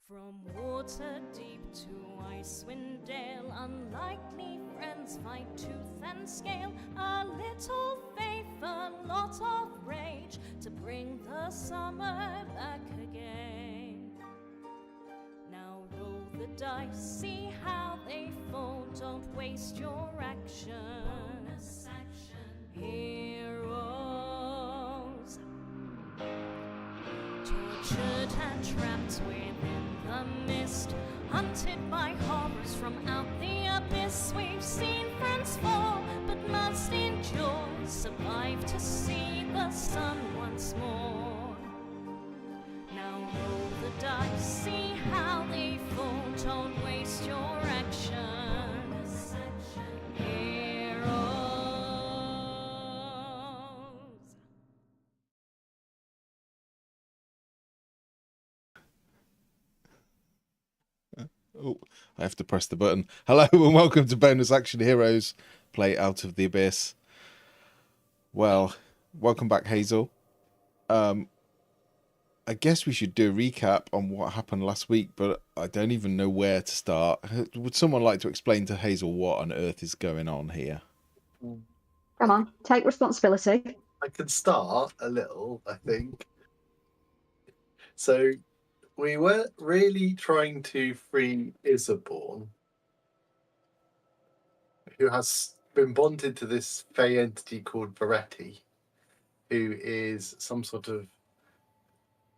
From water deep to Icewind Dale, unlikely friends fight tooth and scale. A little faith, a lot of rage, to bring the summer back again. Now roll the dice, see how they fall, don't waste your action. Bonus action. Heroes, tortured and trapped within the mist, hunted by horrors from out the abyss. We've seen friends fall, but must endure, survive to see the sun once more. Now roll the dice, see how they fall, don't waste your action. Heroes. Oh, I have to press the button. Hello and welcome to Bonus Action Heroes, play Out of the Abyss. Well, welcome back, Hazel. I guess we should do a recap on what happened last week, but I don't even know where to start. Would someone like to explain to Hazel what on earth is going on here? Come on, take responsibility. I can start a little, I think. So we weren't really trying to free Isaborn, who has been bonded to this fey entity called Veretti, who is some sort of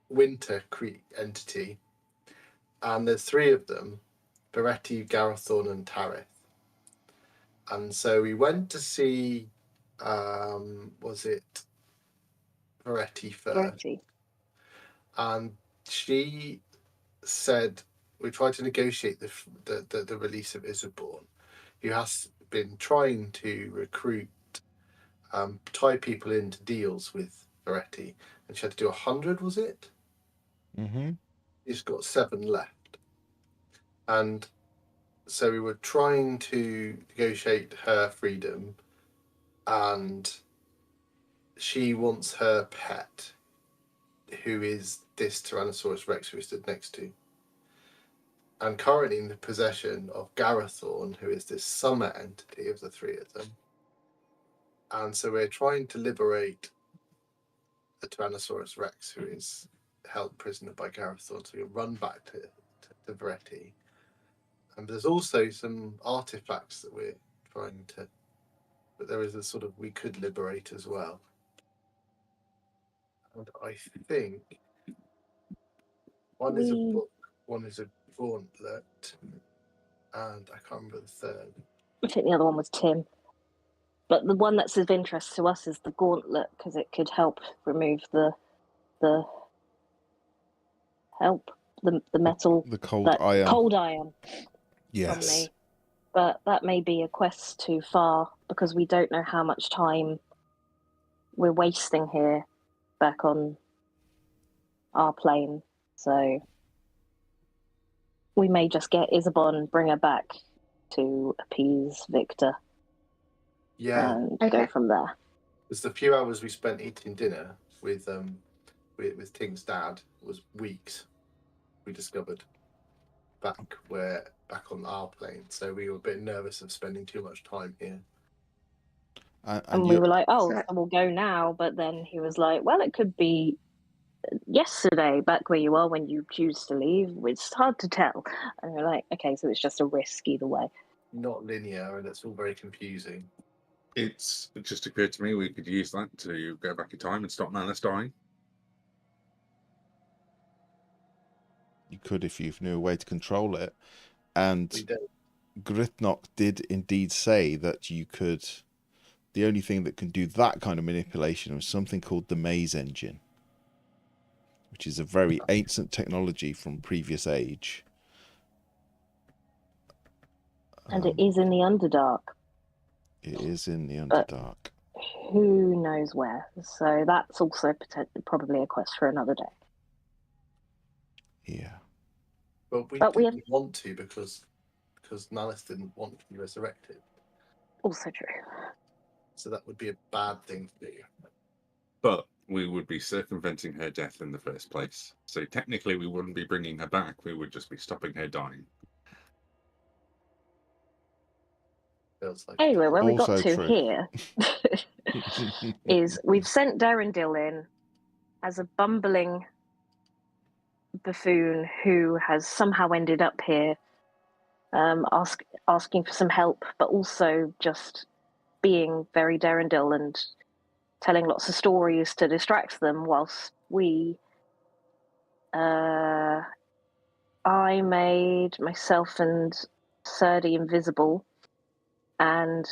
winter entity. And there's three of them, Veretti, Garethorn and Tarith. And so we went to see, was it Veretti first? Veretti. And she said we tried to negotiate the release of Isaborn, who has been trying to recruit, tie people into deals with Veretti, and she had to do 100, was it? Mm-hmm. She's got 7 left, and so we were trying to negotiate her freedom, and she wants her pet, who is this Tyrannosaurus Rex who we stood next to, and currently in the possession of Garethorn, who is this summer entity of the three of them. And so we're trying to liberate the Tyrannosaurus Rex, who is held prisoner by Garethorn, so we run back to Veretti. And there's also some artifacts that we're trying to, but there is a sort of, we could liberate as well. And I think one is a book, one is a gauntlet, and I can't remember the third. I think the other one was Tim. But the one that's of interest to us is the gauntlet, because it could help remove the metal, The cold iron. Cold iron. Yes. From me. But that may be a quest too far, because we don't know how much time we're wasting here back on our plane. So we may just get Isaborn, bring her back to appease Victor. Yeah. And go from there. It's the few hours we spent eating dinner with Ting's dad was weeks, we discovered, back on our plane. So we were a bit nervous of spending too much time here. And we were like, so we'll go now. But then he was like, well, it could be yesterday back where you are when you choose to leave. It's hard to tell. And we're like, okay, so it's just a risk either way. Not linear, and it's all very confusing. It just occurred to me we could use that to go back in time and stop Manus dying. You could if you knew a way to control it. And Grithnok did indeed say that you could. The only thing that can do that kind of manipulation was something called the maze engine, which is a very ancient technology from previous age. And it is in the Underdark. It is in the Underdark. Who knows where? So that's also probably a quest for another day. Yeah. But we didn't want to because Malice didn't want to be resurrected. Also true. So that would be a bad thing to do. But we would be circumventing her death in the first place. So technically, we wouldn't be bringing her back. We would just be stopping her dying. Feels like Anyway, where we got Also to true. here is we've sent Darendil in as a bumbling buffoon who has somehow ended up here, asking for some help, but also just being very Darendil and telling lots of stories to distract them, whilst I made myself and Serdi invisible, and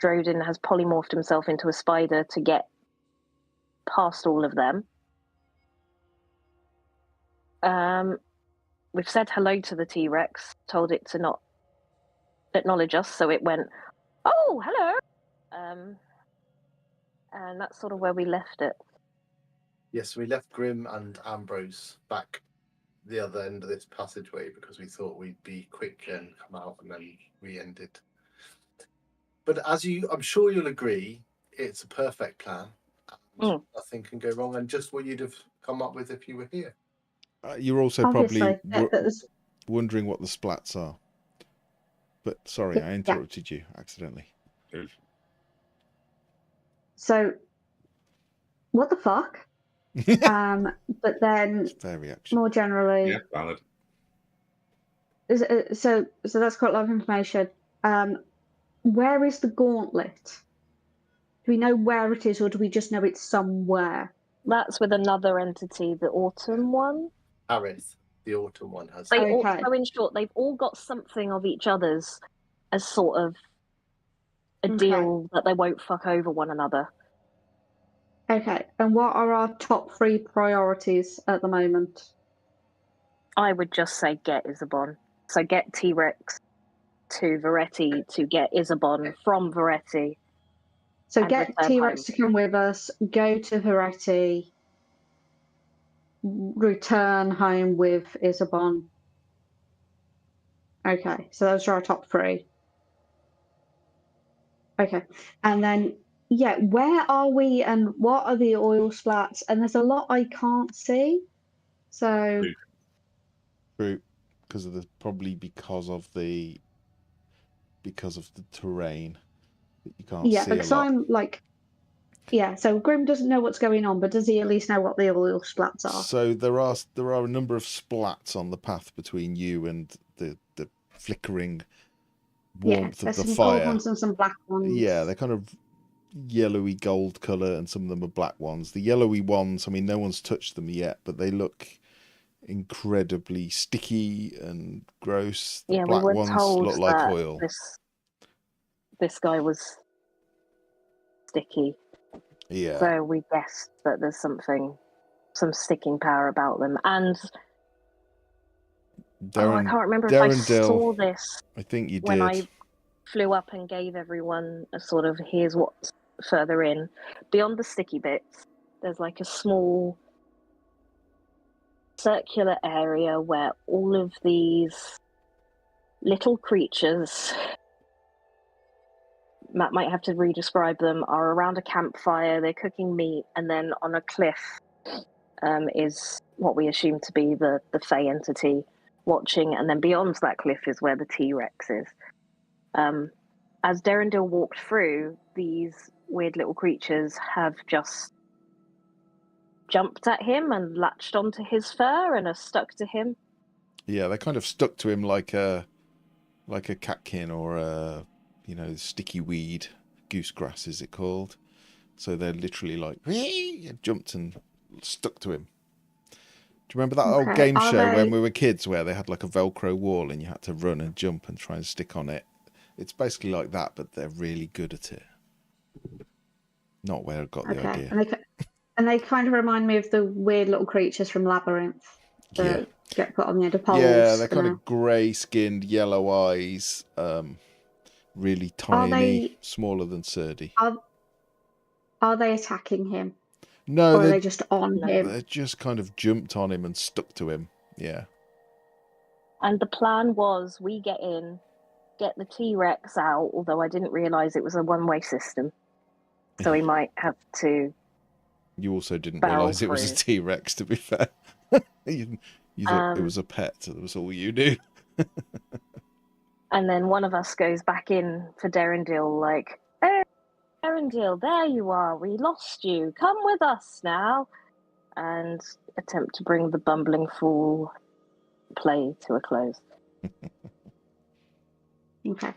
Drodin has polymorphed himself into a spider to get past all of them. We've said hello to the T-Rex, told it to not acknowledge us, so it went, "Oh, hello," and that's sort of where we left it. Yes, we left Grim and Ambrose back the other end of this passageway because we thought we'd be quick and come out, and then we ended. But I'm sure you'll agree, it's a perfect plan. And nothing can go wrong, and just what you'd have come up with if you were here. You're also Obviously, probably wondering what the splats are. But sorry, I interrupted you accidentally. So, what the fuck? But then, Fair reaction. more generally, Yeah, valid. so that's quite a lot of information. Where is the gauntlet? Do we know where it is, or do we just know it's somewhere? That's with another entity, the Autumn one. Harith, the Autumn one, has. So Okay. in short, they've all got something of each other's as sort of a Okay. deal that they won't fuck over one another. Okay, and what are our top 3 priorities at the moment? I would just say get Isabon. So get T-Rex to Veretti to get Isabon from Veretti. So And get return T-Rex home. to come with us, go to Veretti, return home with Isabon. Okay, so those are our top 3. Okay, and then, where are we and what are the oil splats? And there's a lot I can't see. So, True, because of the terrain that you can't see a because lot. I'm like, so Grim doesn't know what's going on, but does he at least know what the oil splats are? So there are a number of splats on the path between you and the flickering warmth of there's the some fire. gold ones and some black ones. Yeah, they're kind of yellowy gold colour, and some of them are black ones. The yellowy ones, I mean, no one's touched them yet, but they look incredibly sticky and gross. The black we were ones told look like that oil. this guy was sticky. Yeah. So we guessed that there's some sticking power about them. And I can't remember if I saw this I think you when did. I flew up and gave everyone a sort of, here's what's further in. Beyond the sticky bits, there's like a small circular area where all of these little creatures, Matt might have to re-describe them, are around a campfire, they're cooking meat, and then on a cliff is what we assume to be the Fey entity watching, and then beyond that cliff is where the T-Rex is. As Darendil walked through, these weird little creatures have just jumped at him and latched onto his fur and are stuck to him. Yeah, they're kind of stuck to him like a catkin or a sticky weed, goosegrass is it called? So they're literally like jumped and stuck to him. Do you remember that old game show when we were kids where they had like a Velcro wall and you had to run and jump and try and stick on it? It's basically like that, but they're really good at it. Not where I got the idea. And they kind of remind me of the weird little creatures from Labyrinth that get put on the end of poles. Yeah, they're kind of grey-skinned, yellow eyes, really tiny, smaller than Serdi. Are they attacking him? No, or are they just on him? They just kind of jumped on him and stuck to him. Yeah. And the plan was we get in, get the T-Rex out, although I didn't realise it was a one-way system. So we might have to You also didn't barrel realise it was a through. T-Rex, to be fair. you thought it was a pet. That was all you knew. And then one of us goes back in for Derendil, like, "Hey, Derendil, there you are. We lost you. Come with us now." And attempt to bring the bumbling fool play to a close. Okay.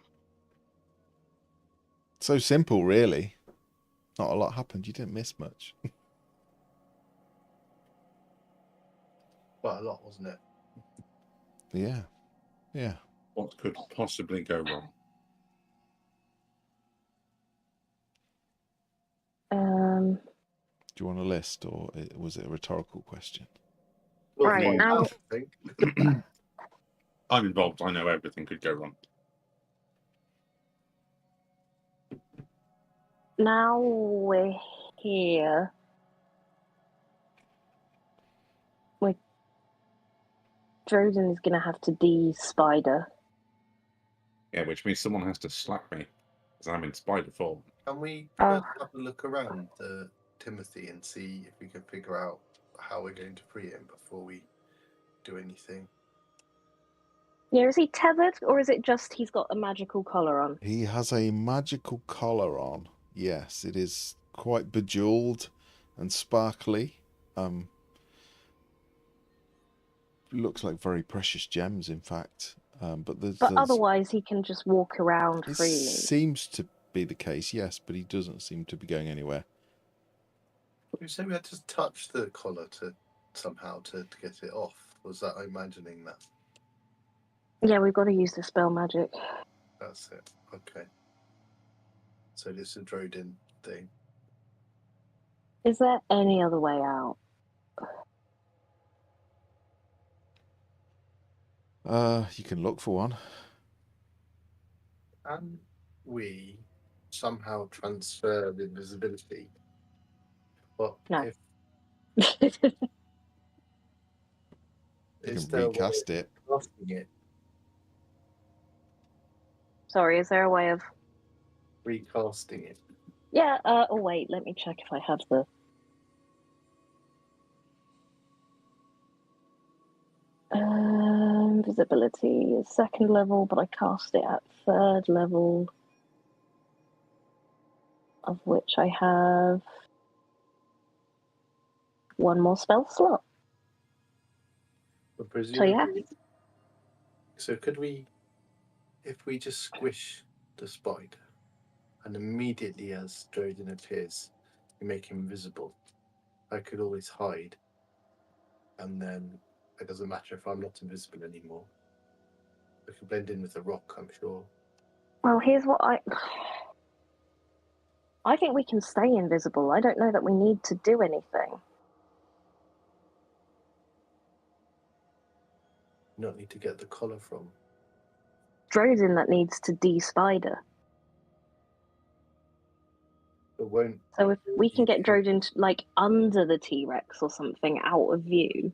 So simple, really. Not a lot happened. You didn't miss much. Quite a lot, wasn't it? Yeah. Yeah. What could possibly go wrong? Do you want a list, or was it a rhetorical question? Well, Right, find now- out, I think. I'm involved. I know everything could go wrong. Now we're here. Droden is going to have to de-spider. Yeah, which means someone has to slap me because I'm in spider form. Can we Oh. first have a look around Timothy and see if we can figure out how we're going to free him before we do anything? Yeah, is he tethered, or is it just he's got a magical collar on? He has a magical collar on. Yes, it is quite bejeweled and sparkly. Looks like very precious gems, in fact. But otherwise, he can just walk around it freely. seems to be the case, yes, but he doesn't seem to be going anywhere. You said we had to touch the collar to somehow to get it off. Was that imagining that? Yeah, we've got to use the spell magic. That's it. Okay. So this is a Droden thing. Is there any other way out? You can look for one. Can we somehow transfer the invisibility? But No. if You is can there a way recast of it. casting it, Sorry, is there a way of... recasting it? Yeah, oh wait, let me check if I have the... Visibility is 2nd level, but I cast it at 3rd level, of which I have 1 more spell slot. But presumably, yeah. So could we, if we just squish the spider, and immediately as Droden appears, we make him invisible, I could always hide, and then it doesn't matter if I'm not invisible anymore. I could blend in with the rock, I'm sure. Well, here's what I think we can stay invisible. I don't know that we need to do anything. You don't need to get the collar from. Droden that needs to de-spider. But won't. So if we can get Droden like under the T-Rex or something out of view.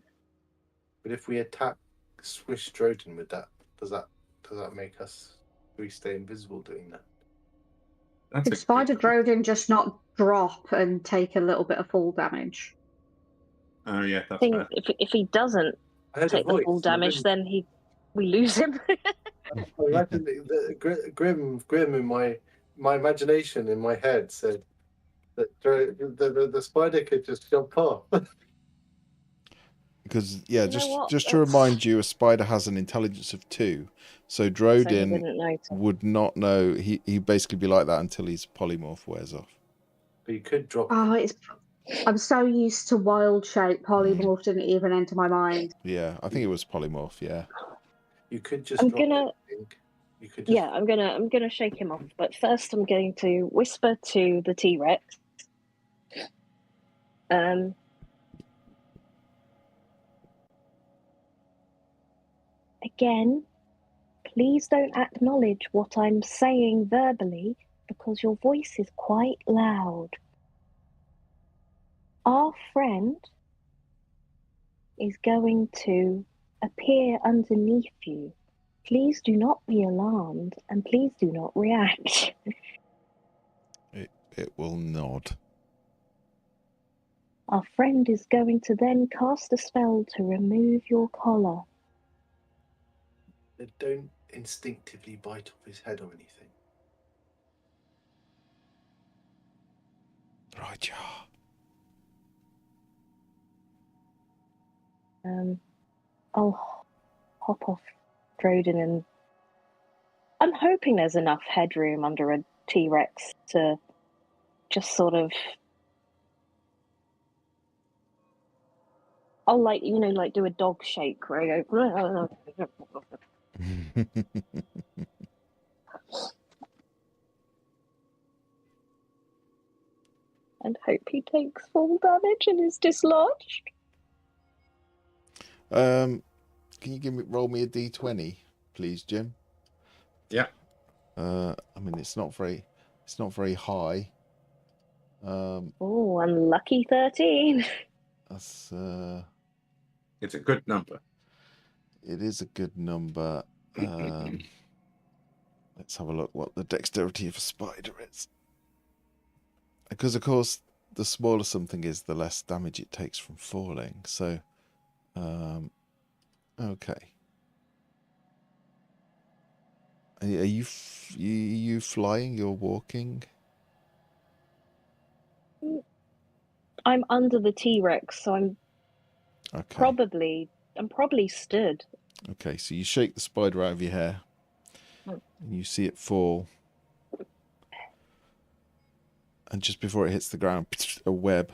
But if we attack swish Droden with that, does that make us? Do we stay invisible doing that? Could Spider Droden just not drop and take a little bit of fall damage? Oh yeah, that's Thing fair. if he doesn't take the full damage, then we lose him. I imagine the Grim in my imagination in my head said that the spider could just jump off. Because yeah, You know what? just to remind you, a spider has an intelligence of 2, so Droden wouldn't notice. would not know. He'd basically be like that until his polymorph wears off. But you could drop. Oh, I'm so used to wild shape. Polymorph didn't even enter my mind. Yeah, I think it was polymorph. Yeah. You could just. I'm drop gonna. it, I think. You could just... Yeah, I'm gonna shake him off. But first, I'm going to whisper to the T-Rex. Again, please don't acknowledge what I'm saying verbally because your voice is quite loud. Our friend is going to appear underneath you. Please do not be alarmed and please do not react. It will nod. Our friend is going to then cast a spell to remove your collar. They don't instinctively bite off his head or anything. Roger. I'll hop off Droden, and I'm hoping there's enough headroom under a T-Rex to just sort of... I'll do a dog shake where I go... and hope he takes full damage and is dislodged. Can you roll me a d20, please, Jim? Yeah. I mean, it's not very high. Oh, unlucky 13. That's It's a good number. it is a good number. Let's have a look what the dexterity of a spider is. Because of course, the smaller something is, the less damage it takes from falling. So, okay. Are you flying? You're walking? I'm under the T-Rex, so I'm Okay. probably stood. Okay, so you shake the spider out of your hair, and you see it fall. And just before it hits the ground, a web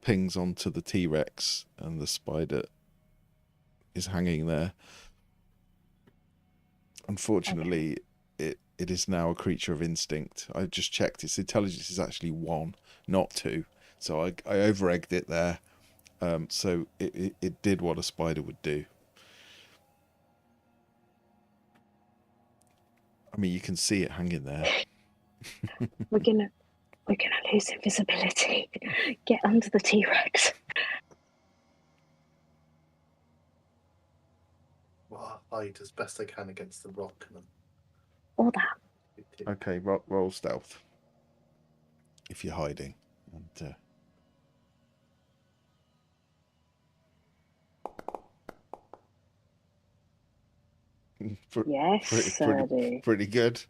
pings onto the T-Rex, and the spider is hanging there. Unfortunately, it is now a creature of instinct. I just checked; its intelligence is actually 1, not 2. So I over-egged it there. So it did what a spider would do. I mean, you can see it hanging there. We're gonna lose invisibility. Get under the T-Rex. Well, I hide as best I can against the rock. And Or that. Okay, roll stealth if you're hiding. And Yes, pretty good.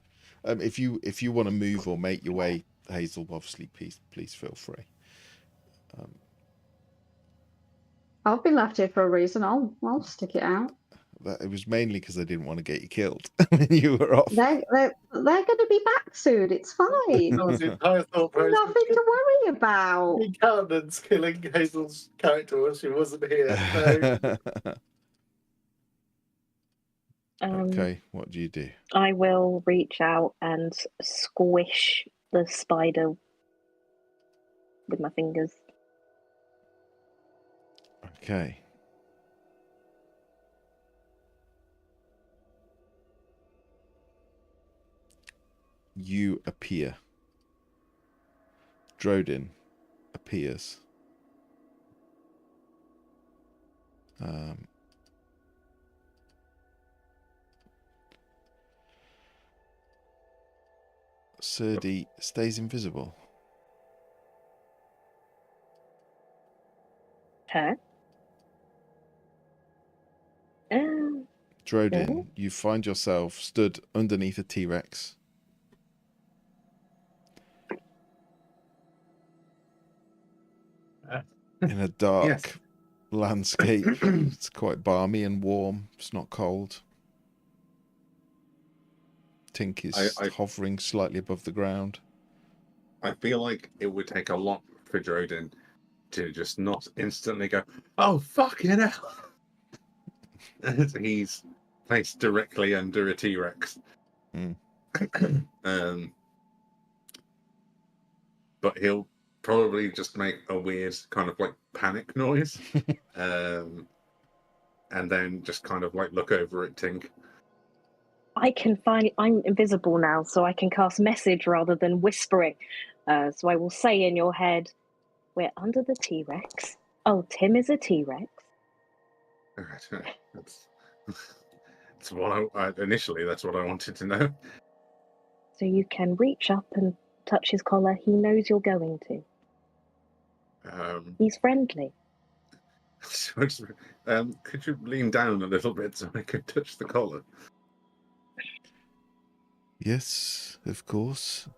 If you want to move or make your way, Hazel, obviously, please feel free. I've been left here for a reason. I'll stick it out. It was mainly because I didn't want to get you killed when you were off. They're going to be back soon. It's fine. that was the entire thought process. Nothing to worry about. The accountant's killing Hazel's character when she wasn't here. So. Okay, what do you do? I will reach out and squish the spider with my fingers. Okay. You appear. Droden appears. Serdi stays invisible. Her? Droden, you find yourself stood underneath a T-Rex. In a dark landscape. It's quite balmy and warm. It's not cold. Tink is hovering slightly above the ground. I feel like it would take a lot for Droden to just not instantly go, "Oh, fucking hell!" He's placed directly under a T-Rex. But he'll probably just make a weird kind of like panic noise, and then just kind of like look over at Tink. I'm invisible now, so I can cast message rather than whispering. So I will say in your head, we're under the T-Rex. Oh, Tim is a T-Rex. That's what initially, that's what I wanted to know. So you can reach up and touch his collar. He knows you're going to. He's friendly. Could you lean down a little bit so I could touch the collar? Yes, of course.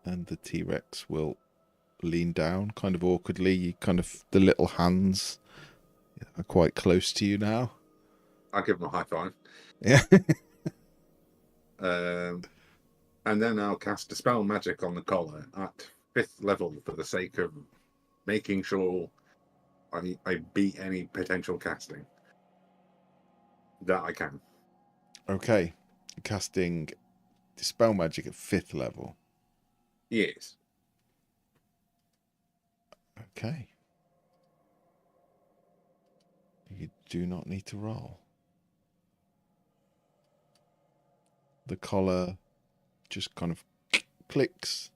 And the T-Rex will lean down kind of awkwardly. You kind of, the little hands are quite close to you now. I'll give him a high five. Yeah. And then I'll cast Dispel Magic on the collar at 5th level for the sake of making sure I beat any potential casting that I can. Okay. Casting Dispel Magic at 5th level. Yes. Okay. You do not need to roll. The collar just kind of clicks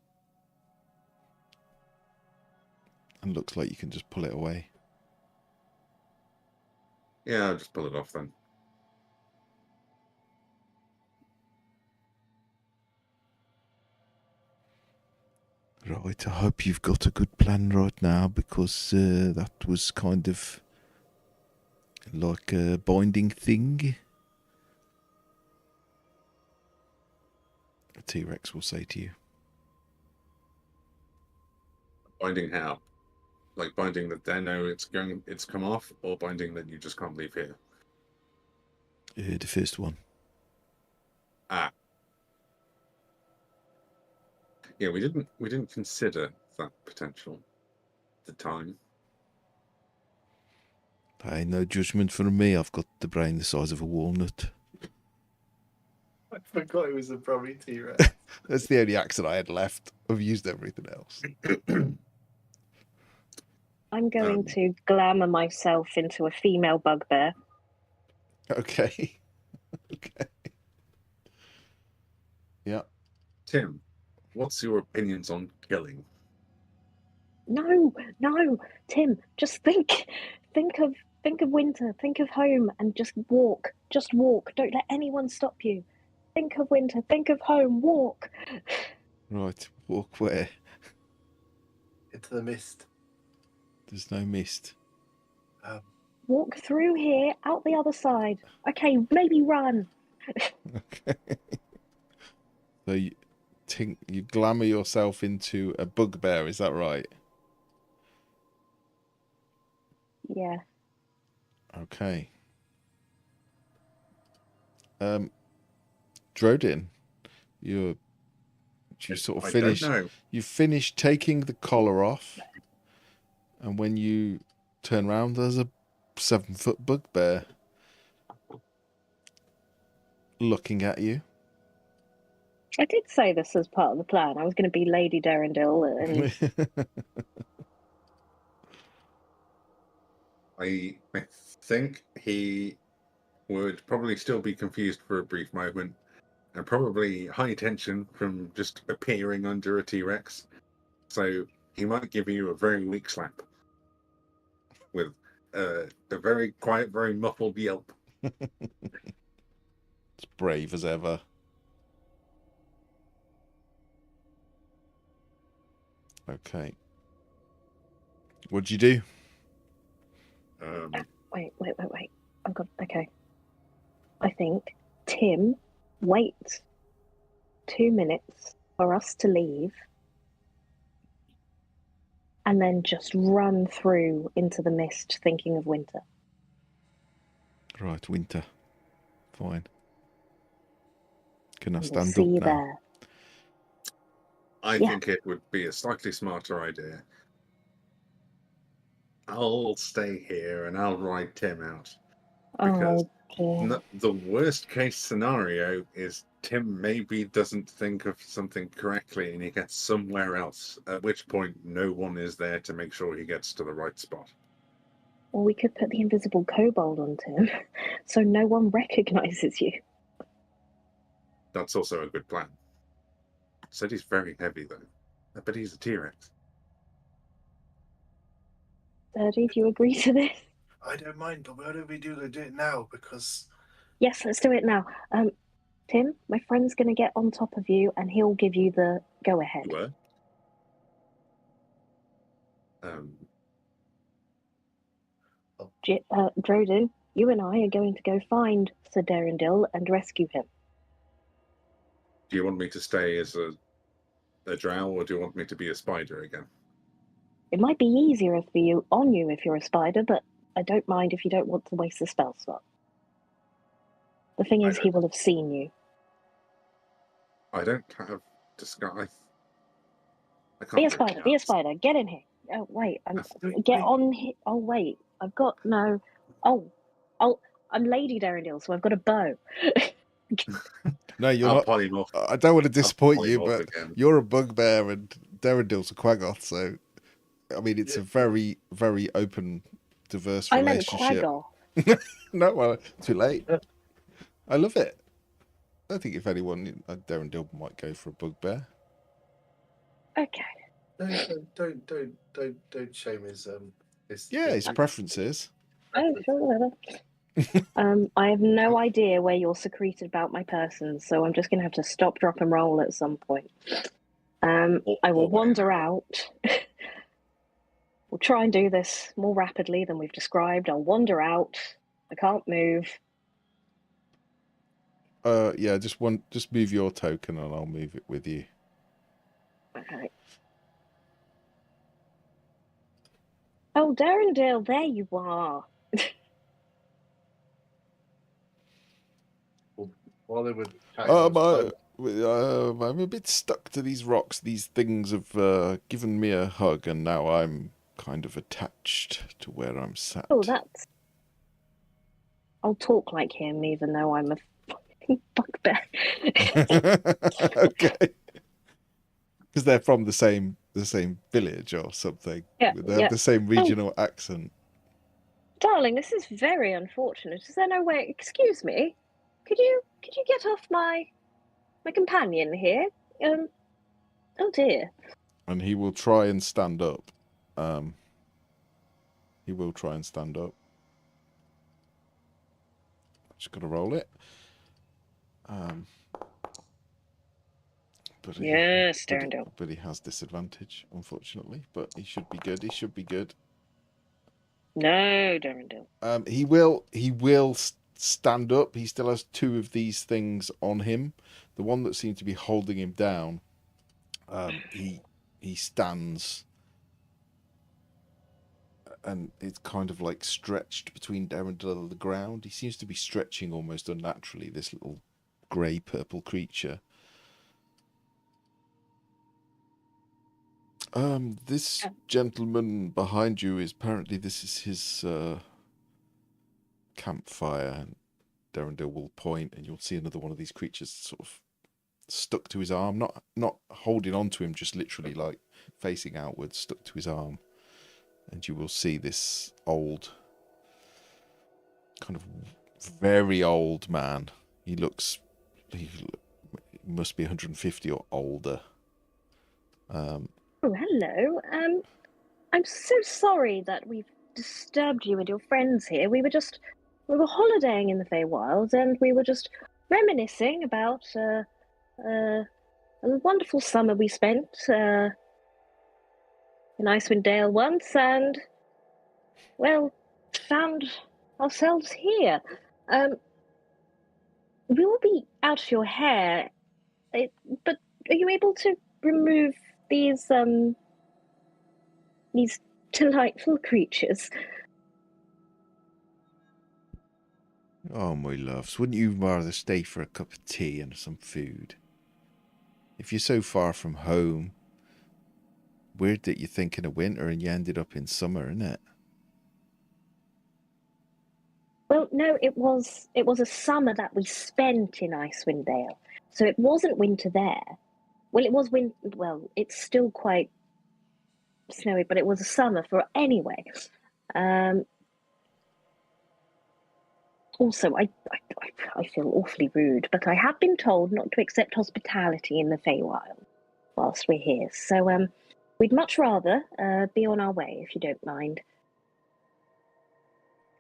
and looks like you can just pull it away. Yeah, I'll just pull it off then. Right, I hope you've got a good plan right now, because that was kind of like a binding thing. A T-Rex will say to you. Binding how? Like binding that they know it's come off, or binding that you just can't leave here? The first one. Ah. Yeah, we didn't consider that potential at the time. Hey, no judgment from me. I've got the brain the size of a walnut. I forgot it was a Brummy T-Rex. That's the only accent I had left. I've used everything else. I'm going to glamour myself into a female bugbear. Okay. Okay. Yeah. Tim, what's your opinions on killing? No, Tim, just think of winter, think of home, and just walk. Don't let anyone stop you. Think of winter, think of home, walk. Right, walk where? Into the mist. There's no mist. Walk through here, out the other side. Okay, maybe run. Okay. So you glamour yourself into a bugbear, is that right? Yeah. Okay. Drodin, you sort of finished. You finished taking the collar off, and when you turn around, there's a 7-foot bugbear looking at you. I did say this as part of the plan. I was going to be Lady Durandil, and I think he would probably still be confused for a brief moment, and probably high tension from just appearing under a T-Rex. So he might give you a very weak slap with a very quiet, very muffled yelp. It's brave as ever. Okay. What'd you do? Wait. I've got. Okay. I think Tim, wait 2 minutes for us to leave, and then just run through into the mist, thinking of winter. Right, winter. Fine. Can I We'll stand see up you now? there. I think it would be a slightly smarter idea. I'll stay here and I'll ride Tim out. Because the worst case scenario is Tim maybe doesn't think of something correctly and he gets somewhere else, at which point no one is there to make sure he gets to the right spot. Or we could put the invisible kobold on Tim, so no one recognizes you. That's also a good plan. Said he's very heavy though. I bet he's a T-Rex. Sergi, do you agree to this? I don't mind, but why don't we do it now? Because yes, let's do it now. Tim, my friend's going to get on top of you, and he'll give you the go-ahead. Where? Drodin, you and I are going to go find Sir Derendil and rescue him. Do you want me to stay as a drow, or do you want me to be a spider again? It might be easier for you on you if you're a spider, but I don't mind if you don't want to waste the spell slot. The thing is, he will have seen you. I don't have disguise. I can't Be a do spider. it. Be a spider. Get in here. Oh wait, get on here. Oh wait, I've got no. Oh, I'm Lady Derendil, so I've got a bow. No, you're I'll not. polymorph. I don't want to disappoint you, polymorph but again. you're a bugbear and Derendil's a quaggoth, so I mean it's a very, very open, diverse I meant relationship. quaggoth. No, well, too late. I love it. I think if anyone, Derendil might go for a bugbear. Okay. Don't shame his His preferences. Oh, sure, whatever. I have no idea where you're secreted about my person, so I'm just going to have to stop, drop, and roll at some point. I will wander out. We'll try and do this more rapidly than we've described. I'll wander out. I can't move. Yeah, just move your token and I'll move it with you. Okay. Oh, Derendil, there you are. While they were I'm a bit stuck to these rocks. These things have given me a hug, and now I'm kind of attached to where I'm sat. Oh, that's... I'll talk like him, even though I'm a fucking bugbear. Okay. Because they're from the same village or something. Yeah, They have the same regional accent. Darling, this is very unfortunate. Is there no way... Excuse me? Could you get off my companion here? Oh dear. And he will try and stand up. He will try and stand up. Just got to roll it. Yes, Derendil. But he has disadvantage, unfortunately. But he should be good. He should be good. No, Derendil. He will stand up. He still has two of these things on him. The one that seemed to be holding him down, he stands, and it's kind of like stretched between Derendil and the ground. He seems to be stretching almost unnaturally, this little grey purple creature. This gentleman behind you is apparently this is his campfire. And Derendil will point, and you'll see another one of these creatures sort of stuck to his arm, not holding on to him, just literally like facing outwards, stuck to his arm. And you will see this old, kind of very old man. He must be 150 or older. Oh, hello. I'm so sorry that we've disturbed you and your friends here. We were holidaying in the Feywild, and we were just reminiscing about a wonderful summer we spent in Icewind Dale once, and well, found ourselves here. We will be out of your hair, but are you able to remove these delightful creatures? Oh, my loves, wouldn't you rather stay for a cup of tea and some food? If you're so far from home, weird that you're thinking of winter and you ended up in summer, isn't it? Well, no, it was a summer that we spent in Icewind Dale, so it wasn't winter there. Well, it was winter. Well, it's still quite snowy, but it was a summer for anyway. Also, I feel awfully rude, but I have been told not to accept hospitality in the Feywild whilst we're here. So, we'd much rather be on our way, if you don't mind.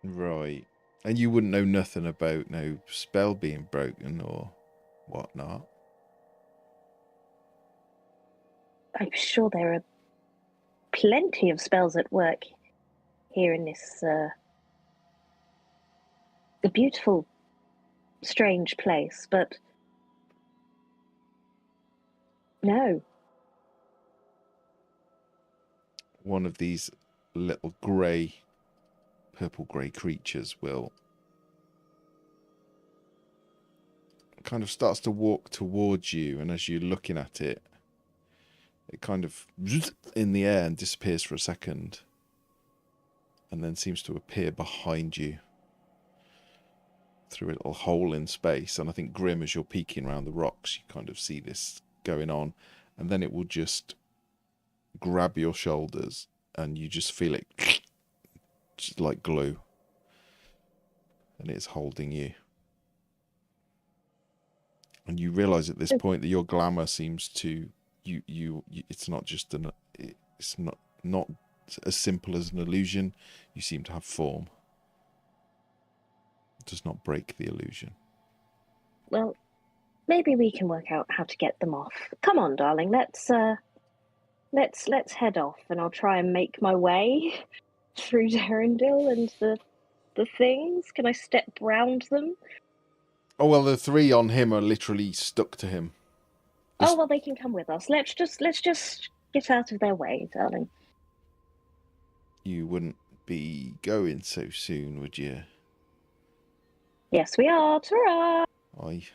Right. And you wouldn't know nothing about no spell being broken or whatnot? I'm sure there are plenty of spells at work here in this the beautiful, strange place, but no. One of these little purple grey creatures will kind of starts to walk towards you, and as you're looking at it, it kind of in the air and disappears for a second, and then seems to appear behind you through a little hole in space. And I think, Grim, as you're peeking around the rocks, you kind of see this going on, and then it will just grab your shoulders, and you just feel it just like glue, and it's holding you. And you realise at this point that your glamour seems to you it's not just it's not as simple as an illusion. You seem to have form. It does not break the illusion. Well, maybe we can work out how to get them off. Come on, darling. Let's head off, and I'll try and make my way through Darendil and the things. Can I step round them? Oh well, the three on him are literally stuck to him. Oh well, they can come with us. Let's just get out of their way, darling. You wouldn't be going so soon, would you? Yes, we are. Ta-ra! Aye.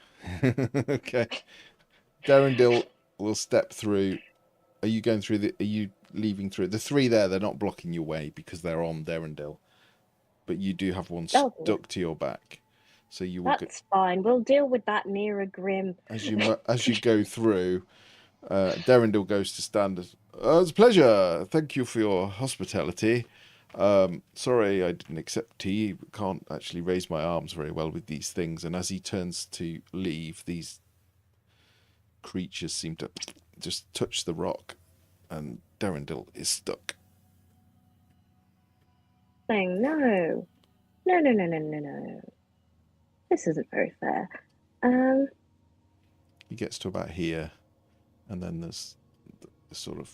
Okay. Darendil will step through. Are you going through are you leaving through? The three there, they're not blocking your way because they're on Darendil. But you do have one stuck to your back. So you will That's fine. We'll deal with that nearer, Grim. As you go through, Darendil goes to stand. It's a pleasure. Thank you for your hospitality. Sorry I didn't accept tea. Can't actually raise my arms very well with these things. And as he turns to leave, these creatures seem to just touch the rock, and Darendil is stuck. Saying no. This isn't very fair. He gets to about here, and then there's the sort of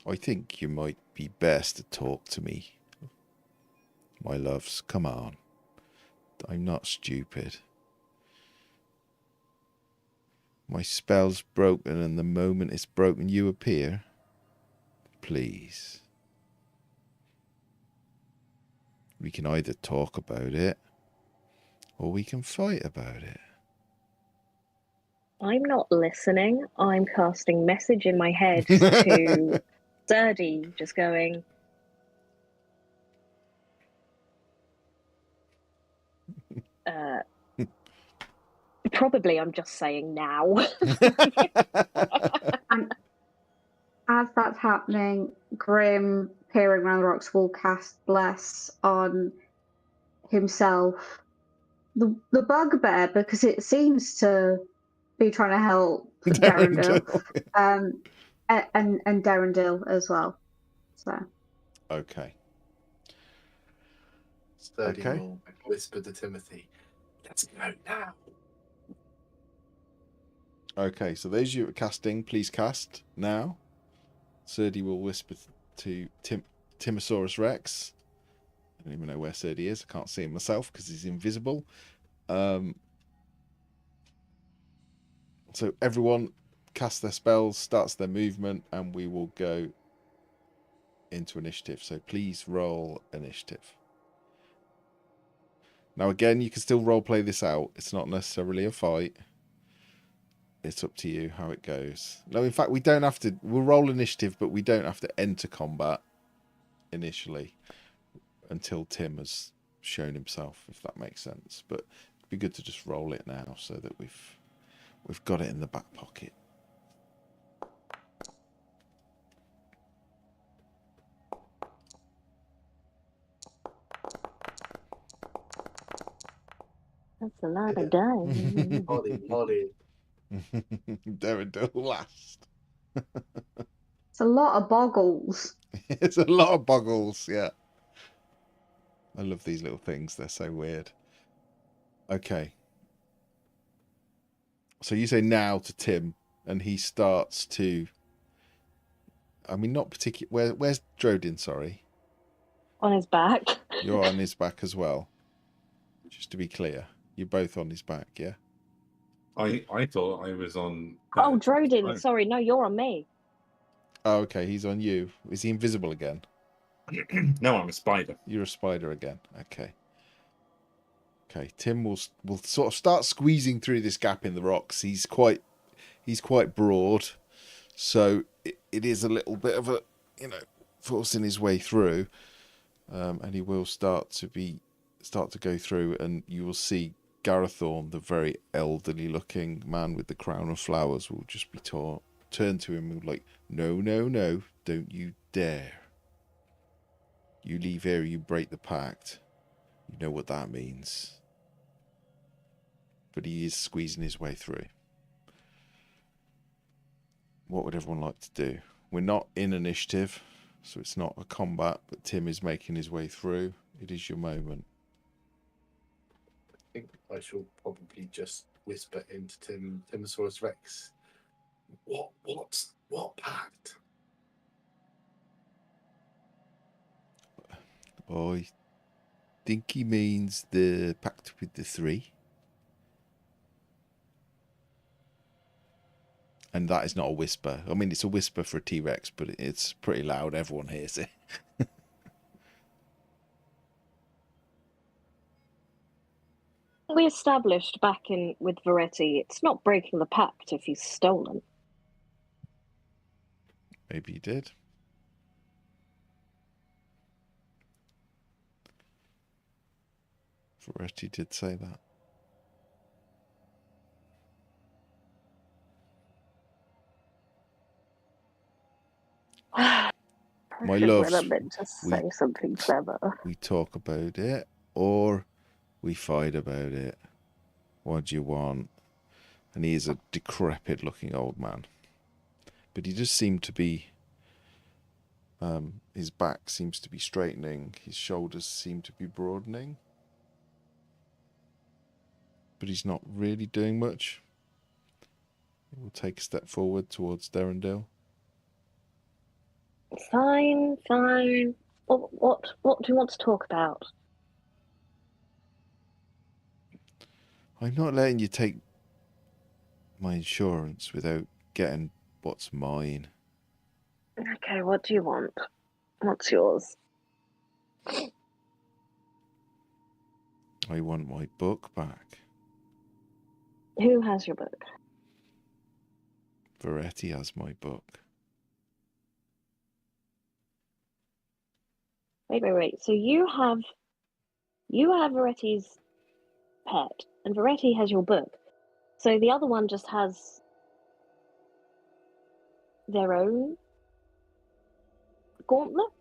I think you might be best to talk to me. My loves, come on. I'm not stupid. My spell's broken, and the moment it's broken, you appear. Please. We can either talk about it, or we can fight about it. I'm not listening. I'm casting message in my head to Sturdy, just going. Probably I'm just saying now. And as that's happening, Grim, peering around the rocks, will cast Bless on himself. The bugbear, because it seems to be trying to help Darendil. And Darendil as well. So. Okay. Sturdy will whisper to Timothy, "Let's go now." Okay, so those you are casting, please cast now. Sturdy will whisper to Timosaurus Rex. I don't even know where Sturdy is. I can't see him myself because he's invisible. So everyone casts their spells, starts their movement, and we will go into initiative. So please roll initiative. Now again, you can still roleplay this out. It's not necessarily a fight. It's up to you how it goes. No, in fact, we don't have to. We'll roll initiative, but we don't have to enter combat initially until Tim has shown himself, if that makes sense. But it'd be good to just roll it now so that we've got it in the back pocket. That's a lot of dice. Molly. Darendil last. It's a lot of boggles. It's a lot of boggles, yeah. I love these little things. They're so weird. Okay. So you say now to Tim, and he starts to. I mean, not particular. Where's Drodin? Sorry, On his back. you're on his back as well. Just to be clear, you're both on his back, yeah. I thought I was on. Oh, Drodin. Sorry, no, you're on me. Oh, okay. He's on you. Is he invisible again? No, I'm a spider. You're a spider again. Okay. Okay. Tim will sort of start squeezing through this gap in the rocks. He's quite broad, so it is a little bit of a forcing his way through, and he will start to go through, and you will see Garethorn, the very elderly looking man with the crown of flowers, will just be turn to him and like, no, don't you dare. You leave here, you break the pact. You know what that means. But he is squeezing his way through. What would everyone like to do? We're not in initiative, so it's not a combat, but Tim is making his way through. It is your moment. I think I shall probably just whisper into Timosaurus Rex. What pact? I think he means the pact with the three. And that is not a whisper. I mean, it's a whisper for a T-Rex, but it's pretty loud. Everyone hears it. We established back in with Veretti, it's not breaking the pact if he's stolen. Maybe he did. Veretti did say that. My love, I meant to say something clever. We talk about it, or we fight about it. What do you want? And he is a decrepit-looking old man, but he does seem to be. His back seems to be straightening. His shoulders seem to be broadening, but he's not really doing much. He will take a step forward towards Derendale. Fine. What do you want to talk about? I'm not letting you take my insurance without getting what's mine. Okay, what do you want? What's yours? I want my book back. Who has your book? Veretti has my book. Wait. So you have Veretti's pet, and Veretti has your book. So the other one just has their own gauntlet?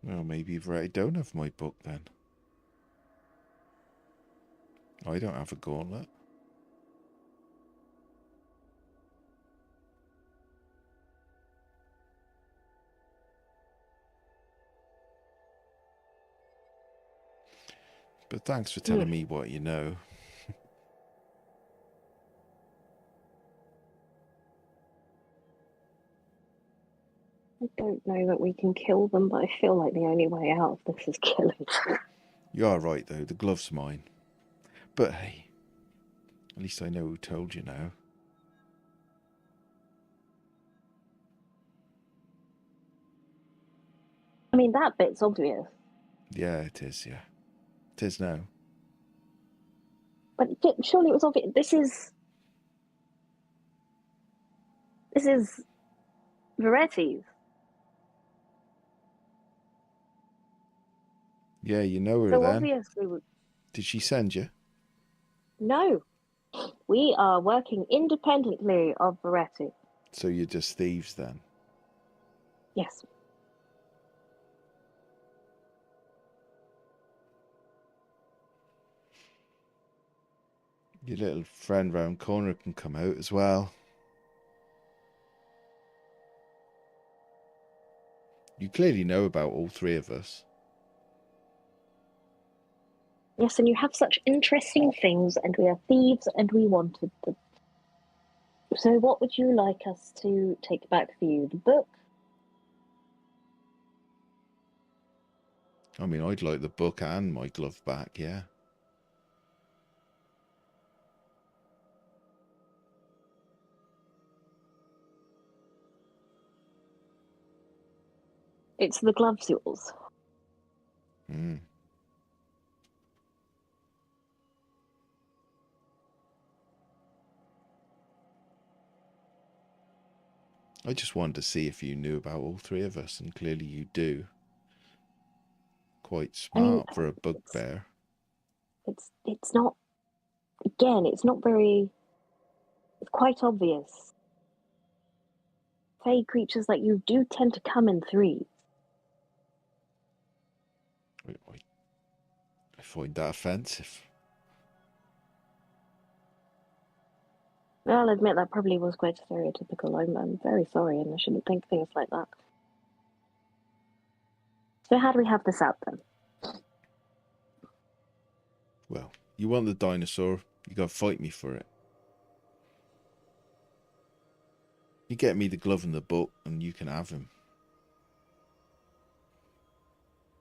Well, maybe Veretti don't have my book then. I don't have a gauntlet. But thanks for telling me what you know. I don't know that we can kill them, but I feel like the only way out of this is killing them. You are right, though. The glove's mine. But hey, at least I know who told you now. I mean, that bit's obvious. Yeah, it is, yeah. It is now. But surely it was obvious. This is Veretti's. Yeah, you know her So then. obviously, Did she send you? no. We are working independently of Veretti. So you're just thieves then? Yes. Your little friend round corner can come out as well. You clearly know about all three of us. Yes, and you have such interesting things, and we are thieves, and we wanted them. So what would you like us to take back for you? The book? I mean, I'd like the book and my glove back, yeah. It's the gloves yours. Hmm. I just wanted to see if you knew about all three of us, and clearly you do. Quite I mean, smart for a bugbear. It's not. Again, it's not very. It's quite obvious. Fey creatures like you do tend to come in threes. I find that offensive. Well, I'll admit that probably was quite stereotypical. I'm very sorry, and I shouldn't think things like that. So how do we have this out then? Well, you want the dinosaur, you gotta fight me for it. You get me the glove and the book, and you can have him.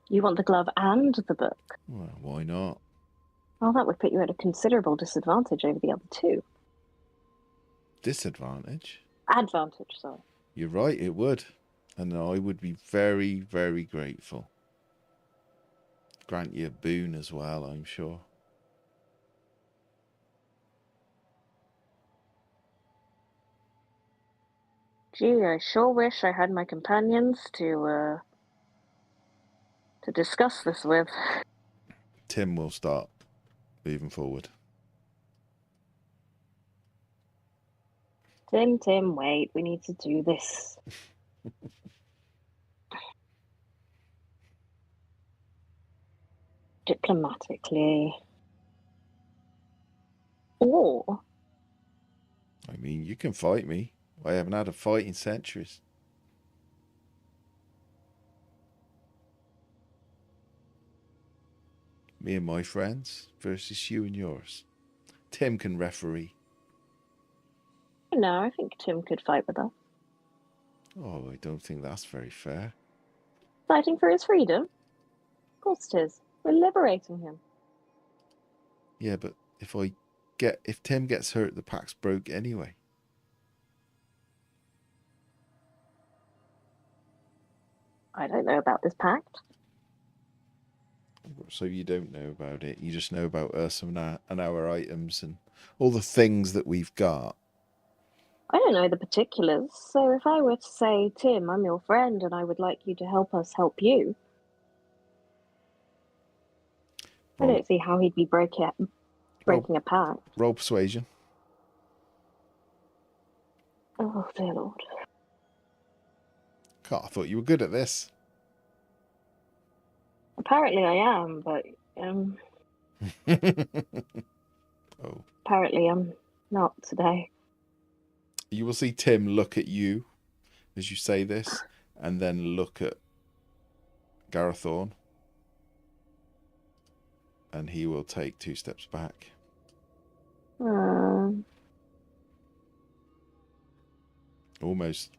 You want the glove and the book? Well, why not? Well, that would put you at a considerable disadvantage over the other two. Disadvantage? Advantage, sorry. You're right, it would. And I would be very, very grateful. Grant you a boon as well, I'm sure. Gee, I sure wish I had my companions to discuss this with. Tim will start moving forward. Tim, wait, we need to do this. Diplomatically. Or I mean, you can fight me. I haven't had a fight in centuries. Me and my friends versus you and yours. Tim can referee. no, I think Tim could fight with us. Oh, I don't think that's very fair. Fighting for his freedom? Of course it is. We're liberating him. Yeah, but if Tim gets hurt, the pack's broke anyway. I don't know about this pact. So you don't know about it. You just know about us and our items and all the things that we've got. I don't know the particulars, so if I were to say, Tim, I'm your friend and I would like you to help us help you, I don't see how he'd be breaking a pact. Roll persuasion. Oh, dear Lord. God, I thought you were good at this. Apparently I am, but Oh. apparently I'm not today. You will see Tim look at you as you say this, and then look at Garethorn, and he will take 2 steps back. Almost.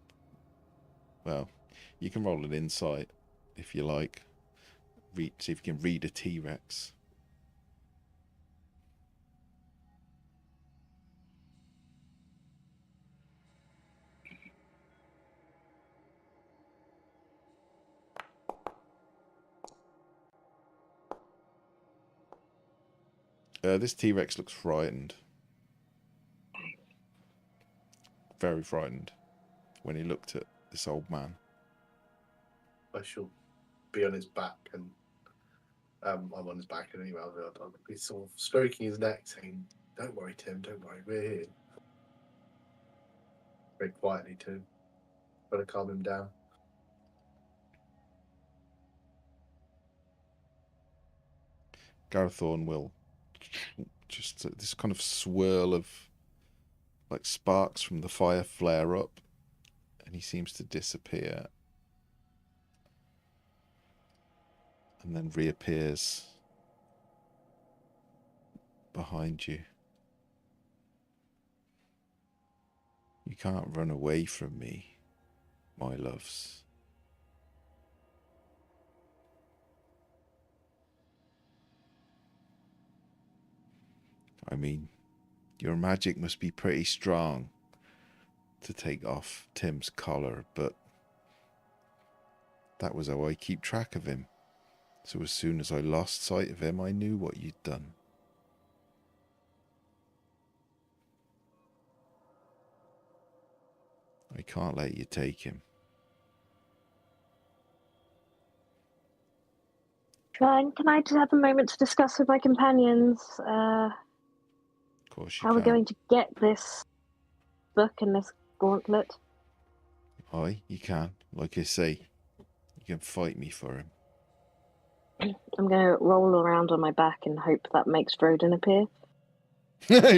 Well, you can roll an insight if you like. See if you can read a T-Rex. This T-Rex looks frightened. Very frightened when he looked at this old man. I shall be on his back, and I'm on his back anyway. I'll be sort of stroking his neck, saying, "Don't worry, Tim. Don't worry. We're here." Very quietly too. Trying to calm him down. Garethorn will just this kind of swirl of like sparks from the fire flare up, and he seems to disappear and then reappears behind you. You can't run away from me, my loves. I mean, your magic must be pretty strong to take off Tim's collar, but that was how I keep track of him. So as soon as I lost sight of him, I knew what you'd done. I can't let you take him. Fine. Can I just have a moment to discuss with my companions Of course you how we're can. going to get this book and this gauntlet? Aye, you can. Like I say, you can fight me for him. I'm going to roll around on my back and hope that makes Droden appear.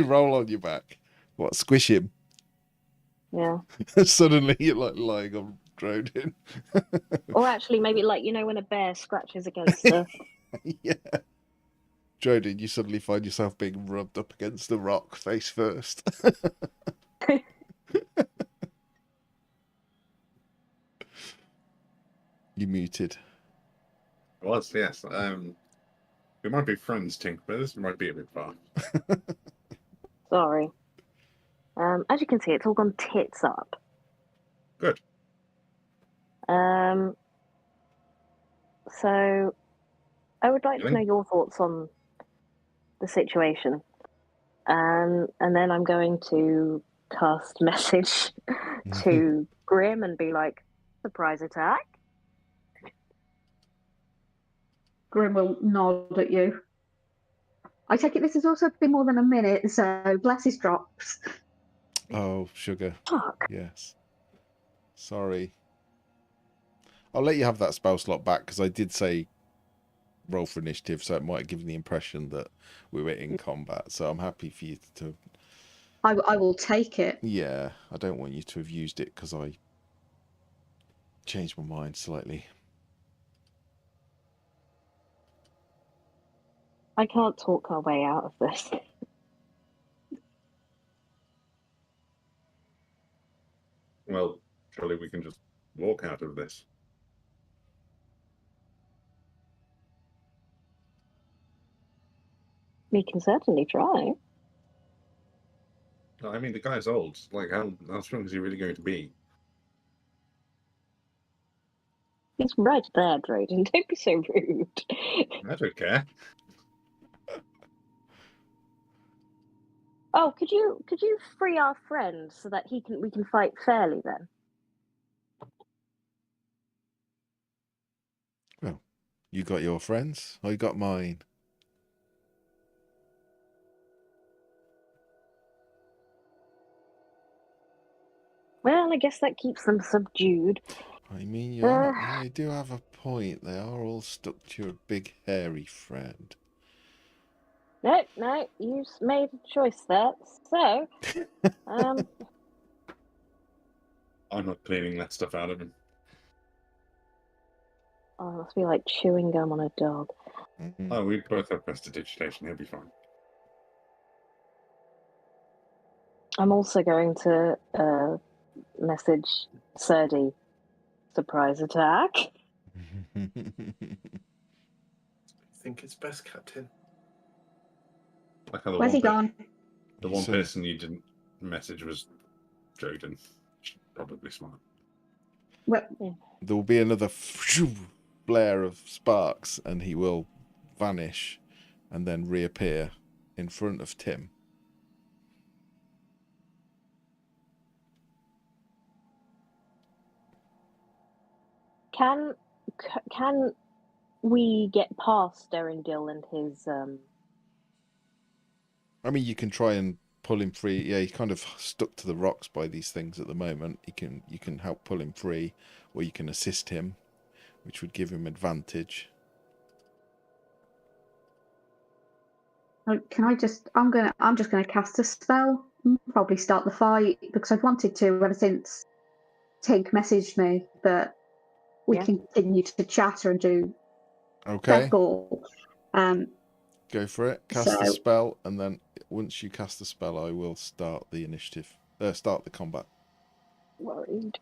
Roll on your back. What, squish him? Yeah. Suddenly you're like lying on Droden. Or actually, maybe like, when a bear scratches against the... Yeah. Droden, you suddenly find yourself being rubbed up against the rock face first. You muted. It was, yes. We might be friends, Tink, but this might be a bit far. Sorry. As you can see, it's all gone tits up. Good. So I would like to Really? know your thoughts on the situation. And then I'm going to cast message to Grim and be like, surprise attack. Grim will nod at you. I take it this has also been more than a minute, so bless his drops. Oh, sugar. Fuck. Yes. Sorry. I'll let you have that spell slot back because I did say roll for initiative, so it might have given the impression that we were in combat. So I'm happy for you to. I will take it. Yeah, I don't want you to have used it because I changed my mind slightly. I can't talk our way out of this. Well, surely we can just walk out of this. We can certainly try. I mean, the guy's old. Like, how strong is he really going to be? He's right there, Droden. Don't be so rude. I don't care. Oh, could you free our friend so that we can fight fairly then? Well, you got your friends, I got mine. Well, I guess that keeps them subdued. I mean, you do have a point. They are all stuck to your big hairy friend. No, you made a choice there. So, I'm not cleaning that stuff out of him. oh, it must be like chewing gum on a dog. Mm-hmm. Oh, we both have prestidigitation. He'll be fine. I'm also going to message Serdi. Surprise attack. I think it's best, Captain. Like how Where's he gone? The one person you didn't message was Droden. Probably smart. Well, There will be another flare of sparks, and he will vanish and then reappear in front of Tim. Can we get past Derendil and his I mean, you can try and pull him free. Yeah, he's kind of stuck to the rocks by these things at the moment. You can help pull him free, or you can assist him, which would give him advantage. can I just? I'm just gonna cast a spell. Probably start the fight because I've wanted to ever since Tink messaged me that we continue to chatter and do Okay. Beckle. Go for it. Cast the So- spell, and then once you cast the spell, I will start the initiative. Start the combat. Worried.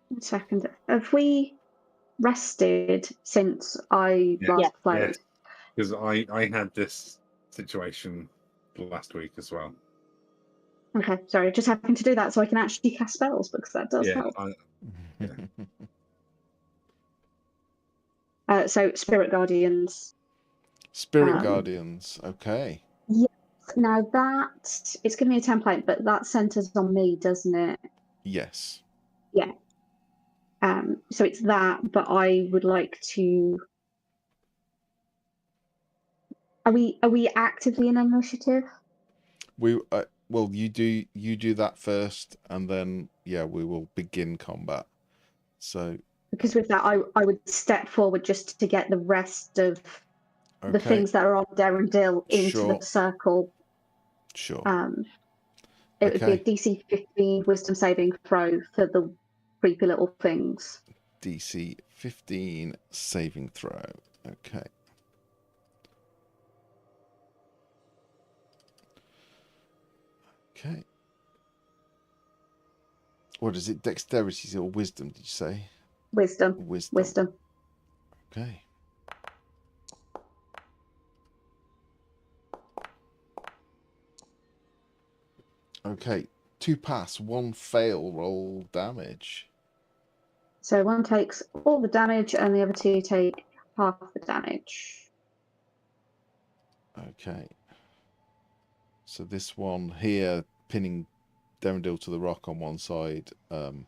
One second. Have we rested since I Yeah. last Yeah. played? Because I had this situation last week as well. Okay, sorry. Just having to do that so I can actually cast spells because that does Yeah, help. Yeah. So Spirit Guardians. Spirit Guardians. Okay. Yes. Now that it's giving me a template, but that centers on me, doesn't it? Yes. Yeah. So it's that, but I would like to. Are we actively in initiative? We well, you do that first, and then we will begin combat. So Because with that, I would step forward just to get the rest of the okay, things that are on Darendil into Sure. the circle. sure. It would be a Okay. DC 15 Wisdom saving throw for the creepy little things. DC 15 saving throw. Okay. Okay. What is it? Dexterity or wisdom? Did you say? Wisdom. Wisdom. Okay. Okay. 2 pass, 1 fail. Roll damage. So one takes all the damage, and the other two take half the damage. Okay. So this one here, pinning Darendil to the rock on one side. So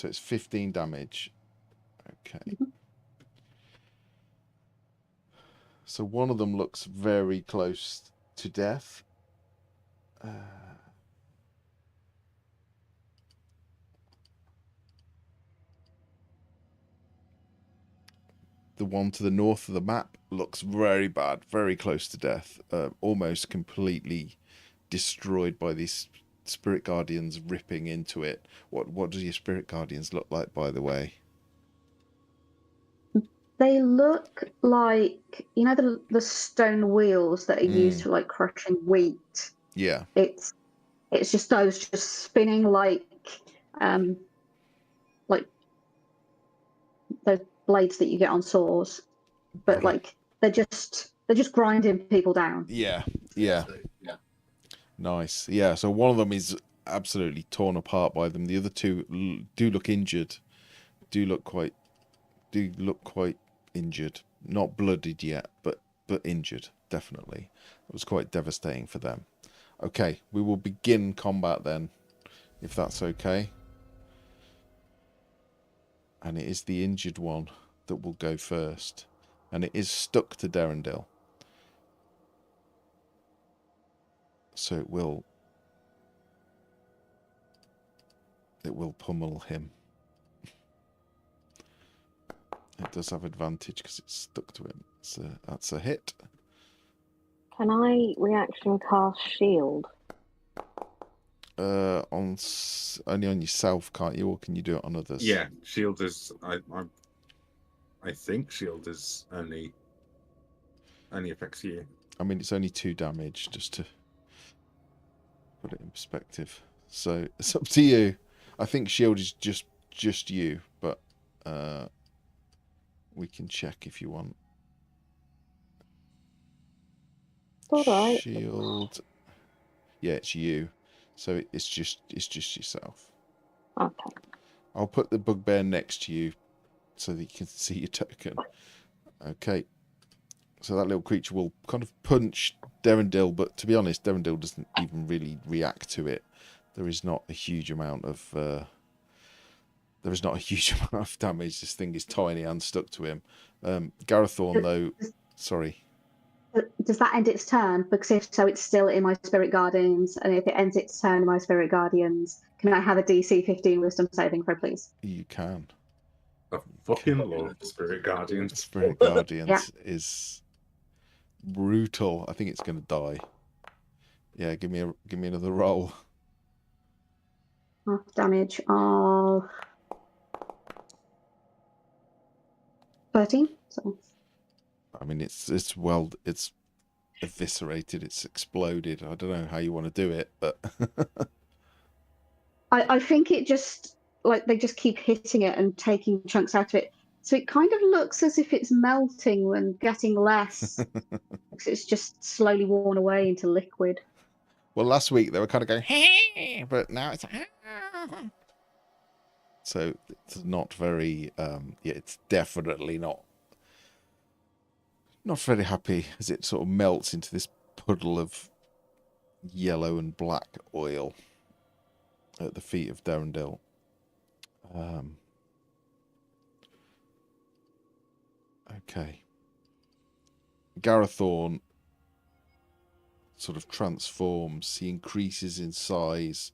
it's 15 damage. Okay. So one of them looks very close to death. The one to the north of the map looks very bad, very close to death, almost completely destroyed by these spirit guardians ripping into it. What do your spirit guardians look like, by the way? They look like, you know, the stone wheels that are used for like crushing wheat. Yeah. It's just those just spinning like those blades that you get on saws, but Right. like they're just grinding people down. Yeah. So, yeah. Nice. Yeah. So one of them is absolutely torn apart by them. The other two do look injured. Do look quite injured. Not blooded yet, but injured, definitely. It was quite devastating for them. Okay, we will begin combat then, if that's okay. And it is the injured one that will go first. And it is stuck to Darendil. So it will pummel him. It does have advantage because it's stuck to him. So that's a hit. Can I reaction cast shield? Only on yourself, can't you? Or can you do it on others? Yeah, shield is. I think shield is only affects you. I mean, it's only 2 damage, just to put it in perspective. So it's up to you. I think shield is just you, but we can check if you want. All right. Shield. Yeah, it's you. So it's just yourself. Okay. I'll put the bugbear next to you so that you can see your token. Okay. So that little creature will kind of punch Darendil, but to be honest, Darendil doesn't even really react to it. There is not a huge amount of damage. This thing is tiny and stuck to him. Garethorn, though, sorry. Does that end its turn? Because if so, it's still in my Spirit Guardians, and if it ends its turn in my Spirit Guardians, can I have a DC 15 Wisdom saving throw, please? You can. I fucking love Spirit Guardians. Spirit Guardians is brutal. I think it's going to die. Yeah, give me another roll. Half damage of 13. So. I mean, it's eviscerated, it's exploded. I don't know how you want to do it, but I think it just, like, they just keep hitting it and taking chunks out of it. So it kind of looks as if it's melting and getting less. Because it's just slowly worn away into liquid. well, last week they were kind of going, hey, but now it's so it's not very. Yeah, it's definitely not very happy as it sort of melts into this puddle of yellow and black oil at the feet of Darendil. Okay. Garethorn sort of transforms. He increases in size.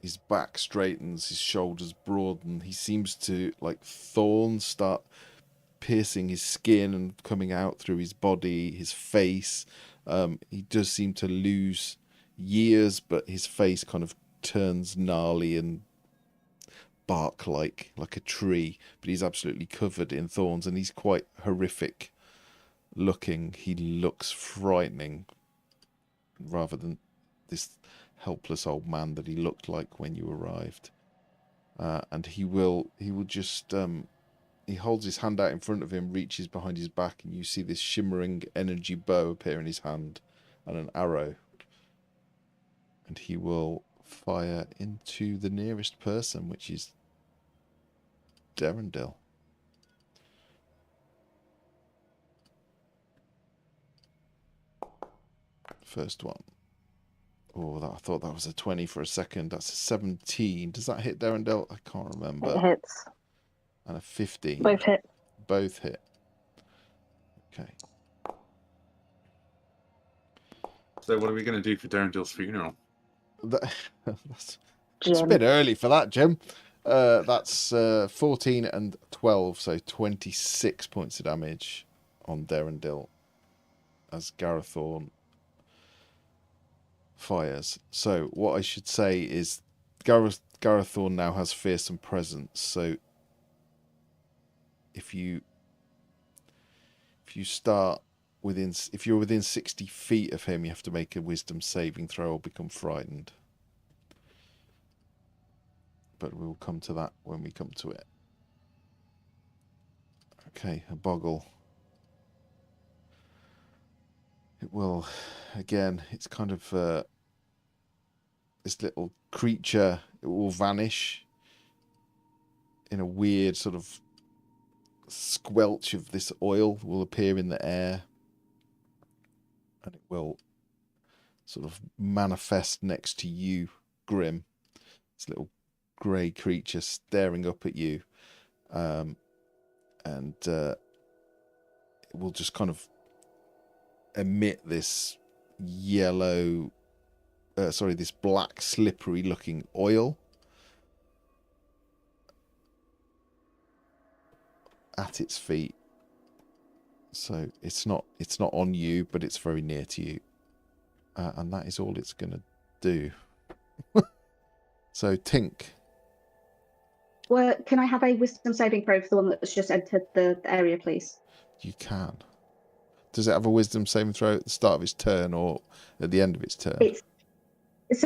His back straightens, his shoulders broaden. He seems to, like, thorns start piercing his skin and coming out through his body, his face. He does seem to lose years, but his face kind of turns gnarly and bark-like, like a tree. But he's absolutely covered in thorns, and he's quite horrific looking. He looks frightening rather than this helpless old man that he looked like when you arrived. And he will just he holds his hand out in front of him, reaches behind his back, and you see this shimmering energy bow appear in his hand and an arrow. And he will fire into the nearest person, which is Darendil. First one. Oh, I thought that was a 20 for a second. That's a 17. Does that hit Darendil? I can't remember. It hits. And a 15. Both hit. Both hit. Okay. So what are we going to do for Darendil's funeral? It's a bit early for that, Jim. That's 14 and 12, so 26 points of damage on Darendil as Garethorn fires. So what I should say is Garethorn now has fearsome presence. So if you're within 60 feet of him, you have to make a wisdom saving throw or become frightened. But we'll come to that when we come to it. Okay, a boggle. It will, again, it's kind of this little creature. It will vanish in a weird sort of squelch of this oil will appear in the air, and it will sort of manifest next to you, Grim. This little grey creature staring up at you, and it will just kind of emit this this black slippery looking oil at its feet. So it's not on you, but it's very near to you, and that is all it's gonna do. So Tink. Well, can I have a wisdom saving throw for the one that's just entered the area, please? You can. Does it have a wisdom saving throw at the start of its turn or at the end of its turn? It's if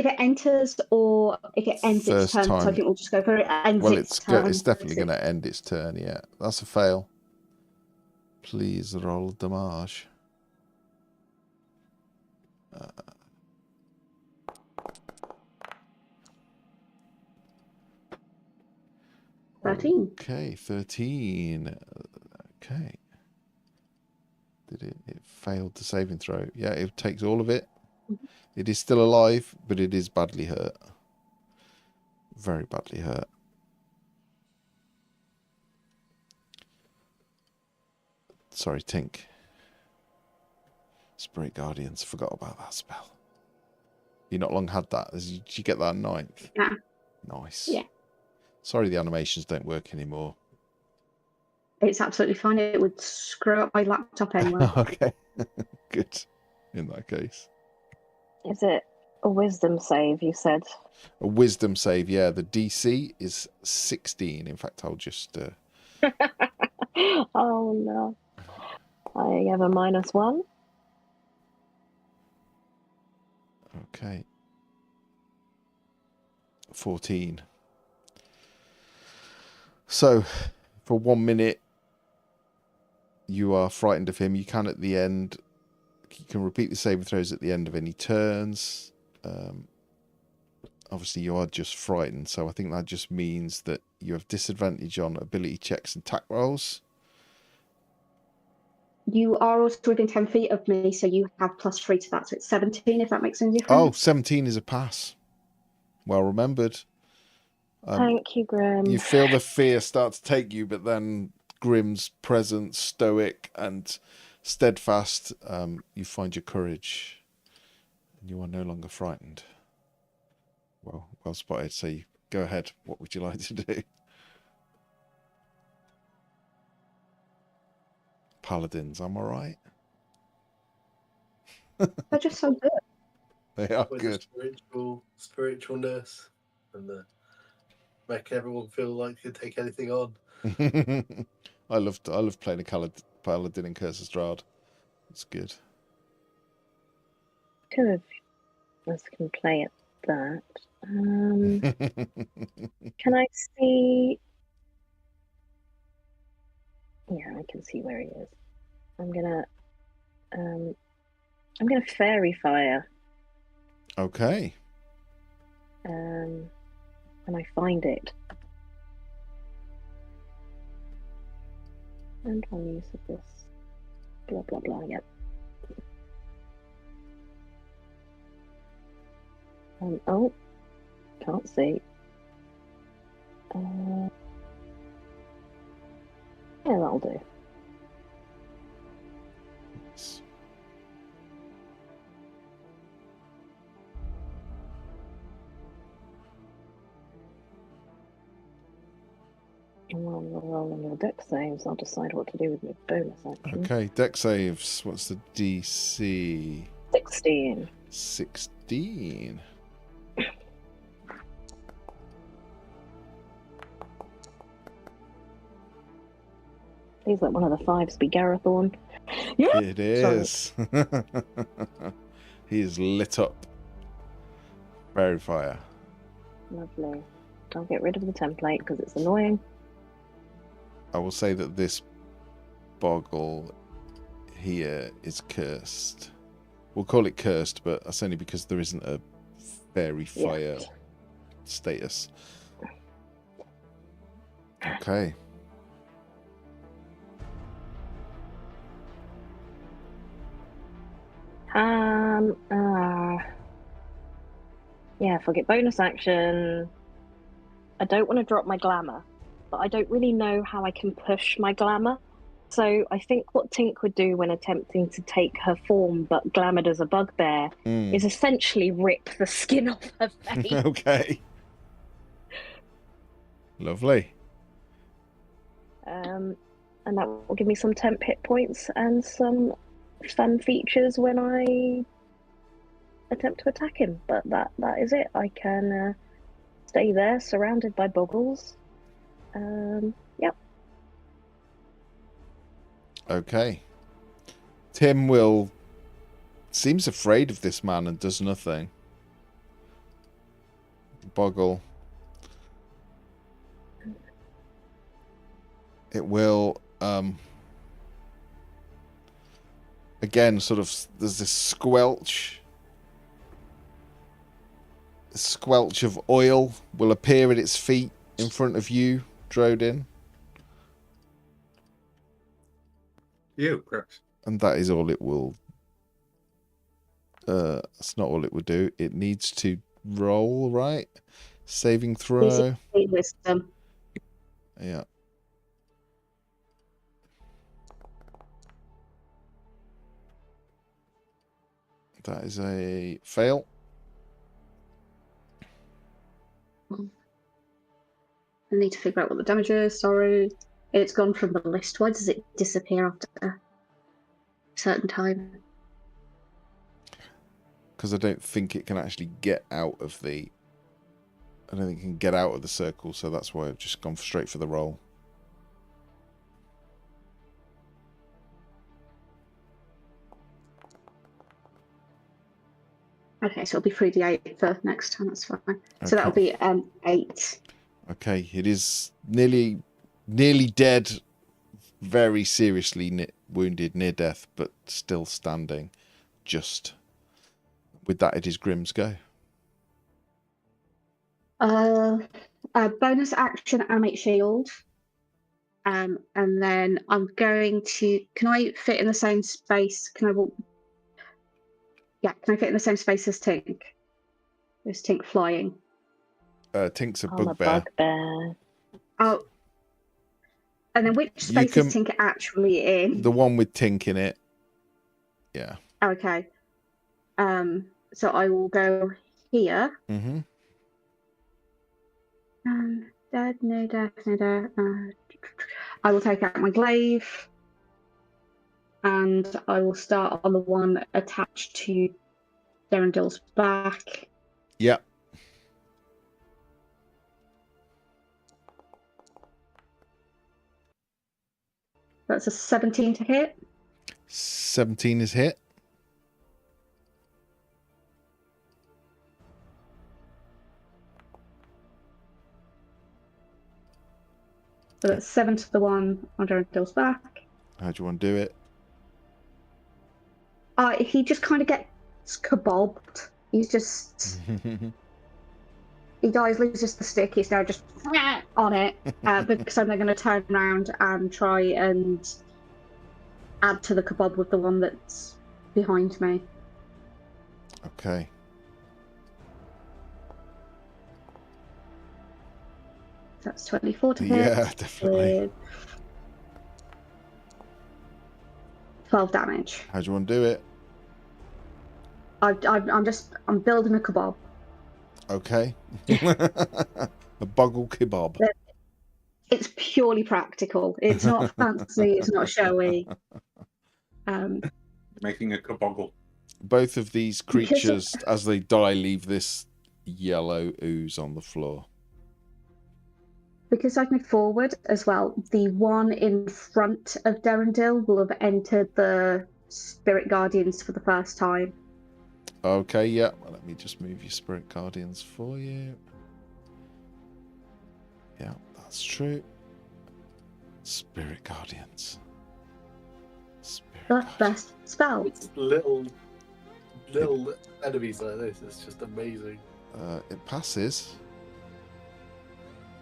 it enters or if it ends its turn. Time. So I think we'll just go for it. It's definitely going to end its turn. Yeah, that's a fail. Please roll damage. 13. Okay, 13. Okay. Did it? It failed the saving throw. Yeah, it takes all of it. Mm-hmm. It is still alive, but it is badly hurt. Very badly hurt. Sorry, Tink. Spirit Guardians. Forgot about that spell. You not long had that. Did you get that 9th? Yeah. Nice. Yeah. Sorry the animations don't work anymore. It's absolutely fine. It would screw up my laptop anyway. Okay. Good. In that case. Is it A wisdom save, you said. A wisdom save, yeah. The DC is 16. In fact, I'll just... Oh no. I have a -1. Okay. 14. So, for 1 minute, you are frightened of him. You can at the end... You can repeat the saving throws at the end of any turns. Obviously, you are just frightened, so I think that just means that you have disadvantage on ability checks and attack rolls. You are also within 10 feet of me, so you have +3 to that, so it's 17, if that makes any Oh, difference. 17 is a pass. Well remembered. Thank you, Grim. You feel the fear start to take you, but then Grim's present, stoic and steadfast, you find your courage, and you are no longer frightened. Well spotted. So you go ahead. What would you like to do? Paladins, am I right? They're just so good. They are With good. spiritual nurse, and make everyone feel like you can take anything on. I love playing a paladin in Curse of Strahd. It's good. Two of us can play at that. Can I see? Yeah, I can see where he is. I'm gonna fairy fire. Okay. And I find it. And one use of this. Blah blah blah. Yep. Oh, can't see. Yeah, that'll do. And while you're rolling your dex saves, I'll decide what to do with my bonus action. Okay, dex saves. What's the DC? 16. 16. Please let one of the fives be Garethorn. Yeah. It is. He is lit up. Fairy fire. Lovely. I'll get rid of the template because it's annoying. I will say that this boggle here is cursed. We'll call it cursed, but that's only because there isn't a fairy fire status. Okay. Yeah, if I get bonus action, I don't want to drop my glamour, but I don't really know how I can push my glamour. So I think what Tink would do when attempting to take her form, but glamoured as a bugbear, is essentially rip the skin off her face. Okay. Lovely. And that will give me some temp hit points and some fun features when I attempt to attack him. But that is it. I can stay there surrounded by boggles. Yep. Okay. Tim seems afraid of this man and does nothing. Boggle. It will again sort of, there's this squelch of oil will appear at its feet in front of you, Drodin. Perhaps. And that is all it will. That's not all it will do. It needs to roll, right? Saving throw. Wisdom. Yeah. That is a fail. I need to figure out what the damage is. Sorry. It's gone from the list. Why does it disappear after a certain time? because I don't think it can actually get out of the... I don't think it can get out of the circle, so that's why I've just gone straight for the roll. Okay, so it'll be 3d8 for next time. That's fine. So that'll Okay. be 8. Okay, it is nearly dead, very seriously wounded, near death, but still standing. Just with that, it is Grimm's go. Bonus action, animate shield. And then I'm going to. Can I fit in the same space? Can I walk? Yeah, can I fit in the same space as Tink? Is Tink flying? Tink's a I'm a bugbear. bugbear. Oh. And then which space is Tink actually in? The one with Tink in it. Yeah. Okay. So I will go here. Mm-hmm. Dead, no death, no death. I will take out my glaive. And I will start on the one attached to Derendil's back. Yep. That's a 17 to hit. 17 is hit. So that's 7 to the one on Derendil's back. How do you want to do it? He just kind of gets kabobbed. He's just... He dies, loses the stick. He's now just on it. Because I'm then going to turn around and try and add to the kabob with the one that's behind me. Okay. That's 24 to hit. Yeah, definitely. With 12 damage. How do you want to do it? I'm building a kebab. Okay. A boggle kebab. It's purely practical. It's not fancy. It's not showy. Making a kaboggle. Both of these creatures, as they die, leave this yellow ooze on the floor. Because I've moved forward as well, the one in front of Derendil will have entered the Spirit Guardians for the first time. Okay, yeah. Well, let me just move your Spirit Guardians for you. Yeah, that's true. Spirit Guardians. Spirit The Guardians. best spell. It's little enemies like this. It's just amazing. It passes.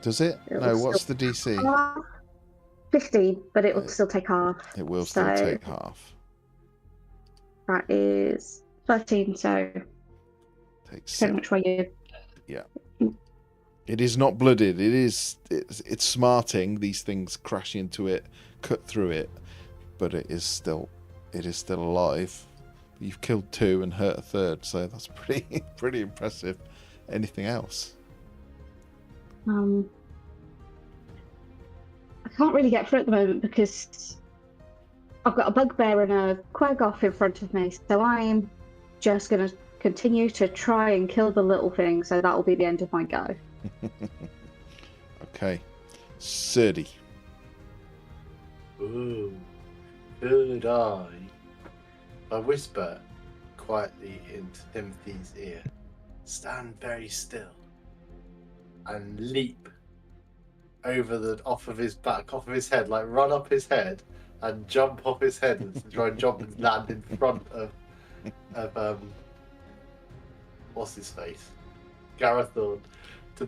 Does it? It No, will what's still- the DC? 15, but it will still take half. It will still So- take half. That is 13, so Takes so much way you... It is not blooded. It's smarting. These things crash into it, cut through it, but it is still alive. You've killed 2 and hurt a third, so that's pretty impressive. Anything else? I can't really get through at the moment because I've got a bugbear and a quaggoth in front of me, so I'm just going to continue to try and kill the little thing, so that will be the end of my go. Okay. Surdy. Ooh, could I whisper quietly into Timothy's ear, stand very still, and leap off of his back, off of his head, like run up his head and jump off his head and try and jump and land in front of what's his face? Garethorn.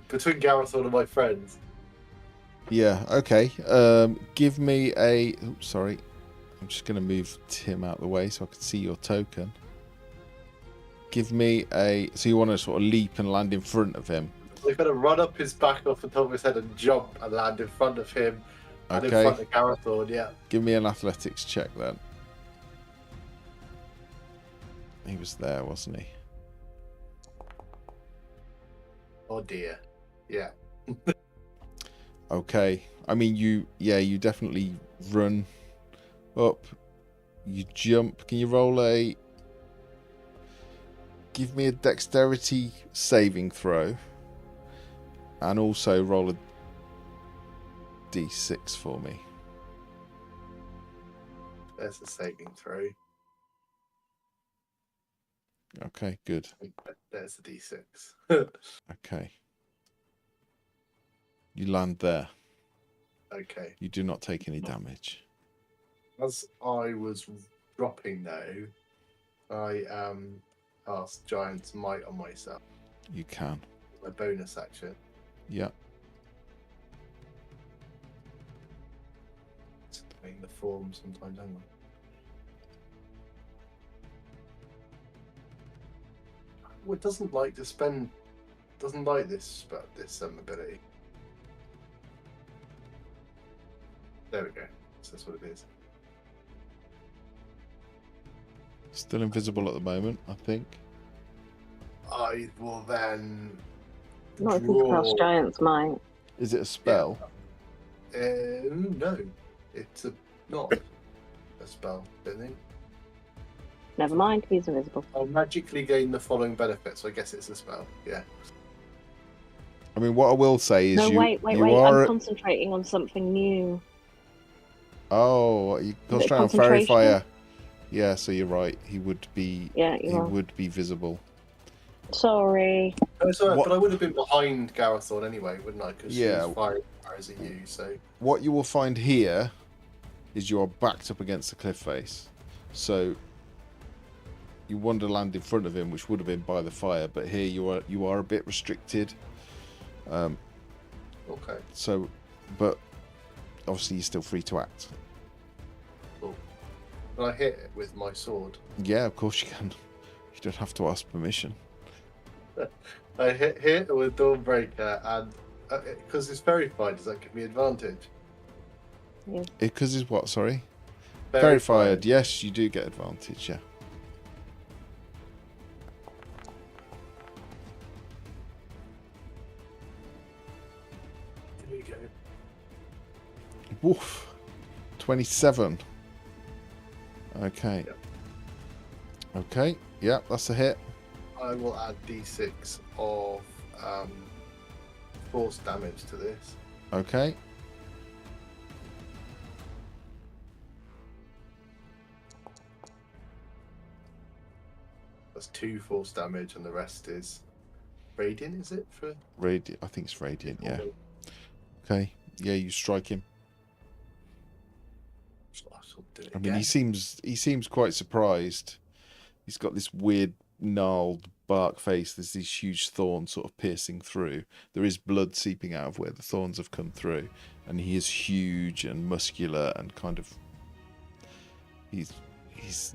Between Garethorn and my friends. Yeah, okay. Give me a... Oops, sorry. I'm just going to move Tim out of the way so I can see your token. Give me a... So you want to sort of leap and land in front of him? We're going to run up his back off the top of his head and jump and land in front of him and in Okay. front of Garethorn, yeah. Give me an athletics check then. He was there, wasn't he? Oh dear. Yeah. Okay. I mean, you definitely run up. You jump. Can you roll a... give me a dexterity saving throw. And also roll a d6 for me. There's a saving throw. Okay, good. There's a d6. Okay. You land there. Okay. You do not take any damage. As I was dropping now, I cast Giant's Might on myself. You can. My bonus action. Yeah. It's doing the form sometimes, hang on. Well, it doesn't like to spend. Doesn't like this ability. There we go. So that's what it is. Still invisible at the moment, I think. I will then. Not if you cast Giant's Might. Is it a spell? No, it's not a spell, I think. Never mind, he's invisible. I'll magically gain the following benefits, so I guess it's a spell, yeah. I mean, what I will say is No, you wait. are... I'm concentrating on something new. Oh, you concentrate on Fairy Fire. Yeah, so you're right. He would be. Yeah, he would be visible. Sorry. No, it's alright, What- but I would have been behind Garethorn anyway, wouldn't I? Because Yeah. she's firing arrows at you, so... What you will find here is you are backed up against the cliff face. So you want to land in front of him, which would have been by the fire, but here you are a bit restricted. Okay. So, but obviously you're still free to act. Cool. Can I hit it with my sword? Yeah, of course you can. You don't have to ask permission. I hit it with Dawnbreaker, and because it's verified, does that give me advantage? Because it's what, sorry? Verified. Yes, you do get advantage, yeah. There we go. Woof. 27. Okay. Yep. Okay. Yeah, that's a hit. I will add d6 of force damage to this. Okay. That's 2 force damage, and the rest is radiant. Is it for Radiant. I think it's radiant. Yeah. Okay. Yeah, you strike him. I'll do it I mean, again. he seems quite surprised. He's got this weird gnarled bark face. There's these huge thorns sort of piercing through. There is blood seeping out of where the thorns have come through, and he is huge and muscular and kind of. He's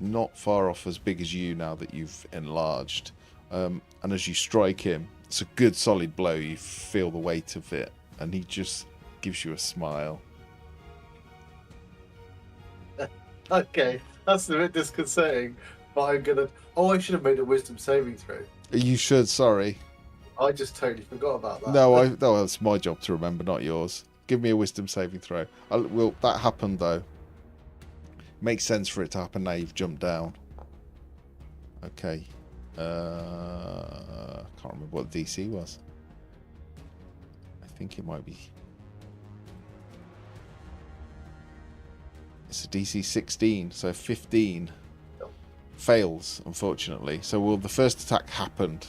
not far off as big as you now that you've enlarged. And as you strike him, it's a good solid blow. You feel the weight of it, and he just gives you a smile. Okay, that's a bit disconcerting, but I'm gonna. Oh, I should have made a wisdom saving throw. You should. Sorry. I just totally forgot about that. No, it's my job to remember, not yours. Give me a wisdom saving throw. That happened though. Makes sense for it to happen now. You've jumped down. Okay. I can't remember what the DC was. I think it might be. It's a DC 16, so 15 fails, unfortunately. So the first attack happened.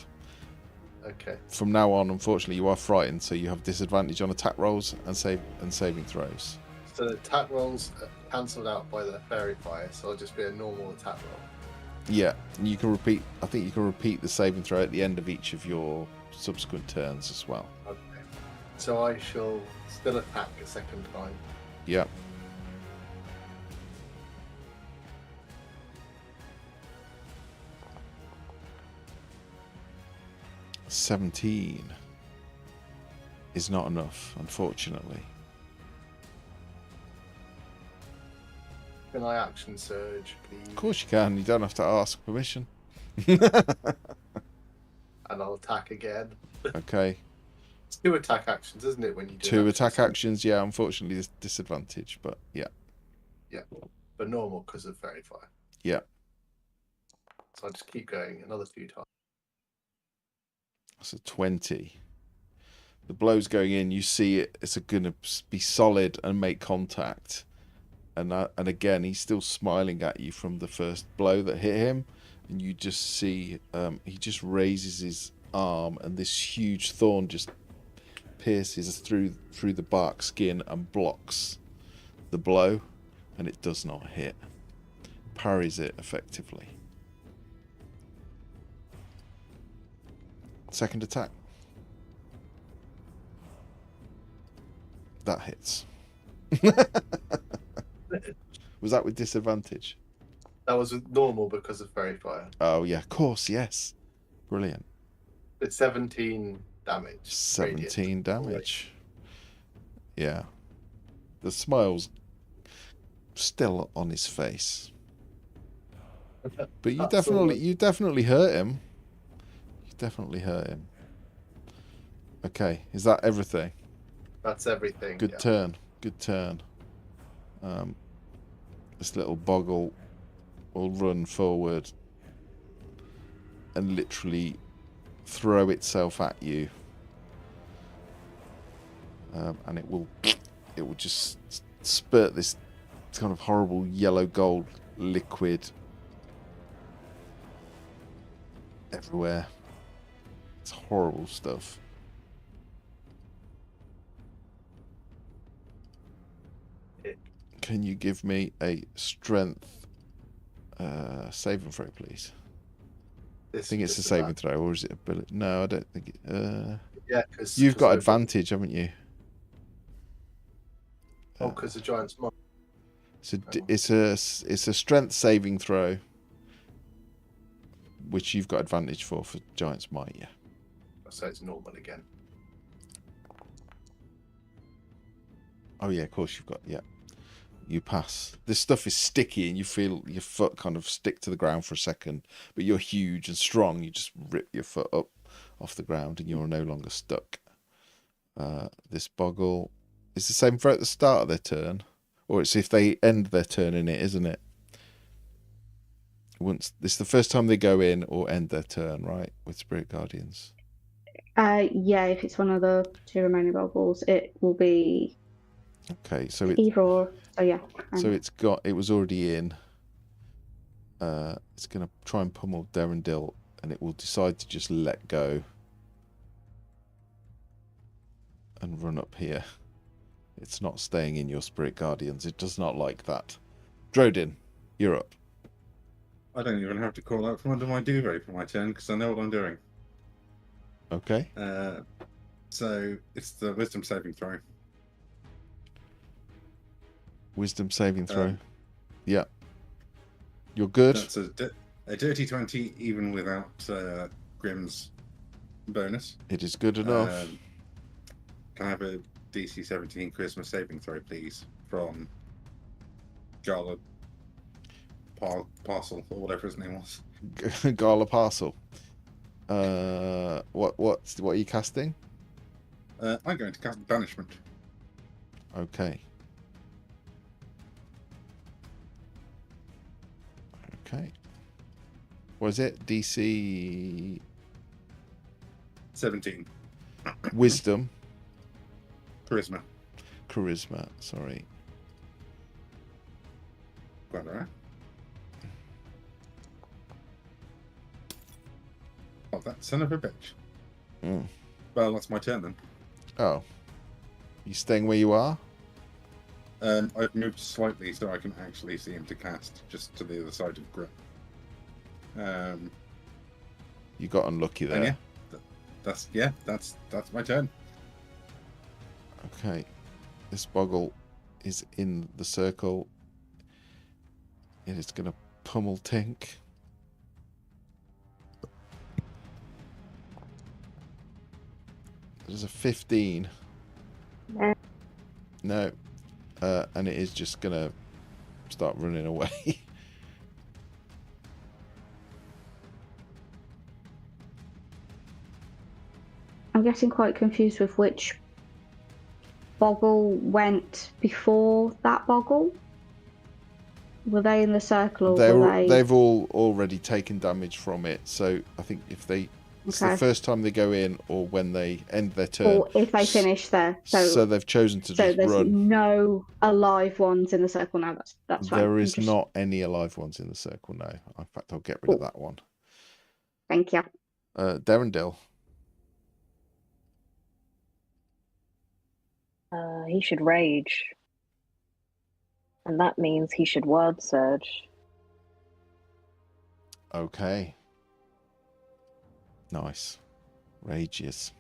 Okay. From now on, unfortunately, you are frightened, so you have disadvantage on attack rolls and saving throws. So the attack rolls are cancelled out by the fairy fire, so it'll just be a normal attack roll. Yeah, and you can repeat. I think you can repeat the saving throw at the end of each of your subsequent turns as well. Okay. So I shall still attack a second time. Yeah. $17 is not enough, unfortunately. Can I action surge, please? Of course you can. You don't have to ask permission. And I'll attack again. Okay. It's 2 attack actions, isn't it? When you do 2 an attack action actions. Yeah, unfortunately, there's disadvantage, but yeah. surge? Yeah, but normal because of fairy fire. Yeah. So I'll just keep going another 2 times. That's a 20. The blow's going in. You see it. It's going to be solid and make contact. And again, he's still smiling at you from the first blow that hit him. And you just see he just raises his arm, and this huge thorn just pierces through the bark skin and blocks the blow, and it does not hit. Parries it effectively. Second attack. That hits. Was that with disadvantage? That was normal because of fairy fire. Oh yeah, of course, yes. Brilliant. It's 17 damage. 17 radiant. damage. Yeah. The smile's still on his face. But you definitely hurt him. You definitely hurt him. Okay, is that everything? That's everything. Good turn. Good turn. This little boggle will run forward and literally throw itself at you. And it will just spurt this kind of horrible yellow gold liquid everywhere. It's horrible stuff. Can you give me a strength saving throw, please? I think it's a saving throw, or is it ability? No, I don't think it... yeah, because you've got advantage, haven't you? Oh, because the giant's might. It's a strength saving throw, which you've got advantage for giant's might. Yeah. So it's normal again. Oh yeah, of course you've got. Yeah. You pass. This stuff is sticky, and you feel your foot kind of stick to the ground for a second. But you're huge and strong. You just rip your foot up off the ground, and you're no longer stuck. This boggle is the same for at the start of their turn, or it's if they end their turn in it, isn't it? Once this is the first time they go in or end their turn, right? With Spirit Guardians. Yeah, if it's one of the two remaining boggles, it will be. Okay, so it either or. So yeah. So it was already in. It's going to try and pummel Derendil, and it will decide to just let go and run up here. It's not staying in your Spirit Guardians. It does not like that. Drodin, you're up. I don't even have to call out from under my duvet for my turn because I know what I'm doing. Okay. So it's the wisdom saving throw. Wisdom saving throw. Yeah. You're good. That's a dirty 20 even without Grimm's bonus. It is good enough. Can I have a DC 17 charisma saving throw, please, from Gala Parcel or whatever his name was. Gala Parcel. What are you casting? I'm going to cast Banishment. Okay. Okay. What is it? DC 17. Wisdom. Charisma. Sorry. Quite all right. Oh, that son of a bitch. Mm. Well, that's my turn then. Oh. You staying where you are? I've moved slightly so I can actually see him to cast just to the other side of Grip. You got unlucky there. And that's my turn. Okay. This boggle is in the circle. It is going to pummel Tink. There's a 15. No. And it is just going to start running away. I'm getting quite confused with which boggle went before that boggle. Were they in the circle, or were they... They've all already taken damage from it, so I think if they It's the Okay. first time they go in or when they end their turn. Or if they finish there. So they've chosen to just there's run. no alive ones in the circle now. That's fine. There I'm is just- not any alive ones in the circle, no. In fact, I'll get rid of Cool. that one. Thank you. Darendil. He should rage. And that means he should word surge. Okay. Nice. Rages.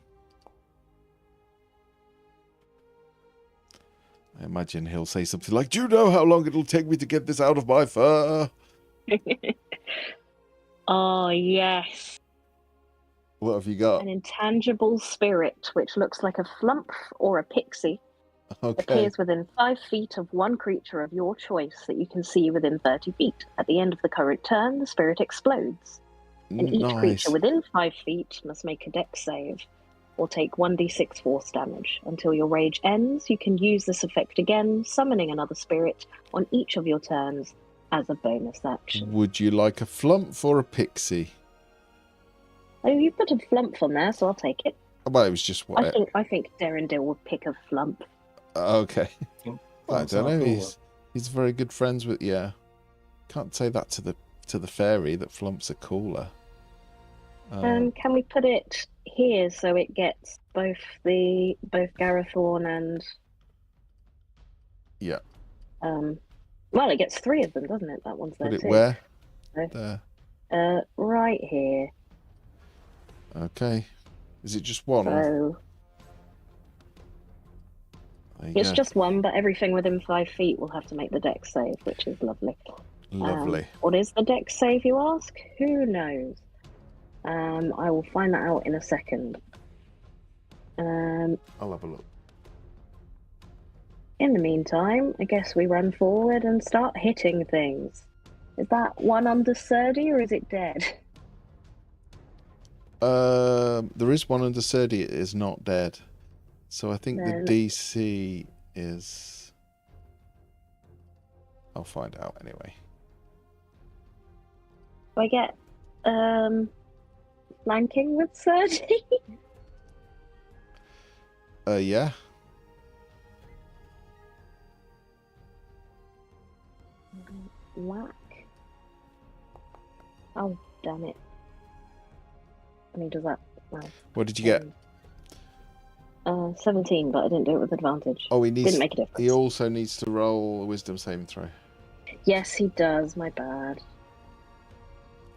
I imagine he'll say something like, "Do you know how long it'll take me to get this out of my fur?" Oh, yes. What have you got? An intangible spirit, which looks like a flump or a pixie, Okay. appears within 5 feet of one creature of your choice that you can see within 30 feet. At the end of the current turn, the spirit explodes. And each creature within 5 feet must make a dex save, or take 1d6 force damage. Until your rage ends, you can use this effect again, summoning another spirit on each of your turns as a bonus action. Would you like a flump or a pixie? Oh, you put a flump on there, so I'll take it. Well, it was just what. I think Darendil would pick a flump. Okay. I That's don't know. cool. He's very good friends with. Yeah. Can't say that to the fairy that flumps are cooler. Can we put it here so it gets both Garethorn and Yeah. Well, it gets 3 of them, doesn't it? That one's there Put it too. where? So, There. right here. Okay. Is it just one? So There you it's go. just one, but everything within 5 feet will have to make the dex save, which is lovely. Lovely. What is the dex save, you ask? Who knows? I will find that out in a second. I'll have a look. In the meantime, I guess we run forward and start hitting things. Is that one under Surdy or is it dead? There is one under Surdy. It is not dead. So I think Then- the DC is. I'll find out anyway. Do I get flanking with Surdy? Yeah. Whack. Oh, damn it. I mean, does that... No. What did you get? 17, but I didn't do it with advantage. Oh, he needs. Didn't make a difference. He also needs to roll a wisdom saving throw. Yes, he does. My bad.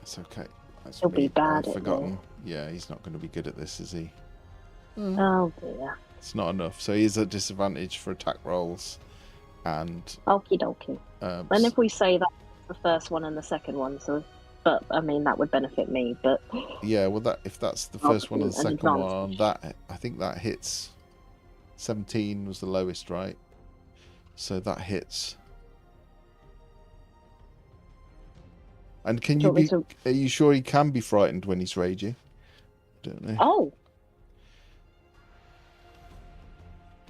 That's okay. That's He'll be me. bad I've at forgotten. Yeah, he's not going to be good at this, is he? Oh, dear. It's not enough. So he's at disadvantage for attack rolls, and Okie dokie. And if we say that's the first one and the second one, so... But, I mean, that would benefit me, but... yeah, well, that if that's the I'll first one or the do an second one, advantage. that I think that hits. 17 was the lowest, right? So that hits. And can Do you you be? want me Are you sure he can be frightened when he's raging? Don't know. Oh!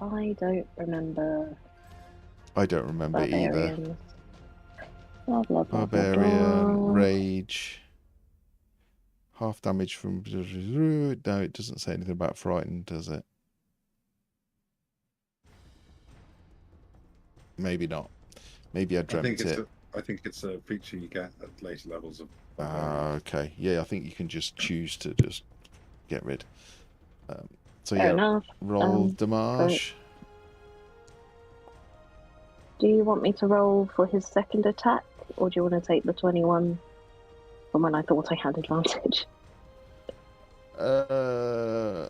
I don't remember I don't remember either. barbarians. Blah, blah, blah, blah, Barbarian, blah. rage, half damage from. No, it doesn't say anything about frightened, does it? Maybe not. Maybe I dreamt it. I think it's a feature you get at later levels of. Okay. Yeah, I think you can just choose to just get rid. So Fair yeah, enough. roll damage. Do you want me to roll for his second attack, or do you want to take the 21 from when I thought I had advantage? How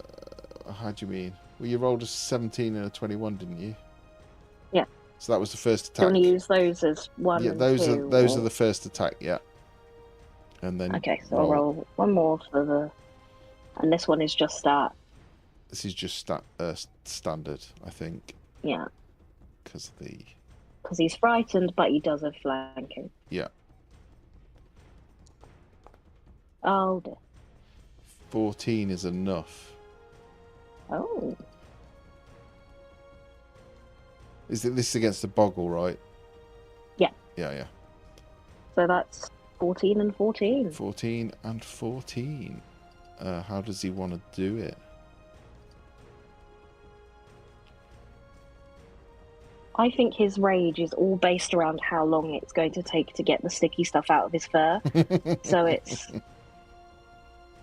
do you mean? Well, you rolled a 17 and a 21, didn't you? Yeah. So that was the first Do you attack. want to use those as one Yeah, and those two? are or- the first attack. Yeah. And then Okay, so I'll roll one more for the... And this one is just that. This is just standard, I think, Yeah, because the because he's frightened, but he does have flanking. yeah. Oh, dear. 14 is enough. Oh. Is it this against the boggle, right? Yeah. Yeah. So that's 14 and 14. 14 and 14. How does he want to do it? I think his rage is all based around how long it's going to take to get the sticky stuff out of his fur. So it's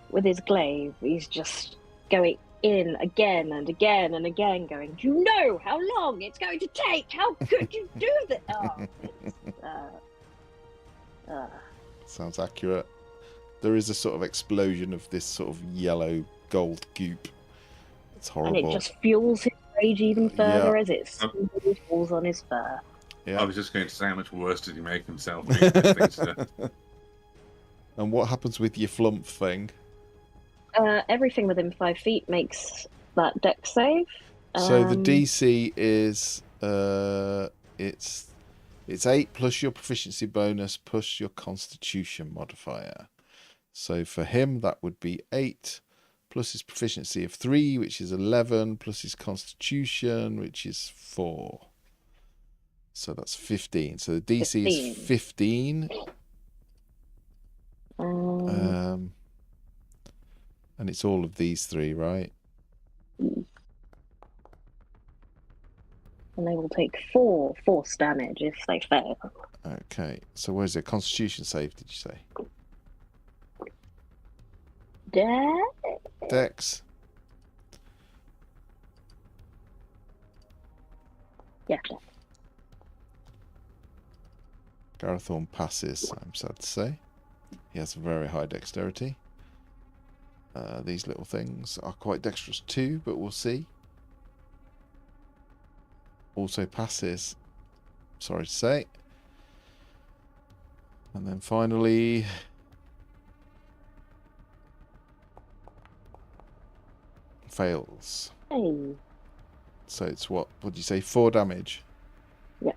with his glaive, he's just going in again and again and again, going, "Do you know how long it's going to take? How could you do that?" Sounds accurate. There is a sort of explosion of this sort of yellow gold goop. It's horrible. And it just fuels his rage even further Yeah. as it falls on his fur. Yeah. I was just going to say, how much worse did he make himself? Doing those things to- And what happens with your flump thing? Everything within 5 feet makes that dex save. So the DC is it's 8 plus your proficiency bonus plus your constitution modifier. So for him that would be 8 plus his proficiency of 3, which is 11, plus his constitution, which is 4. So that's 15. So the DC is 15. And it's all of these 3, right? And they will take 4 force damage if they fail. Okay. So where's it? Constitution save, did you say? Dex. Yeah. Garethorn passes, I'm sad to say. He has a very high dexterity. These little things are quite dexterous too, but we'll see. Also passes, sorry to say. And then finally... fails. Hey. So it's what do you say, 4 damage? Yeah.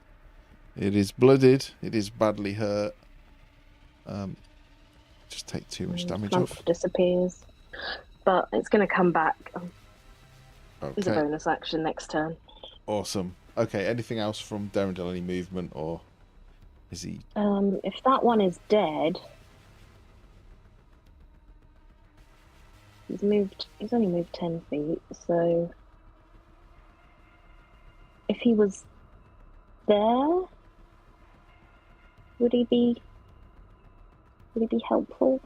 It is blooded. It is badly hurt. Just take too much damage off. Disappears. But it's going to come back. It's a Okay. bonus action next turn. Awesome. Okay, anything else from Darendelle? Any movement, or is he... If that one is dead... He's only moved 10 feet, so... If he was there... Would he be helpful?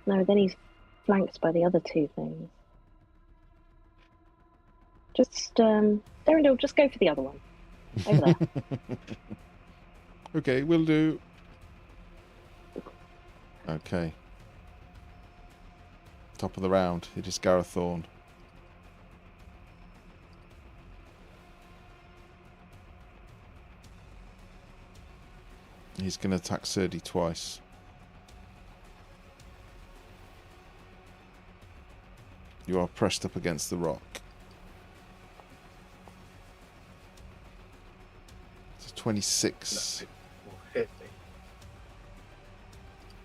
No, then he's flanked by the other 2 things. Just, Darendelle, just go for the other one. Over there. Okay, will do. Okay. Top of the round. It is Garethorn. He's going to attack Serdi twice. You are pressed up against the rock. It's 26. Will hit me.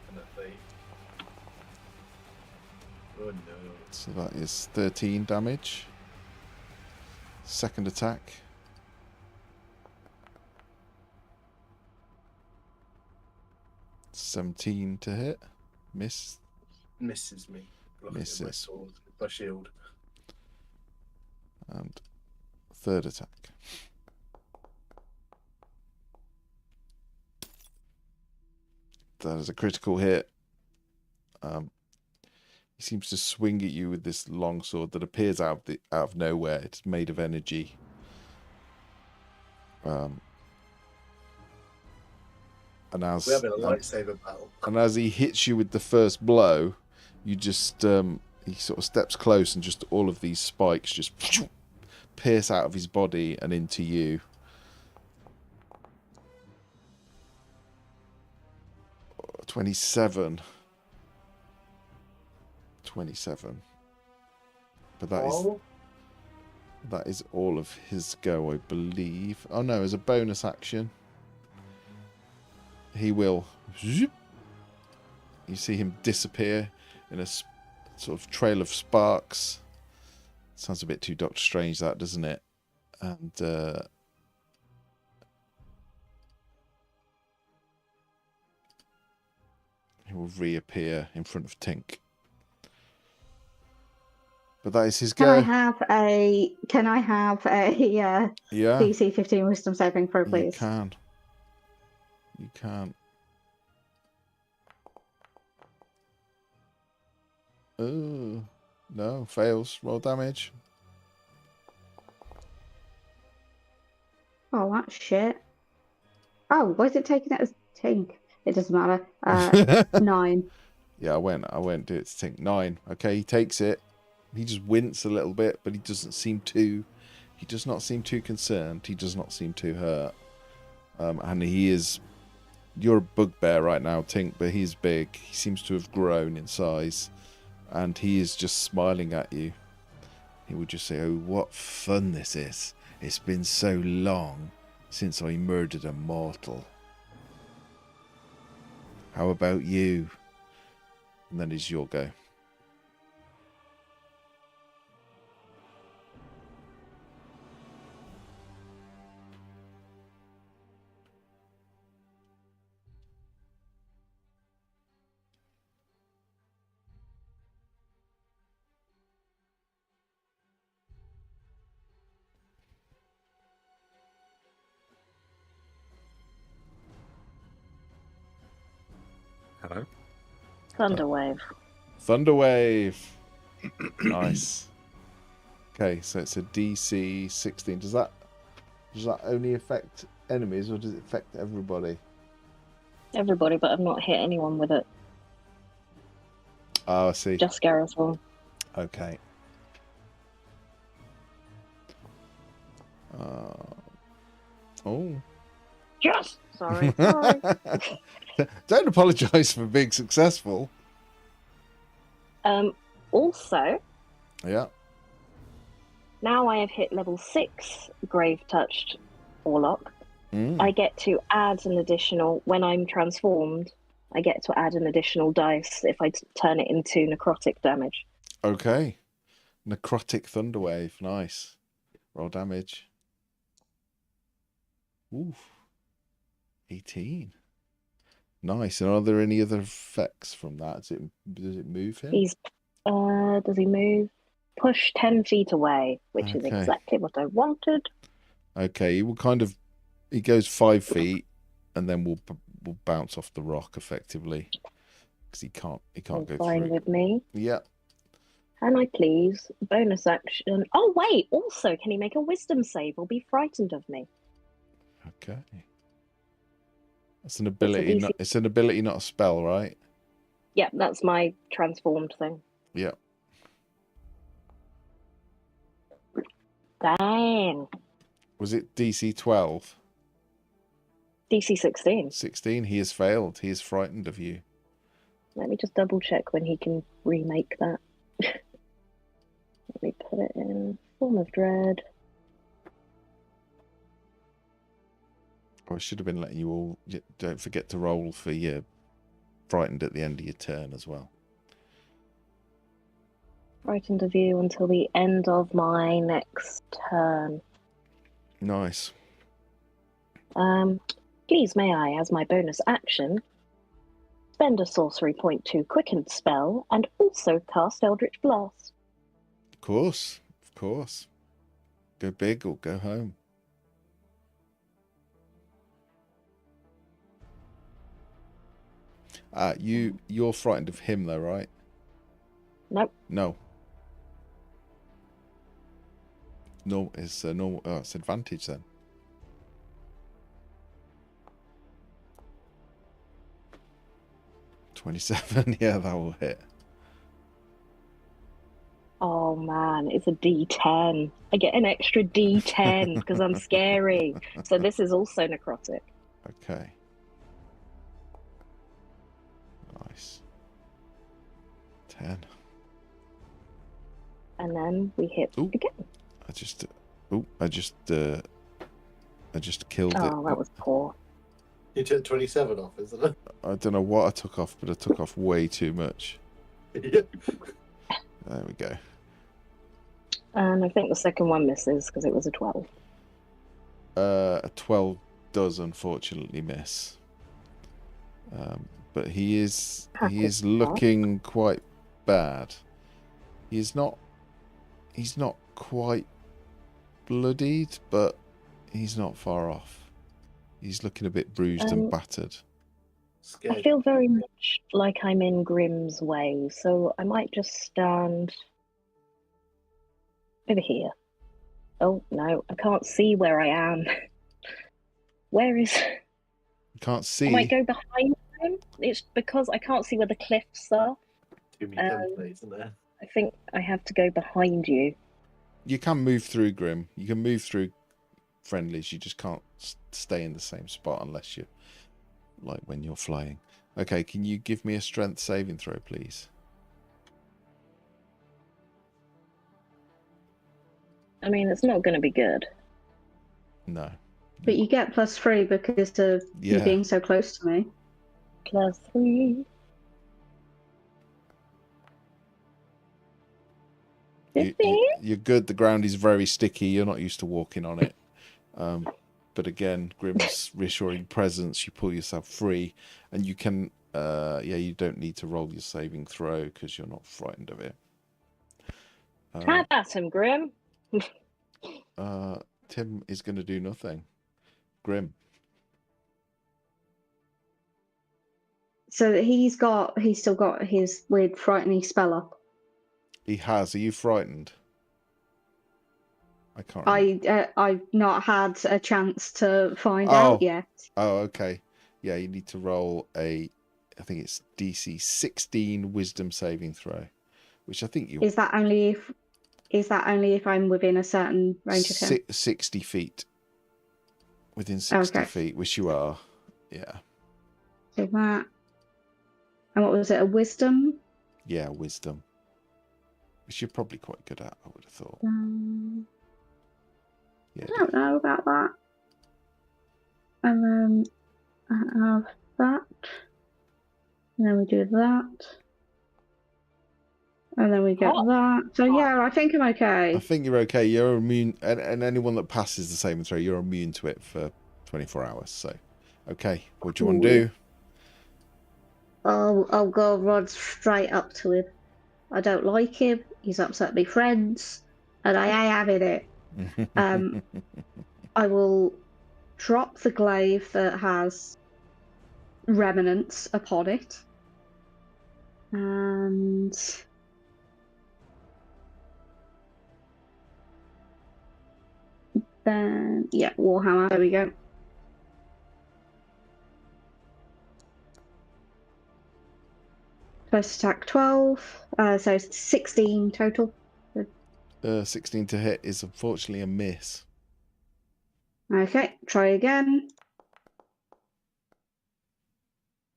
And if they... Oh no. So that is 13 damage. Second attack. $17 to hit. Miss. Misses me. Blocking Misses. my sword, my shield. And third attack. That is a critical hit. He seems to swing at you with this long sword that appears out of nowhere. It's made of energy. And as We're having a lightsaber battle. and as he hits you with the first blow, you just he sort of steps close, and just all of these spikes just pierce out of his body and into you. $27. But that is all of his go, I believe. Oh no, as a bonus action, he will... You see him disappear in a sort of trail of sparks. Sounds a bit too Doctor Strange, that, doesn't it? And he will reappear in front of Tink. But that is his Can I go. have a Yeah, DC 15 Wisdom saving throw, you please? can. You can. Oh, no, fails. Roll damage. Oh, that's shit. Oh, why is it taking it as tink? It doesn't matter. 9. Yeah, I went to its think 9. Okay, he takes it. He just winces a little bit, but he does not seem too concerned. He does not seem too hurt. And he is, you're a bugbear right now, Tink, but he's big. He seems to have grown in size, and he is just smiling at you. He would just say, "Oh, what fun this is. It's been so long since I murdered a mortal. How about you?" And then it's your go. Hello. Thunderwave. Thunderwave. Nice. Okay, so it's a DC 16. Does that only affect enemies, or does it affect everybody? Everybody, but I've not hit anyone with it. Oh, I see. Just Garethon. Okay. Oh. Yes! Sorry. Don't apologise for being successful. Also, Yeah. now I have hit level 6 Grave Touched Warlock. Mm. I get to add an additional, when I'm transformed, I get to add an additional dice if I turn it into necrotic damage. Okay. Necrotic Thunderwave. Nice. Roll damage. Ooh. 18. Nice. And are there any other effects from that? Does it move him? He's, does he move? Push 10 feet away, which is Okay. exactly what I wanted. Okay, he goes 5 feet, and then we'll bounce off the rock effectively, because he can't go Fine through. with me. Yeah. Can I please bonus action? Oh wait! Also, can he make a wisdom save or be frightened of me? Okay. That's an ability. DC. It's an ability, not a spell, right? Yeah, that's my transformed thing. Yeah. Dang. Was it DC 12? DC 16. 16. He has failed. He is frightened of you. Let me just double check when he can remake that. Let me put it in Form of Dread. I should have been letting you all. Don't forget to roll for your frightened at the end of your turn as well. Frightened of you until the end of my next turn. Nice. Please may I, as my bonus action, spend a sorcery point to quicken spell and also cast Eldritch Blast. Of course. Of course. Go big or go home. You're frightened of him though, right? Nope. No. No, it's normal. Oh, it's advantage then. $27. Yeah, that will hit. Oh man, it's a D10. I get an extra D10 because I'm scary. So this is also necrotic. Okay. Nice. 10. And then we hit Ooh. again. I just killed it. Oh, that was poor. You took 27 off, isn't it? I don't know what I took off, but I took off way too much. Yeah. There we go. And I think the second one misses because it was a 12. A 12 does unfortunately miss. But he is looking quite bad. He's not He's not quite bloodied, but he's not far off. He's looking a bit bruised and battered. Scared. I feel very much like I'm in Grimm's way, so I might just stand over here. Oh, no, I can't see where I am. Where is... You can't see. I might go behind him. It's because I can't see where the cliffs are. Too many templates, isn't there? I think I have to go behind you. You can move through Grim. You can move through friendlies. You just can't stay in the same spot unless you're like when you're flying. Okay, can you give me a strength saving throw, please? I mean, it's not going to be good. No. But you get +3 because of you Yeah. being so close to me. +3. You're good. The ground is very sticky. You're not used to walking on it. But again, Grim's reassuring presence. You pull yourself free, and you can. You don't need to roll your saving throw because you're not frightened of it. Have at him, Grim. Tim is going to do nothing. Grim. So he's still got his weird frightening spell up. He has. Are you frightened? I can't. Remember. I've not had a chance to find out yet. Oh, okay. Yeah, you need to roll I think it's DC 16 Wisdom saving throw, which I think you. Is that only if I'm within a certain range of him? 60 feet. Within 60 Okay. feet, which you are. Yeah. So that. And what was it? A wisdom? Yeah, wisdom. Which you're probably quite good at, I would have thought. Yeah. I don't know about that. And then I have that. And then we do that. And then we get that. So yeah, I think I'm okay. I think you're okay. You're immune, and anyone that passes the saving throw, you're immune to it for 24 hours. So, okay, what do you want to do? I'll go run straight up to him. I don't like him. He's upset me friends, and I ain't having it. I will drop the glaive that has remnants upon it, and then Warhammer. There we go. First attack 12, so 16 total. 16 to hit is unfortunately a miss. Okay, try again.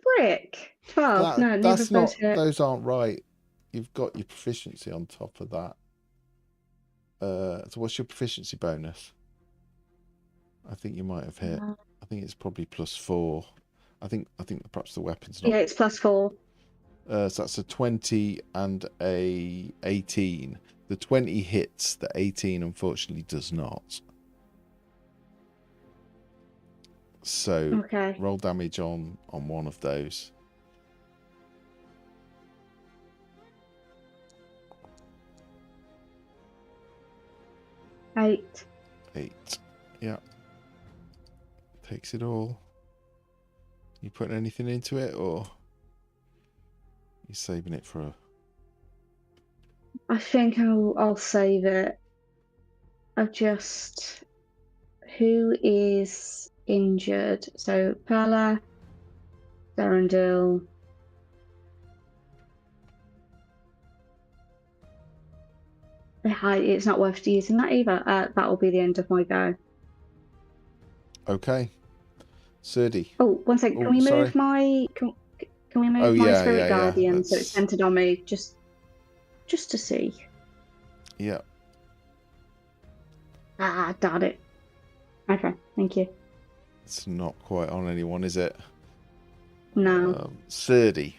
Frick! 12. No, neither of those hit. Those aren't right. You've got your proficiency on top of that. So what's your proficiency bonus? I think you might have hit. I think it's probably +4. I think perhaps the weapon's not. Yeah, it's +4. So that's a 20 and a 18. The 20 hits, the 18 unfortunately does not. So roll damage on one of those. 8. 8. Yeah. Takes it all. You putting anything into it, or you saving it for a... I think I'll save it. Who is injured? So Pella, Darendil. It's not worth using that either. That will be the end of my go. Okay. Surdy. Oh, one second. Can we move my? Can we move my Spirit Guardian so it's centered on me? Just to see. Yeah. Darn it. Okay, thank you. It's not quite on anyone, is it? No. Surdy.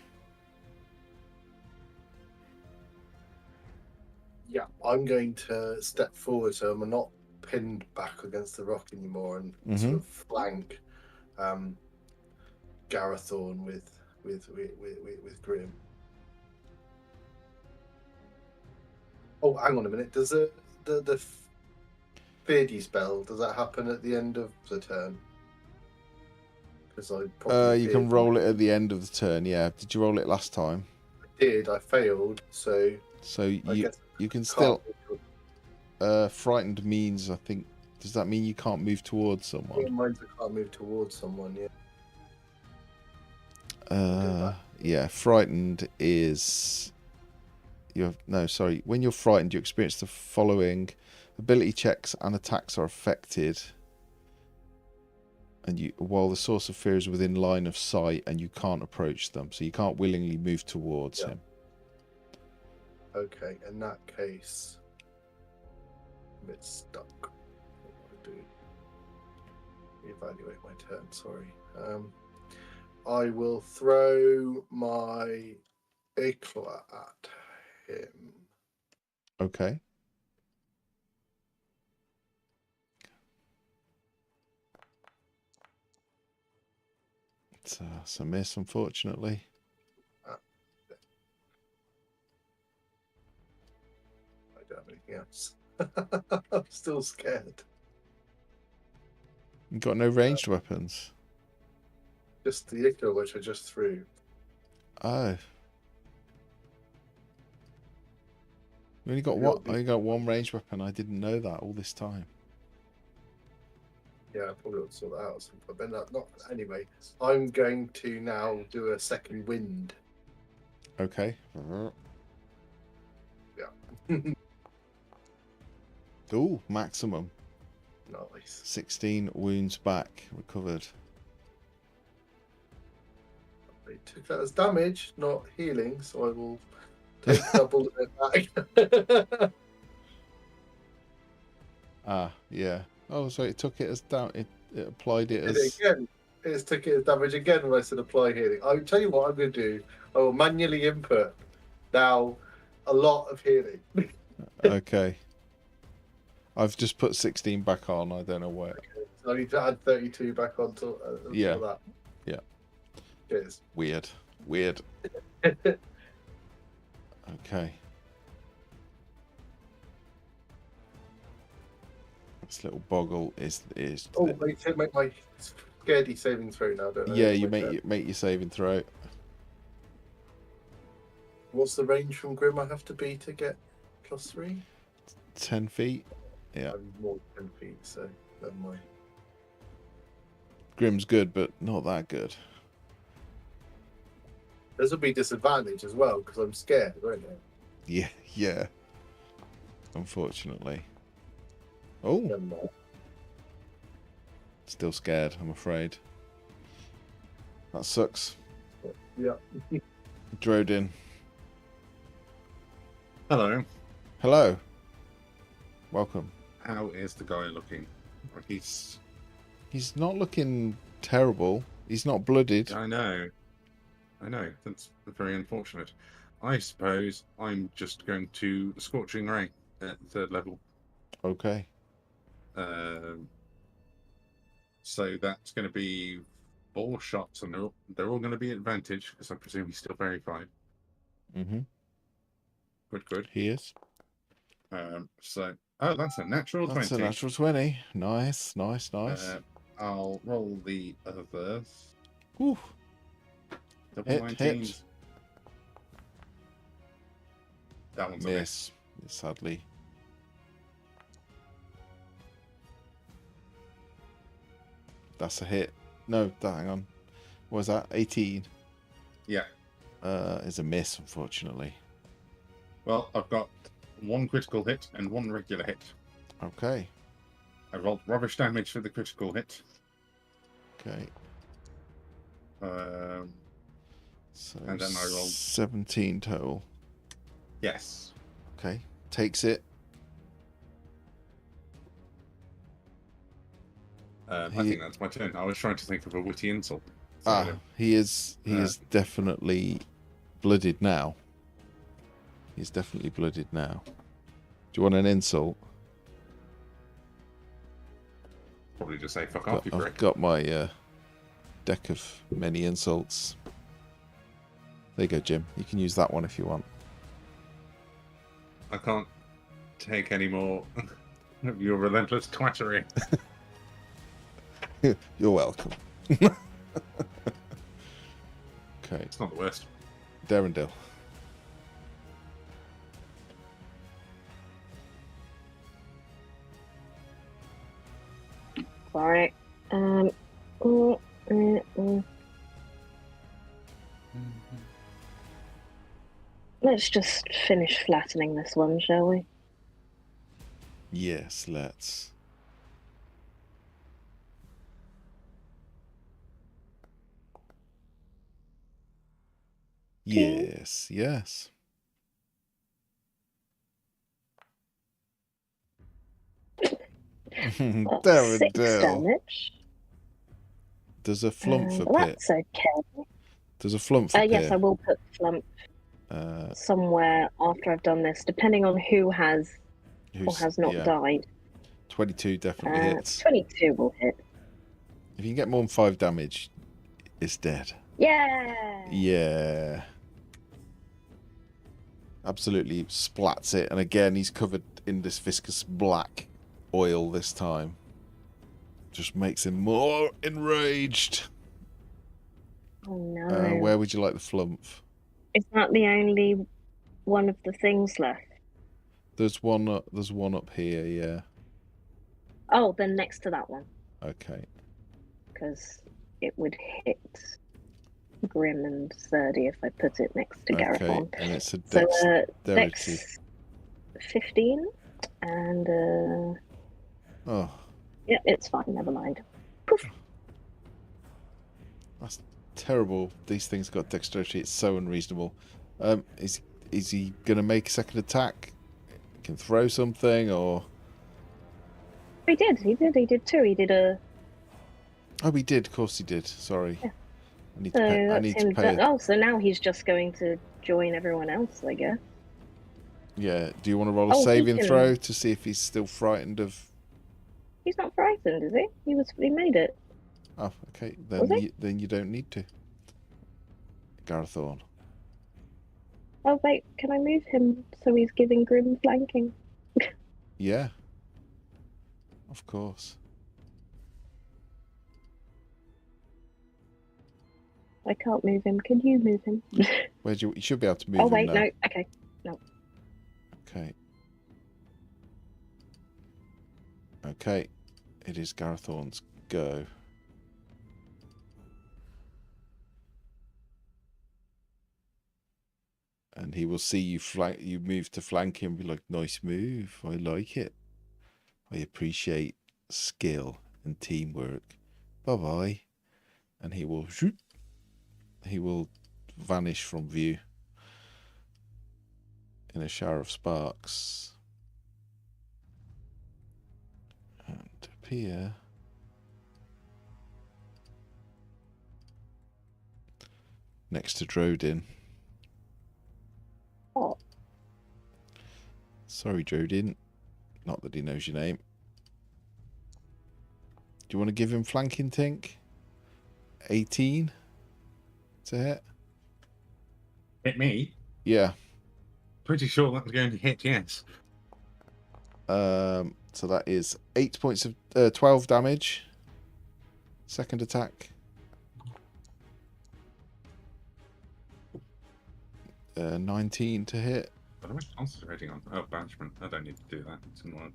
Yeah, I'm going to step forward so I'm not pinned back against the rock anymore and sort of flank Garethorn with Grim. Oh, hang on a minute. Does the Beardy spell, does that happen at the end of the turn? Because I probably You can roll it at the end of the turn. Yeah. Did you roll it last time? I failed, so So I you guess you can can't still. move to- Frightened means, I think. Does that mean you can't move towards someone? Yeah, mine's I can't move towards someone. Yeah. Yeah. Frightened is. Sorry. When you're frightened, you experience the following: ability checks and attacks are affected, and while the source of fear is within line of sight, and you can't approach them, so you can't willingly move towards him. Okay, in that case, I'm a bit stuck. What do I do? Evaluate my turn. Sorry. I will throw my eclat at him. Okay. It's a miss, unfortunately. I don't have anything else. I'm still scared. You got no ranged weapons. Just the eclat which I just threw. Oh. You only got Maybe what? I'll be- I only got one ranged weapon. I didn't know that all this time. Yeah, I probably ought to sort that out. But not anyway. I'm going to now do a second wind. Okay. Yeah. Ooh, maximum. Nice. 16 wounds back. Recovered. They took that as damage, not healing, so I will take double it back. Ah, yeah. Oh, so it took it as down. It applied it Did as. it again. It took it as damage again when I said apply healing. I'll tell you what I'm going to do. I will manually input now a lot of healing. Okay. I've just put 16 back on. I don't know where. So I need to add 32 back on to Yeah. for that. Yeah. Cheers. Weird. Okay. This little boggle is. Oh, I need to make my scaredy saving throw now, don't I? Yeah, you make your saving throw. What's the range from Grim I have to be to get +3? 10 feet. Yeah. I'm more than 10 feet, so never mind. Grim's good, but not that good. This will be disadvantage as well because I'm scared, won't it? Yeah. Unfortunately. Oh, Never mind. still scared, I'm afraid. That sucks. Yeah. Drodin. Hello. Hello. Welcome. How is the guy looking? He's. He's not looking terrible. He's not blooded. I know. That's very unfortunate. I suppose I'm just going to Scorching Ray at 3rd level. Okay. So that's going to be 4 shots, and they're all going to be advantage because I presume he's still very fine. Mm-hmm. Good. He is. So that's a natural 20. That's a natural 20. Nice. I'll roll the others. Ooh. Double Hit. 19s. That one's a miss. Miss. Sadly. That's a hit. No, hang on. What was that? 18. Yeah. Is a miss, unfortunately. Well, I've got 1 critical hit and 1 regular hit. Okay. I rolled rubbish damage for the critical hit. Okay. So And then I rolled 17 total. Yes. Okay. Takes it. I think that's my turn. I was trying to think of a witty insult. He is definitely blooded now. He's definitely blooded now. Do you want an insult? Probably just say fuck off, you I've prick. got my deck of many insults. There you go, Jim. You can use that one if you want. I can't take any more of your relentless twattery. You're welcome. Okay, It's not the worst. Darendil. Sorry. Let's just finish flattening this one, shall we? Yes, let's. Yes, yes. That's 6 Darendil. damage. Does a flump appear? That's okay. Does a flump appear? Yes, I will put flump somewhere after I've done this, depending on who has or has not died. 22 definitely hits. 22 will hit. If you can get more than 5 damage, it's dead. Yeah. Yeah. Absolutely splats it, and again he's covered in this viscous black oil this time. Just makes him more enraged. Oh no. Where would you like the flump? Is that the only one of the things left? There's one up here, yeah. Oh, then next to that one. Okay. Because it would hit Grim and Serdi if I put it next to Garethon. Okay, and it's a Dex 15 and oh. Yeah, it's fine, never mind. Poof. That's terrible. These things got dexterity, it's so unreasonable. Is he gonna make a second attack? Can throw something or He did 2. He did a Oh, he did, of course he did. Sorry. Yeah. I need to pay. Oh, so now he's just going to join everyone else, I guess. Yeah. Do you want to roll a saving throw to see if he's still frightened of? He's not frightened, is he? He made it. Oh, okay. Then you don't need to. Garethorn. Oh wait, can I move him so he's giving Grim flanking? Yeah. Of course. I can't move him. Can you move him? You should be able to move him. Oh wait, now. no. Okay, no. Okay. Okay. It is Garethorn's go. And he will see you move to flank him and be like, nice move. I like it. I appreciate skill and teamwork. Bye-bye. And he will vanish from view in a shower of sparks. And appear next to Drodin. Oh. Sorry, Drodin. Not that he knows your name. Do you want to give him flanking, Tink? 18 to hit? Hit me? Yeah. Pretty sure that was going to hit, yes. So that is 8 points of 12 damage. Second attack. 19 to hit. What am I concentrating on? Oh, banishment. I don't need to do that. It's annoying.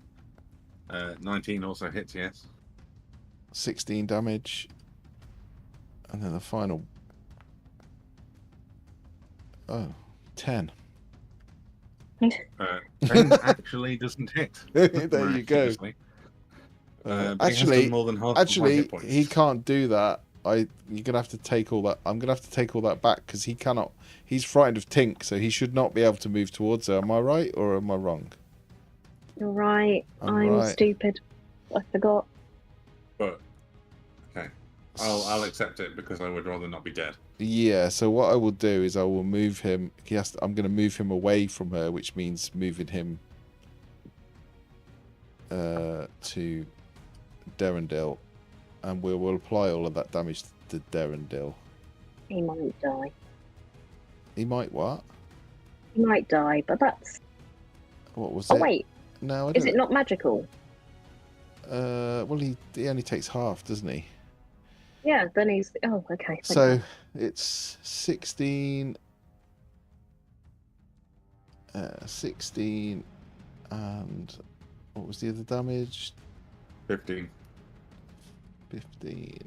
19 also hits, yes. 16 damage. And then the final. Oh, 10. 10 actually doesn't hit. There you go. Actually, more than half he can't do that. You're gonna have to take all that. I'm gonna have to take all that back because he cannot. He's frightened of Tink, so he should not be able to move towards her. Am I right or am I wrong? You're right. I'm right. stupid. I forgot. But okay, I'll accept it because I would rather not be dead. Yeah. So what I will do is I will move him. I'm going to move him away from her, which means moving him to Darendil, and we will apply all of that damage to Darendil. He might die. He might what? He might die, but that's... What was Oh, it? wait. No, I Is don't. it not magical? Well, he only takes half, doesn't he? Yeah, then he's... Oh, okay. thank So God. it's 16, 16, and what was the other damage? 15. 15,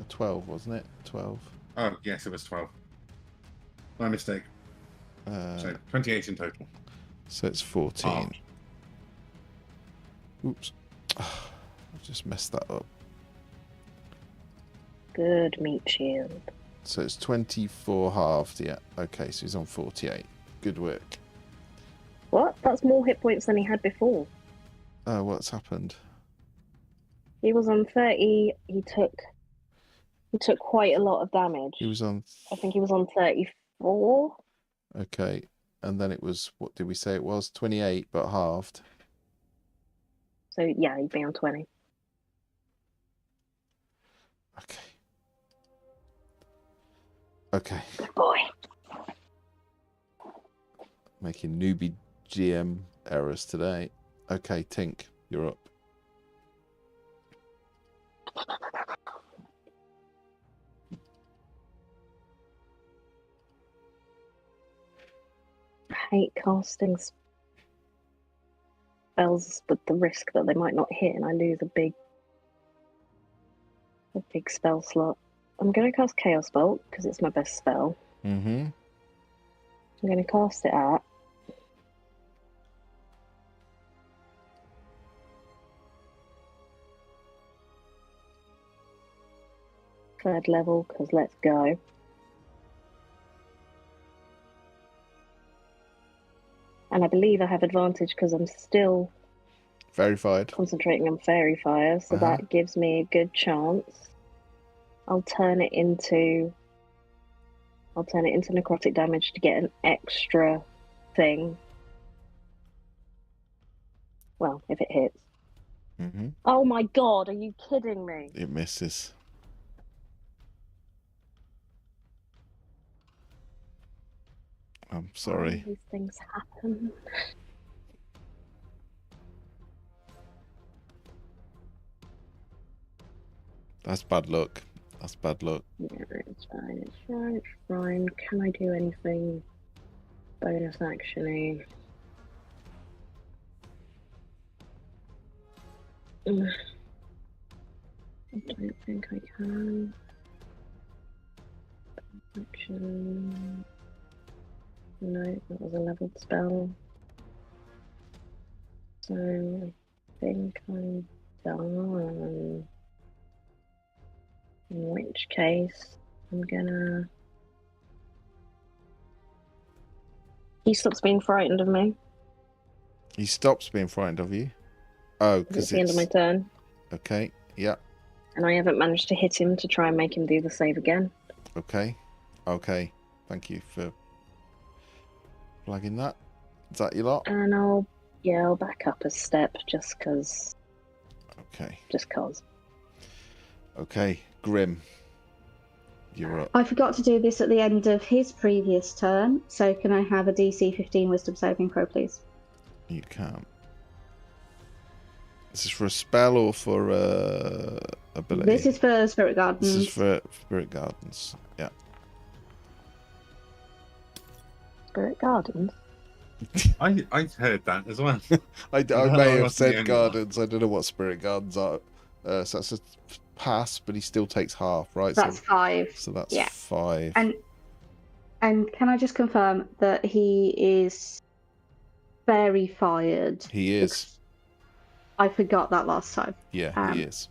12, wasn't it? 12. Oh, yes, it was 12. My mistake. So 28 in total. So it's 14. Halved. Oops. I've just messed that up. Good meat shield. So it's 24 halved, yeah. Okay, so he's on 48. Good work. What? That's more hit points than he had before. What's happened? He was on 30. He took quite a lot of damage. He was on... I think he was on 34. Okay, and then it was, what did we say it was? 28, but halved. So yeah, he'd be on 20. Okay. Okay. Good boy. Making newbie GM errors today. Okay, Tink, you're up. I hate casting spells with the risk that they might not hit and I lose a big spell slot. I'm going to cast Chaos Bolt because it's my best spell. Mm-hmm. I'm going to cast it at third level because let's go. And I believe I have advantage because I'm still Verified. concentrating on Fairy Fire, so that gives me a good chance. I'll turn it into necrotic damage to get an extra thing. Well, if it hits. Mm-hmm. Oh my god, are you kidding me? It misses. I'm sorry. Why these things happen. That's bad luck. That's bad luck. Yeah, it's fine, it's fine, it's fine. Can I do anything bonus actiony? I don't think I can. Action. No, that was a leveled spell. So I think I'm done. In which case, I'm gonna... He stops being frightened of me. He stops being frightened of you. Oh, It's because the end of my turn. Okay, yeah. And I haven't managed to hit him to try and make him do the save again. Okay. Okay. Thank you for flagging that. Is that your lot? And I'll back up a step just because. Okay. Just cause. Okay. Grim. You're up. I forgot to do this at the end of his previous turn, so can I have a DC 15 Wisdom saving throw, please? You can. This is for a spell or for ability? This is for Spirit Gardens. This is for Spirit Gardens. Yeah. Spirit Gardens? I heard that as well. I No, may I have wasn't the said only Gardens. I don't know what Spirit Gardens are. So that's a pass, but he still takes half, right? That's 5. So that's yeah. 5. And can I just confirm that he is fairy fired? He is. I forgot that last time. Yeah, he is.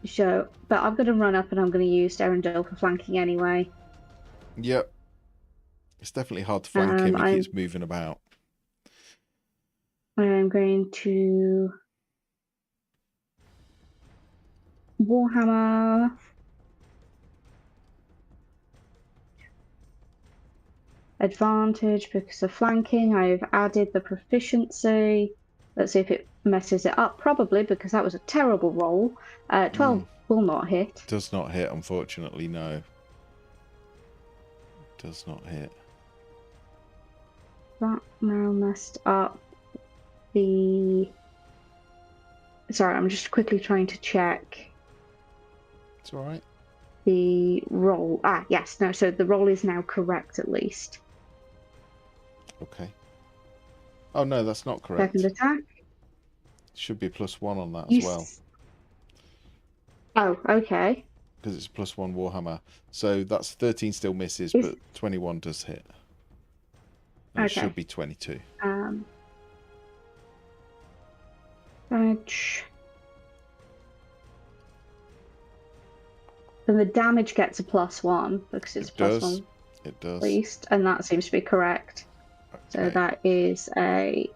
So, but I'm going to run up and I'm going to use Erendil for flanking anyway. Yep. It's definitely hard to flank him. He keeps moving about. I'm going to Warhammer. Advantage because of flanking. I've added the proficiency. Let's see if it messes it up. Probably because that was a terrible roll. 12 will not hit. Does not hit, unfortunately, no. Does not hit. That now messed up. Sorry, I'm just quickly trying to check It's all right. the roll. Yes, no. So the roll is now correct, at least. Okay. Oh no, that's not correct. Second attack. Should be +1 on that You as well. Oh, okay. Because it's +1 Warhammer. So that's 13 still misses, Is- but 21 does hit. And it Okay. should be 22. Damage. Then the damage gets a +1 because it's It plus does. 1 It does. at least, and that seems to be correct. So Okay. that is a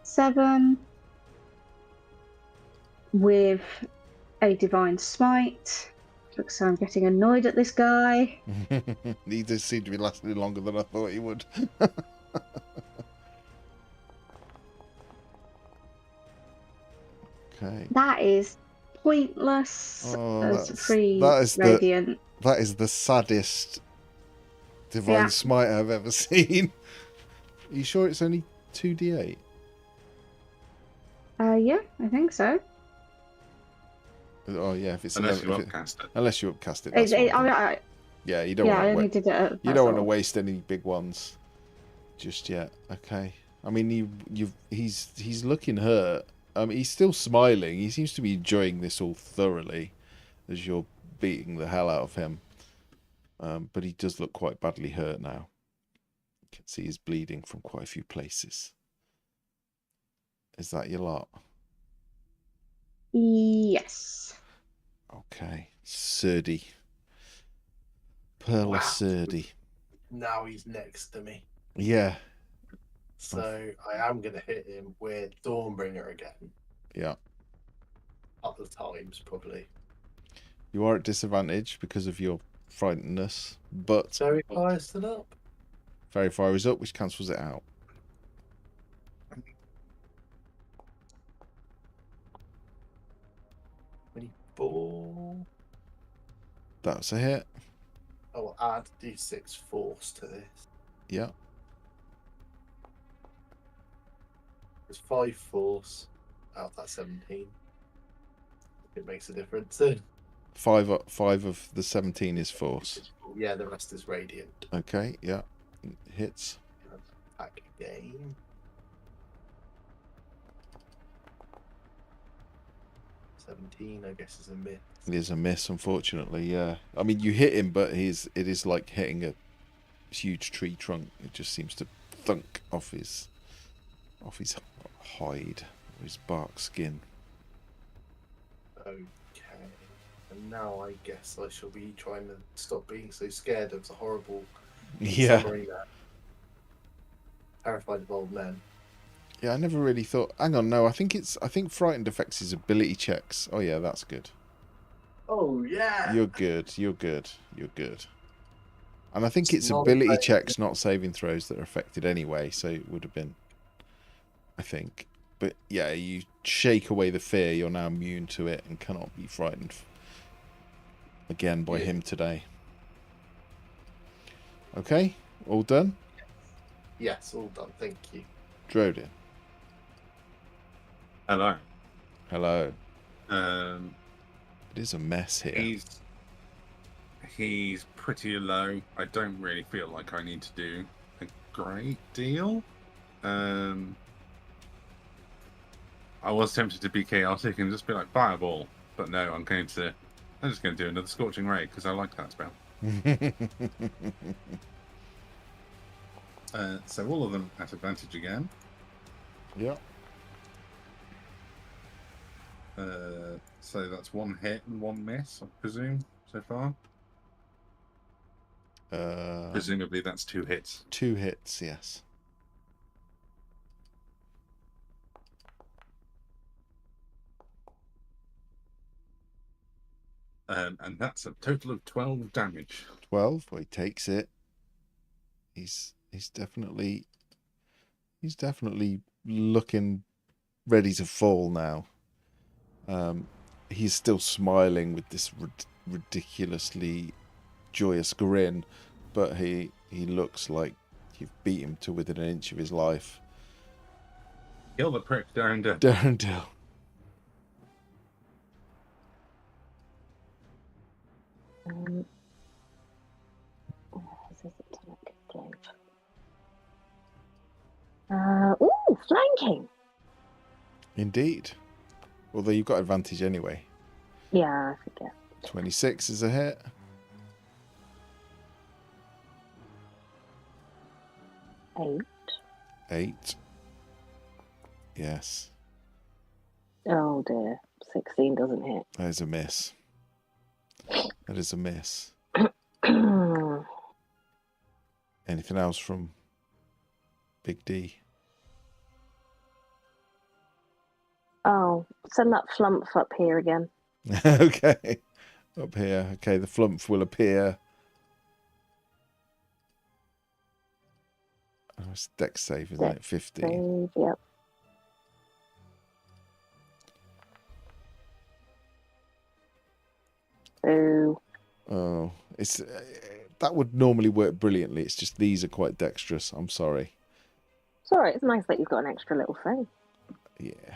7 with a divine smite. Looks like I'm getting annoyed at this guy. He does seem to be lasting longer than I thought he would. Okay. That is pointless. Oh, There's that 3 is radiant. that is the saddest divine Yeah. smite I've ever seen. Are you sure it's only 2d8? Yeah, I think so. Oh yeah, if it's Unless 11, you if it- upcast it. unless you upcast it. It's, That's it, what I I, think. Yeah, you don't yeah, I want only to. did it at You don't want to all. waste any big ones just yet. Okay. I mean, he's looking hurt. He's still smiling. He seems to be enjoying this all thoroughly, as you're beating the hell out of him. But he does look quite badly hurt now. You can see he's bleeding from quite a few places. Is that your lot? Yes. Okay. Surdy. Pearl Wow. of Surdy. Now he's next to me. Yeah. So I am going to hit him with Dawnbringer again. Yeah. Couple of times, probably. You are at disadvantage because of your frightenedness, but Very fire still up. Fairy Fire is up, which cancels it out. Ball. That's a hit. I will add D6 force to this. Yeah. There's 5 force out of that 17. It makes a difference. 5 of the 17 is force. Yeah, the rest is radiant. Okay, yeah. Hits. Attack again. 17, I guess, is a miss. It is a miss, unfortunately, yeah. I mean, you hit him, but it is like hitting a huge tree trunk. It just seems to thunk off his hide, or his bark skin. Okay. And now I guess I shall be trying to stop being so scared of the horrible Yeah. summary that terrified of old men. Yeah, I never really thought. Hang on, no, I think frightened affects his ability checks. Oh yeah, that's good. Oh yeah. You're good. You're good. You're good. And I think It's it's not ability like- checks, not saving throws, that are affected anyway. So it would have been, I think. But yeah, you shake away the fear. You're now immune to it and cannot be frightened again by Yeah. him today. Okay, all done. Yes, all done. Thank you. Drodin. Hello. Hello. Um, It is a mess here. he's pretty low. I don't really feel like I need to do a great deal. I was tempted to be chaotic and just be like fireball, but no, I'm just going to do another scorching ray because I like that spell. So all of them at advantage again. Yeah. So that's 1 hit and 1 miss, I presume, so far. Presumably that's 2 hits. 2 hits, yes. And that's a total of 12 damage. 12. Well, he takes it. He's definitely looking ready to fall now. He's still smiling with this ridiculously joyous grin, but he looks like you've beat him to within an inch of his life. Kill the prick, Darren. Darendil. This is atomic glaive. Ooh, flanking. Indeed. Although you've got advantage anyway. Yeah, I forget. 26 is a hit. Eight. 8. Yes. Oh dear, 16 doesn't hit. That is a miss. That is a miss. Anything else from Big D? Oh, send that flump up here again. Okay. Up here. Okay, the flump will appear. Oh, it's dex save, isn't it? 50. Save, yep. Ooh. Oh, it's that would normally work brilliantly. It's just these are quite dexterous. I'm sorry. It's alright, it's nice that you've got an extra little thing. Yeah.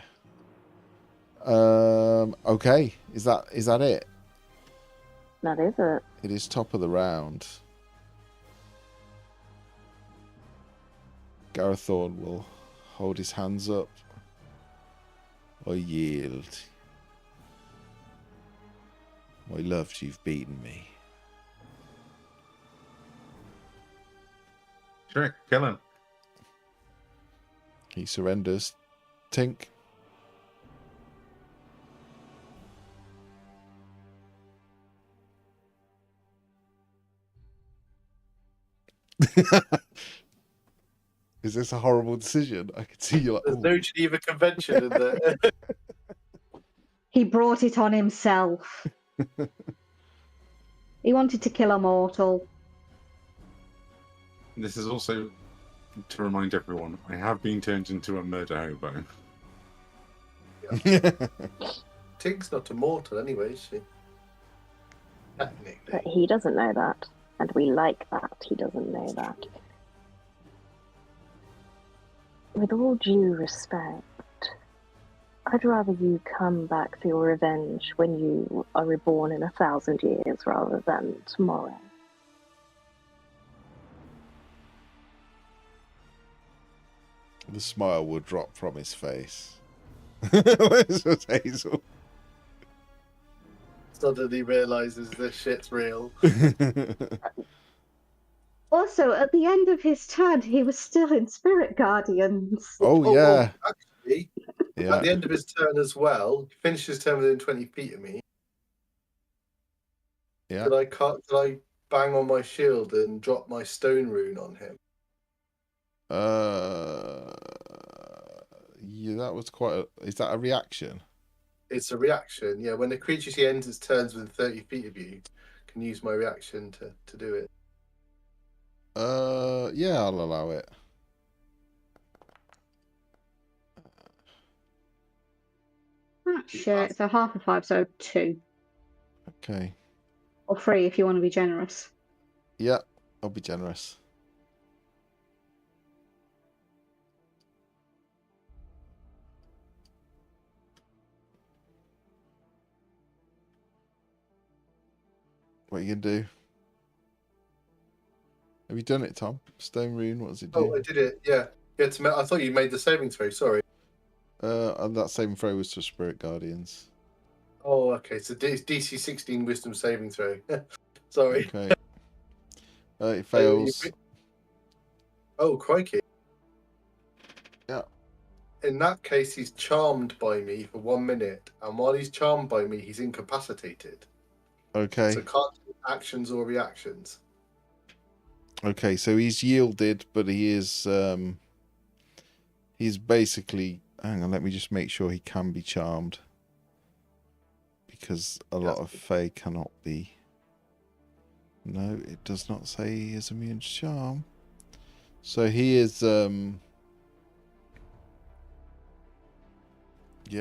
Okay. Is that it? That is it. It is top of the round. Garethorn will hold his hands up or yield. My loves, you've beaten me. Sure, kill him. He surrenders. Tink. Is this a horrible decision? I can see you like. There's "Ooh." no Geneva Convention in there. He brought it on himself. He wanted to kill a mortal. This is also to remind everyone, I have been turned into a murder hobo. Tink's not immortal anyway, is she? Technically. But he doesn't know that. And we like that he doesn't know that. With all due respect, I'd rather you come back for your revenge when you are reborn in 1,000 years rather than tomorrow. The smile will drop from his face. Where's Hazel? Suddenly realises this shit's real. Also, at the end of his turn, he was still in Spirit Guardians. Oh, yeah. Actually, Yeah. at the end of his turn as well, he finished his turn within 20 feet of me. Yeah. Did I bang on my shield and drop my stone rune on him? Yeah, that was quite a... Is that a reaction? It's a reaction, yeah. When the creature she enters turns within 30 feet of you, can use my reaction to do it. Yeah, I'll allow it. Ah, shit. So half of 5, so 2. Okay. Or 3 if you want to be generous. Yeah, I'll be generous. What are you gonna do? Have you done it, Tom? Stone rune, what does it do? Oh, I did it, yeah. I thought you made the saving throw, sorry. And that saving throw was for Spirit Guardians. Oh, okay. So it's DC 16 Wisdom saving throw. Sorry. Okay. It fails. Oh, crikey. Yeah. In that case, he's charmed by me for 1 minute, and while he's charmed by me, he's incapacitated. Okay. So can't do actions or reactions. Okay, so he's yielded, but he is he's basically, hang on, let me just make sure he can be charmed. Because a lot of Fae cannot be. No, it does not say he is immune to charm. So he is yeah,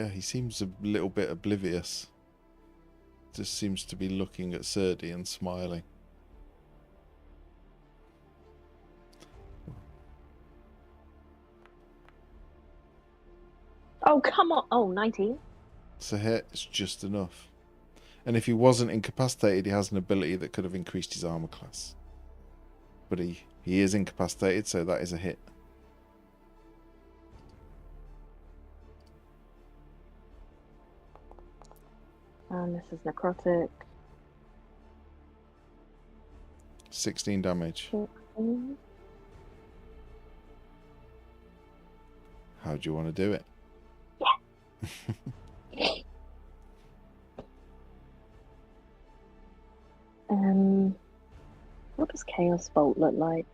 he seems a little bit oblivious. Just seems to be looking at Serdi and smiling. Oh, come on. Oh, 19. It's a hit. It's just enough. And if he wasn't incapacitated, he has an ability that could have increased his armor class. But he is incapacitated, so that is a hit. And this is necrotic. 16 damage. How do you want to do it? What does Chaos Bolt look like?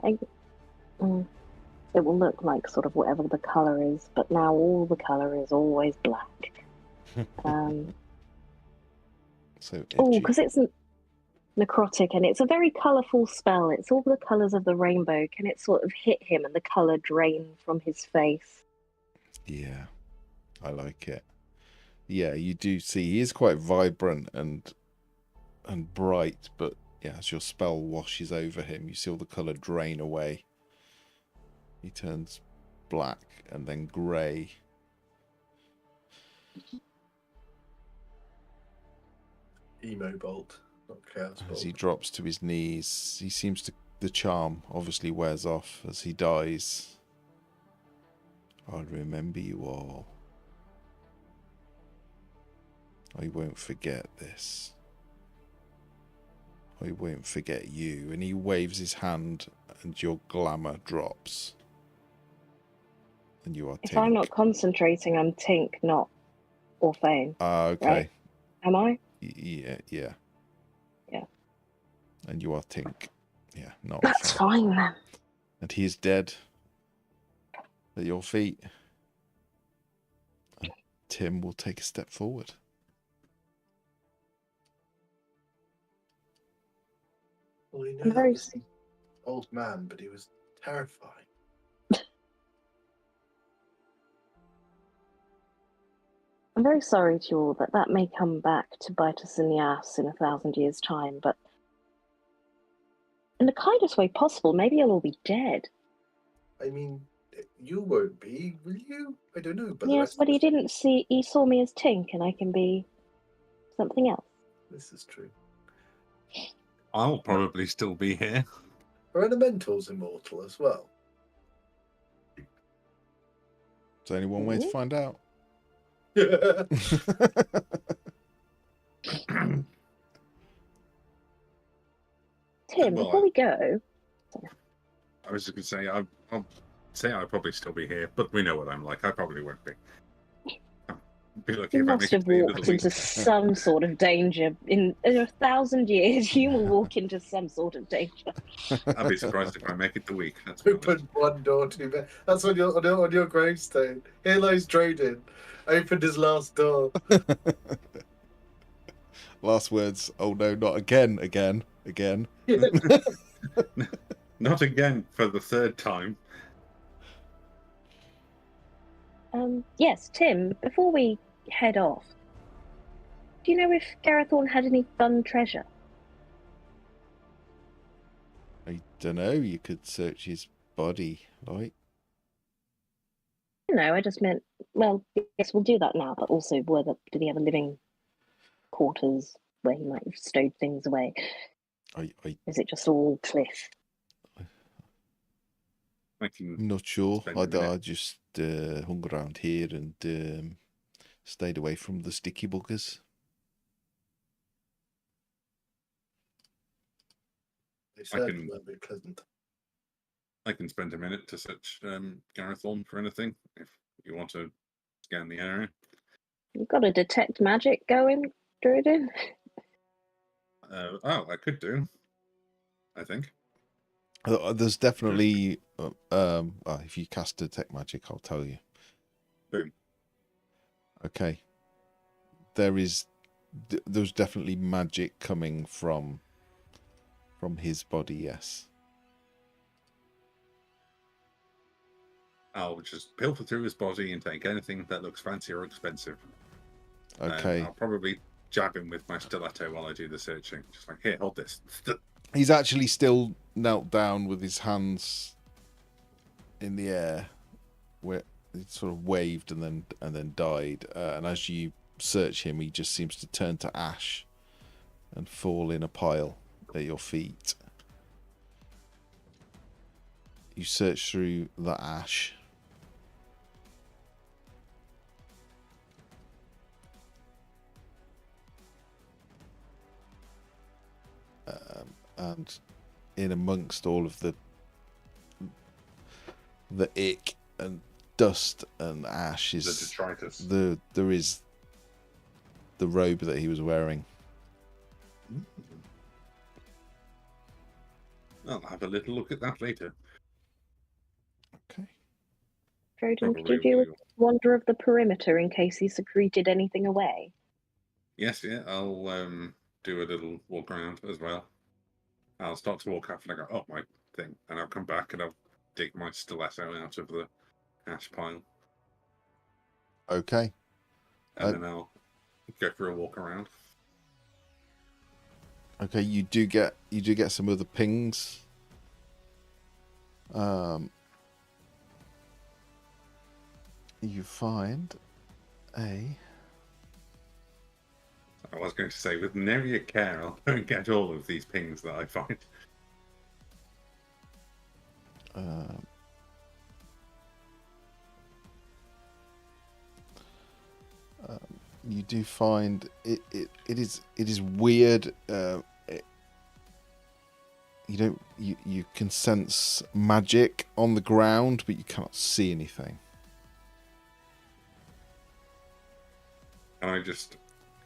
It will look like sort of whatever the colour is, but now all the colour is always black. So Oh, because it's necrotic and it's a very colourful spell. It's all the colours of the rainbow. Can it sort of hit him and the colour drain from his face? Yeah, I like it. Yeah, you do see he is quite vibrant and bright, but yeah, as your spell washes over him, you see all the colour drain away. He turns black and then grey. Emo Bolt, not Chaos Bolt. As he drops to his knees, he seems to. The charm obviously wears off as he dies. I'll remember you all. I won't forget this. I won't forget you. And he waves his hand and your glamour drops. And you are If Tink. I'm not concentrating, I'm Tink, not Orphane. Okay. Right? Am I? Yeah. Yeah. And you are Tink. Yeah, not That's Orphane. fine then. And he is dead at your feet. And Tim will take a step forward. Well, you know, I'm that very was an old man, but he was terrifying. I'm very sorry to you all that may come back to bite us in the ass in 1,000 years' time, but in the kindest way possible, maybe you'll all be dead. I mean, you won't be, will you? I don't know, but the Yes, rest but of he us- didn't see. He saw me as Tink, and I can be something else. This is true. I'll probably still be here. Are elementals immortal as well? There's only one way to Ooh. find out. Tim, Well, before we go, I was just going to say, I'll say I'll probably still be here, but we know what I'm like. I probably won't be. I'll be lucky you if I must make it have to the end of walked the into week. some sort of danger. In 1,000 years, you will walk into some sort of danger. I'll be surprised if I make it the week. That's what I was- Opened one door too bad. That's on your gravestone. Here lies Droden. Opened his last door. Last words. Oh no, not again. Not again for the third time. Yes, Tim, before we head off, do you know if Garethorn had any fun treasure? I don't know. You could search his body, like. No, I just meant, well, yes, we'll do that now, but also, did he have a living quarters where he might have stowed things away? Is it just all cliff? I can I'm not sure. spend a minute. I just hung around here and stayed away from the sticky buggers. They certainly can- won't be pleasant. I can spend a minute to search Garethorn for anything if you want to scan the area. You've got a detect magic going, Druiden? I could do. I think. There's definitely if you cast detect magic, I'll tell you. Boom. Okay. There's definitely magic coming from his body. Yes. I'll just pilfer through his body and take anything that looks fancy or expensive. Okay. I'll probably jab him with my stiletto while I do the searching. Just like, here, hold this. He's actually still knelt down with his hands in the air, he sort of waved and then died. And as you search him, he just seems to turn to ash and fall in a pile at your feet. You search through the ash. And in amongst all of the ick and dust and ash is The detritus. there is the robe that he was wearing. I'll have a little look at that later. Okay. Trojan, could Probably you do a will. wander of the perimeter in case he secreted anything away? Yes, yeah, I'll do a little walk around as well. I'll start to walk up and I go, oh, my thing. And I'll come back and I'll dig my stiletto out of the ash pile. Okay. And then I'll go for a walk around. Okay, you do get some other pings. You find a I was going to say, with nary a care, I'll go and get all of these pings that I find. you do find it is weird. You can sense magic on the ground, but you can't see anything. And I just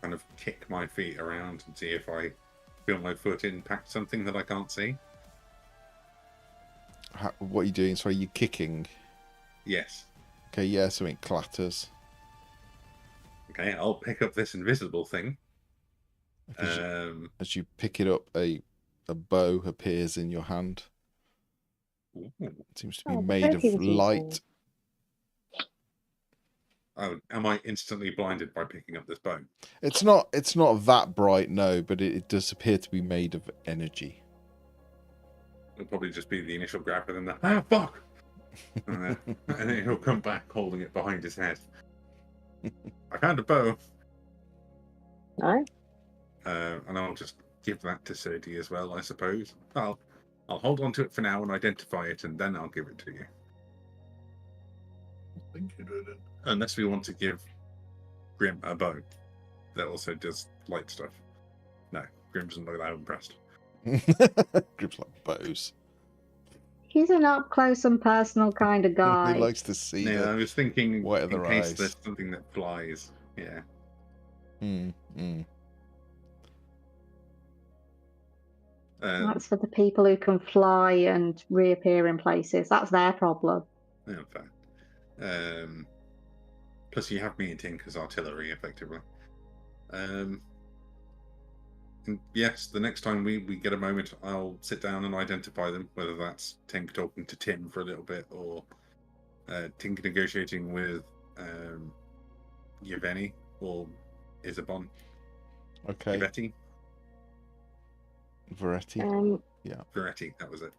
kind of kick my feet around and see if I feel my foot impact something that I can't see. What are you doing? Sorry, you kicking? Yes. Okay, yeah, something clatters. Okay, I'll pick up this invisible thing. As you pick it up, a bow appears in your hand. Ooh. It seems to be Oh, the made bow of he was light. using. Oh, am I instantly blinded by picking up this bow? It's not that bright, no, but it does appear to be made of energy. It'll probably just be the initial grab and then the fuck! And then he'll come back holding it behind his head. I found a bow. No? And I'll just give that to Serdi as well, I suppose. I'll hold on to it for now and identify it, and then I'll give it to you. Thank you, Jordan. Unless we want to give Grim a bow that also does light stuff. No, Grim doesn't look that impressed. Grips like bows. He's an up close and personal kind of guy. He likes to see Yeah, I the was thinking white of in their case eyes. there's something that flies. Yeah. That's for the people who can fly and reappear in places. That's their problem. Yeah, fair. Plus, you have me and Tink as artillery, effectively. And yes, the next time we get a moment, I'll sit down and identify them, whether that's Tink talking to Tim for a little bit, or Tink negotiating with Yevgeny or Isabon. Okay. Yvetti? Veretti. Veretti, that was it.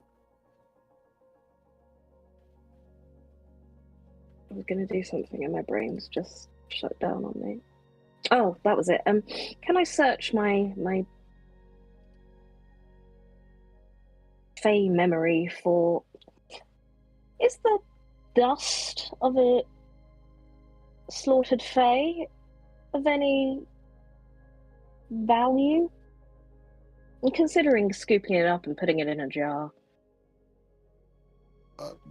I was going to do something and my brain's just shut down on me. Oh, that was it. Can I search my Fey memory for... Is the dust of a slaughtered Fey of any value? I'm considering scooping it up and putting it in a jar.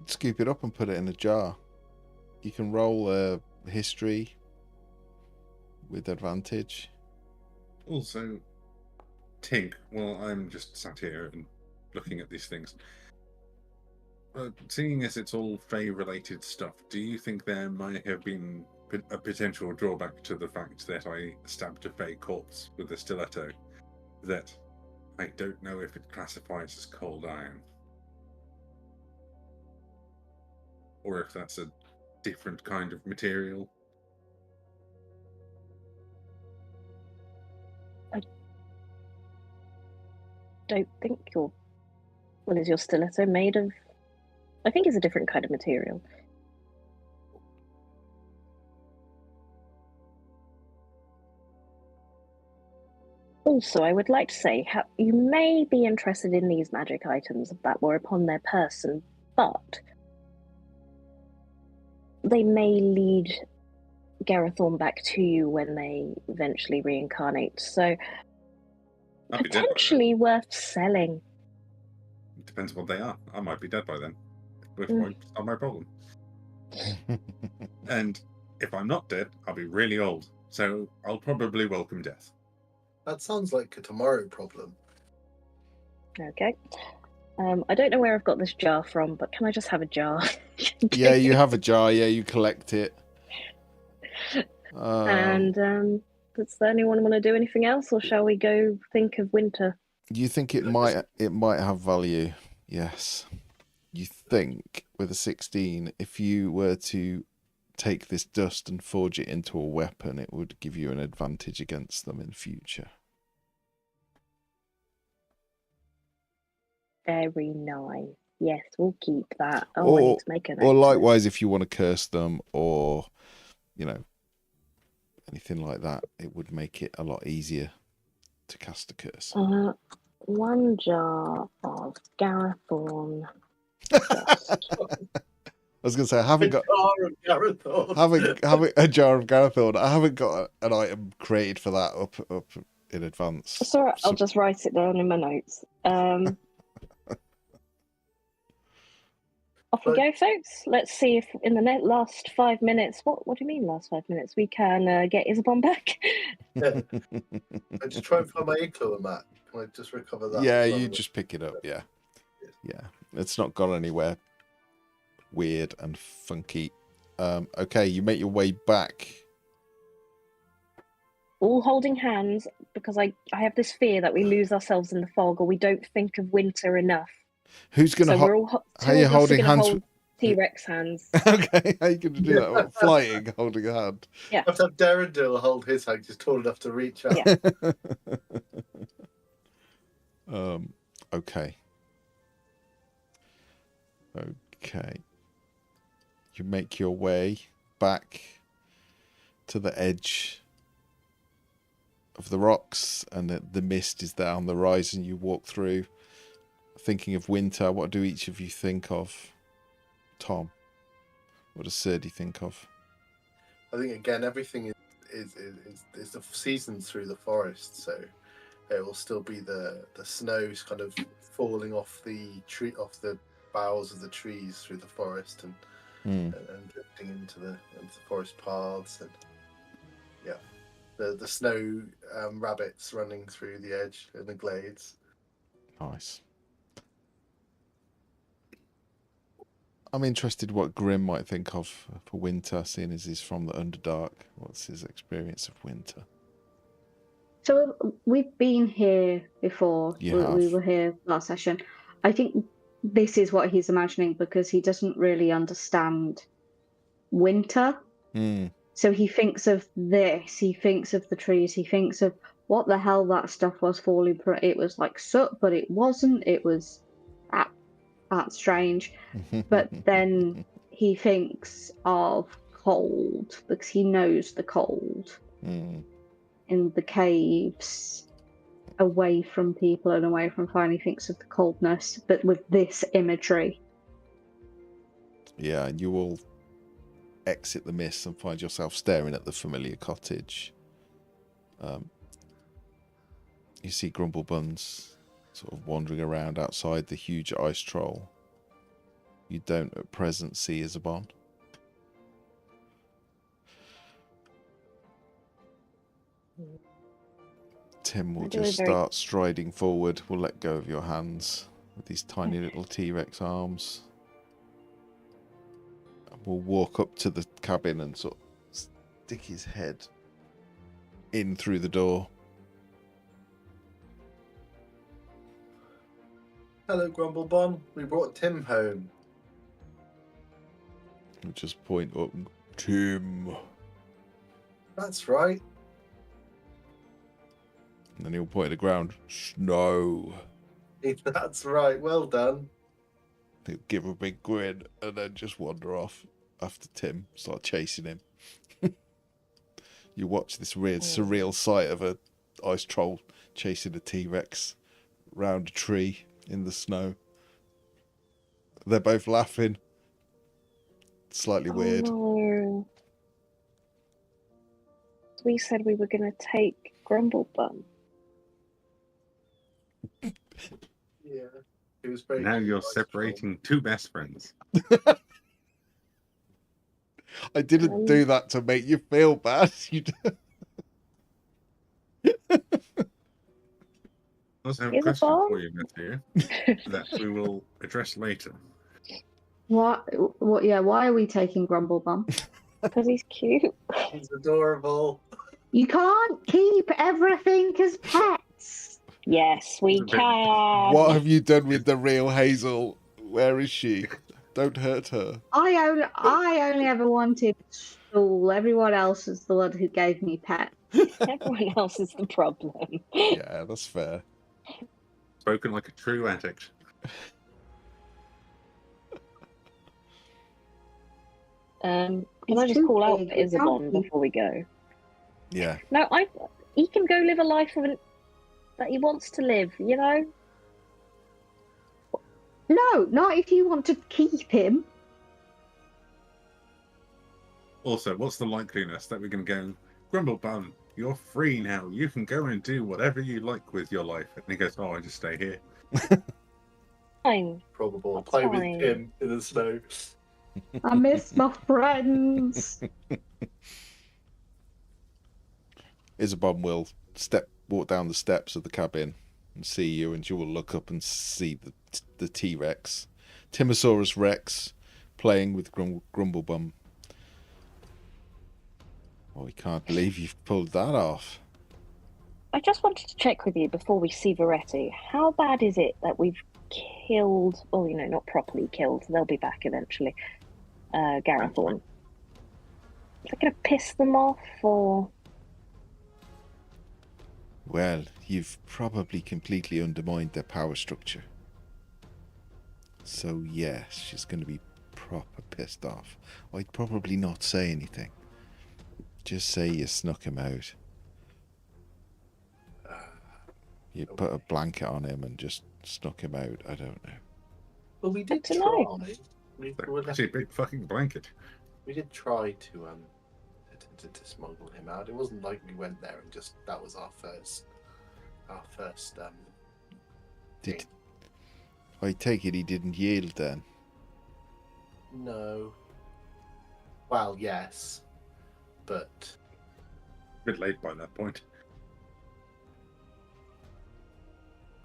Scoop it up and put it in a jar. You can roll a history with advantage. Also, Tink, while I'm just sat here and looking at these things, seeing as it's all Fey-related stuff, do you think there might have been a potential drawback to the fact that I stabbed a Fey corpse with a stiletto that I don't know if it classifies as cold iron? Or if that's a different kind of material? I don't think your... Well, is your stiletto made of... I think it's a different kind of material. Also, I would like to say, you may be interested in these magic items that were upon their person, but they may lead Garethorn back to you when they eventually reincarnate. So I'll be dead by then. potentially worth selling. It depends what they are. I might be dead by then. Which Mm. point, it's not my problem. And if I'm not dead, I'll be really old. So I'll probably welcome death. That sounds like a tomorrow problem. Okay. I don't know where I've got this jar from, but can I just have a jar? Yeah, you have a jar. Yeah, you collect it. And does anyone want to do anything else, or shall we go think of winter? You think it might have value? Yes. You think with a 16, if you were to take this dust and forge it into a weapon, it would give you an advantage against them in future. Very nice. Yes, we'll keep that. I Or- need to make a note Or of this. likewise, if you want to curse them or, anything like that, it would make it a lot easier to cast a curse. 1 jar of Garethorn dust. I was going to say, I haven't got Garethorn. having a jar of Garethorn. I haven't got an item created for that up in advance. It's all right, I'll just write it down in my notes. Off we go, folks. Let's see if in the last 5 minutes, what do you mean last 5 minutes? We can get Isabon back. Yeah. I just try and find my igloo on that. Can I just recover that? Yeah, as well? you just pick it up. Yeah. It's not gone anywhere weird and funky. Okay, you make your way back. All holding hands, because I have this fear that we lose ourselves in the fog, or we don't think of winter enough. Who's gonna? So we're all how are you holding hands? Hold T-Rex hands. Okay, how are you gonna do that? What, flying, holding a hand. Yeah. I have to have Darendil hold his hand just tall enough to reach out. Yeah. Okay. Okay. You make your way back to the edge of the rocks, and the mist is there on the horizon. You walk through, thinking of winter. What do each of you think of? Tom, what does Serdi think of? I think again everything is the seasons through the forest, so it will still be the snows kind of falling off the boughs of the trees through the forest and drifting into the forest paths, and the snow rabbits running through the edge in the glades. Nice. I'm interested what Grim might think of for winter, seeing as he's from the Underdark. What's his experience of winter? So we've been here before. We were here last session. I think this is what he's imagining because he doesn't really understand winter. So he thinks of this. He thinks of the trees. He thinks of what the hell that stuff was falling. It was like soot, but it wasn't. It was that's strange. But then he thinks of cold because he knows the cold in the caves, away from people and away from fire. He thinks of the coldness, but with this imagery. Yeah, and you all exit the mist and find yourself staring at the familiar cottage. You see Grumblebuns sort of wandering around outside the huge ice troll. You don't at present see Isabon. Tim will just start striding forward. We'll let go of your hands with these tiny little T-Rex arms. And we'll walk up to the cabin and sort of stick his head in through the door. Hello, Grumblebun. We brought Tim home. We'll just point up. Tim. That's right. And then he'll point at the ground. Snow. That's right. Well done. He'll give a big grin and then just wander off after Tim. Start chasing him. You watch this weird, surreal sight of a ice troll chasing a T-Rex round a tree in the snow. They're both laughing. Slightly weird. Oh, no. We said we were going to take Grumblebum. Yeah. It was very. Now you're nice separating two best friends. I didn't do that to make you feel bad. You I also have a Is it question bomb? for you, Matthew, that we will address later. What? Yeah. Why are we taking Grumblebum? Because he's cute. He's adorable. You can't keep everything as pets. Yes, we can. What have you done with the real Hazel? Where is she? Don't hurt her. I only ever wanted Stool. Everyone else is the one who gave me pet. Everyone else is the problem. Yeah, that's fair. Spoken like a true addict. Can He's I just too call out big, for we Isabon can't keep- before we go? Yeah. No, he can go live a life that he wants to live, you know? No, not if you want to keep him. Also, what's the likeliness that we're going to go, Grumblebum, you're free now. You can go and do whatever you like with your life. And he goes, oh, I just stay here. Fine. Probable. That's Play fine. with him in the snow. I miss my friends. Isabon will walk down the steps of the cabin and see you, and she will look up and see the T-Rex, Timosaurus Rex, playing with Grumblebum. Oh, we can't believe you've pulled that off. I just wanted to check with you before we see Veretti. How bad is it that we've killed, oh, you know, not properly killed, they'll be back eventually, Garethorn? Is that going to piss them off, or...? Well, you've probably completely undermined their power structure. So yes, she's going to be proper pissed off. I'd probably not say anything. Just say you snuck him out. You put a blanket on him and just snuck him out. I don't know. Well, we did Good to try. know. Actually, a big fucking blanket. We did try to smuggle him out. It wasn't like we went there and just that was our first Did I take it he didn't yield then? No. Well, yes, but A bit late by that point.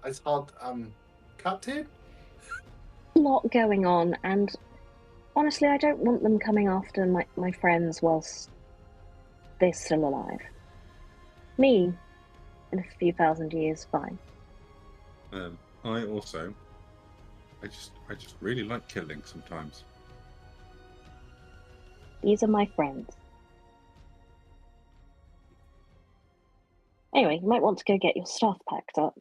it's hard. Captain. A lot going on, and honestly, I don't want them coming after my friends whilst they're still alive. Me, in a few thousand years, fine. I just really like killing sometimes. These are my friends. Anyway, you might want to go get your stuff packed up.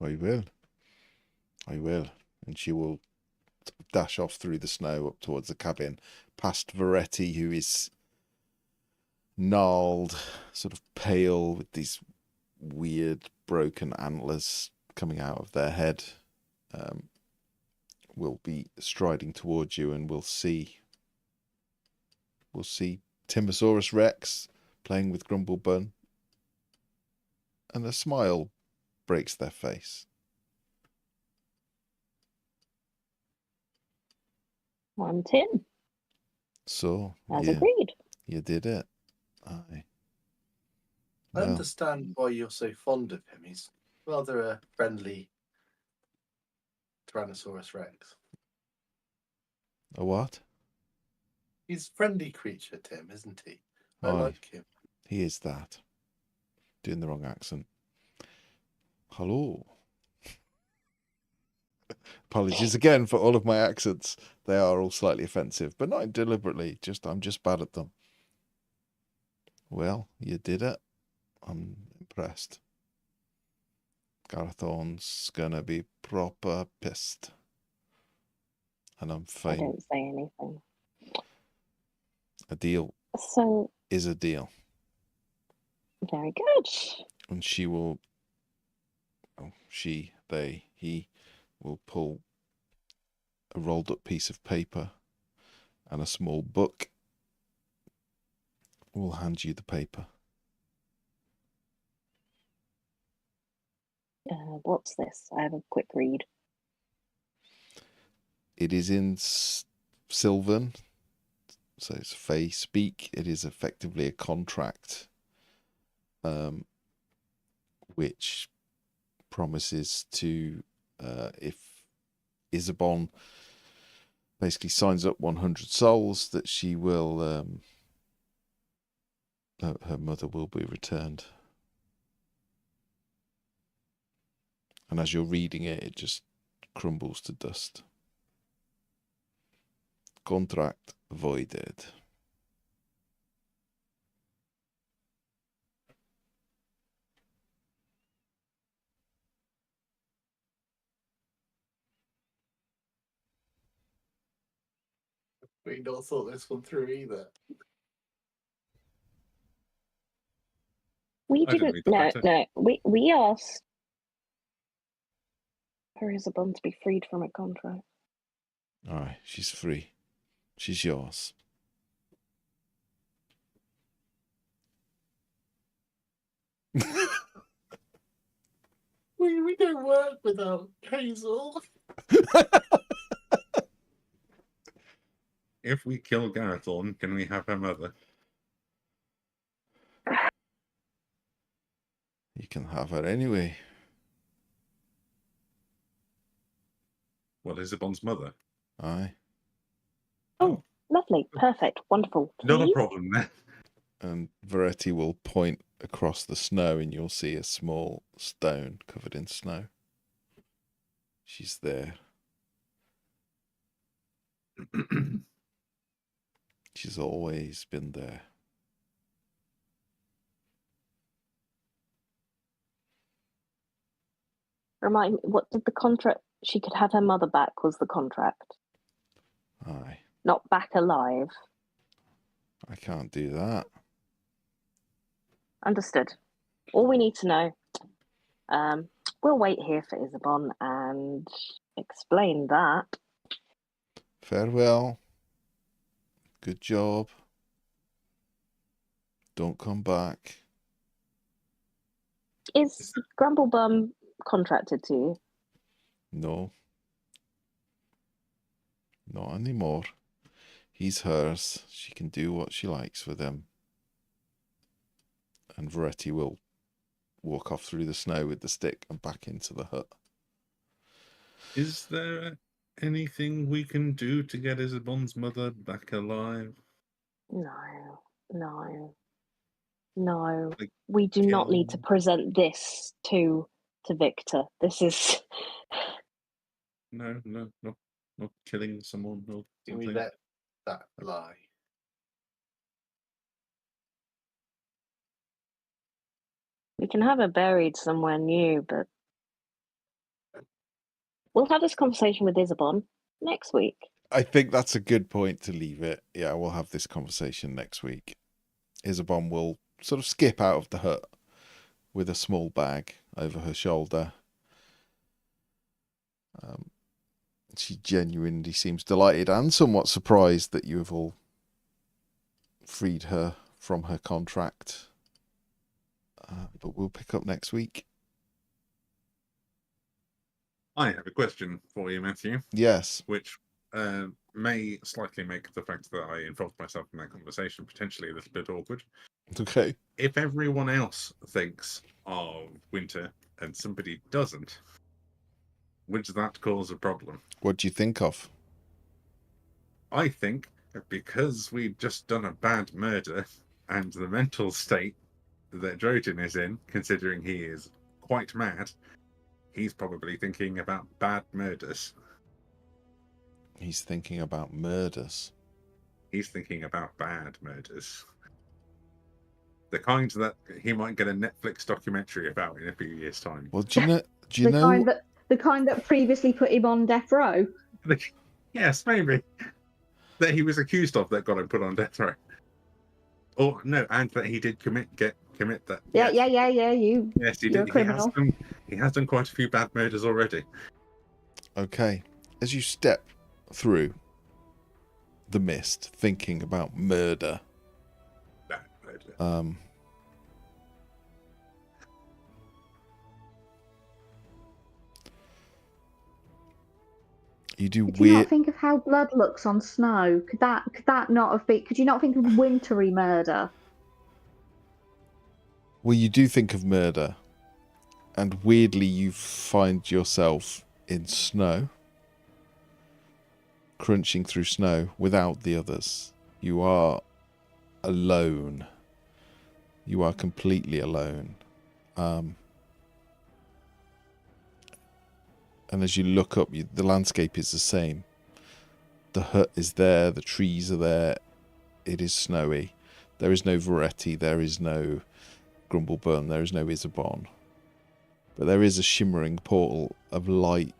I will. And she will dash off through the snow up towards the cabin, past Veretti, who is gnarled, sort of pale, with these weird broken antlers coming out of their head. Will be striding towards you, and we'll see Timosaurus Rex playing with Grumblebum, and a smile breaks their face. I'm Tim, So, as yeah, agreed. you did it. Aye. I Well, understand why you're so fond of him. He's rather a friendly Tyrannosaurus Rex. a what? He's a friendly creature, Tim, isn't he? I Aye. like him. He is that. Doing the wrong accent. Hello. Apologies again for all of my accents. They are all slightly offensive, but not deliberately. I'm just bad at them. Well, you did it. I'm impressed. Garethorn's gonna be proper pissed. And I'm I fine. don't say anything. A deal So, is a deal. very good. And she will, he will pull a rolled up piece of paper and a small book. Will hand you the paper. What's this? I have a quick read. It is in Sylvan, so it's Fey speak. It is effectively a contract, which promises to, if Isabon basically signs up 100 souls, that she will, her mother will be returned. And as you're reading it, it just crumbles to dust. Contract voided. We not thought this one through either. We I didn't didn't. read the No, letter. no. We asked for Isabon to be freed from a contract. All right, she's free. She's yours. We don't work without Hazel. If we kill Garethorn, can we have her mother? You can have her anyway. What, Isabon's mother? Aye. Oh, lovely, perfect, wonderful. Not a Please? problem there. And Veretti will point across the snow and you'll see a small stone covered in snow. She's there. She's always been there. Remind me, what did the contract? She could have her mother back, was the contract. Aye. Not back alive. I can't do that. Understood. All we need to know. We'll wait here for Isabon and explain that. Farewell. Good job. Don't come back. Is Grumblebum contracted to you? No. Not anymore. He's hers. She can do what she likes with him. And Veretti will walk off through the snow with the stick and back into the hut. Is there anything we can do to get Isabon's mother back alive? No, no, no. Like, We do not kill- need to present this to Victor. This is No, not killing someone or Do we something. let that lie? we can have her buried somewhere new, but we'll have this conversation with Isabon next week. I think that's a good point to leave it. Yeah, we'll have this conversation next week. Isabon will sort of skip out of the hut with a small bag over her shoulder. She genuinely seems delighted and somewhat surprised that you have all freed her from her contract. But we'll pick up next week. I have a question for you, Matthew, Yes. which may slightly make the fact that I involved myself in that conversation potentially a little bit awkward. Okay. If everyone else thinks of Winter and somebody doesn't, would that cause a problem? What do you think of? I think that because we've just done a bad murder and the mental state that Drogen is in, considering he is quite mad, he's probably thinking about bad murders. He's thinking about murders. He's thinking about bad murders. The kind that he might get a Netflix documentary about in a few years' time. Well, do you know? The kind that previously put him on death row. Yes, maybe. That he was accused of that got him put on death row. Or no, and that he did get commit that. Yeah, Yes. yeah. Yes, he You're did. a criminal. He has done quite a few bad murders already. Okay. As you step through the mist, thinking about murder, Bad murder. you do Could you not weird. think of how blood looks on snow? Could that not have been? Could you not think of wintry murder? Well, you do think of murder, and weirdly, you find yourself in snow, crunching through snow without the others. You are alone. You are completely alone. And as you look up, the landscape is the same. The hut is there, the trees are there, it is snowy. There is no Varetti, there is no Grumblebun, there is no Isabon. But there is a shimmering portal of light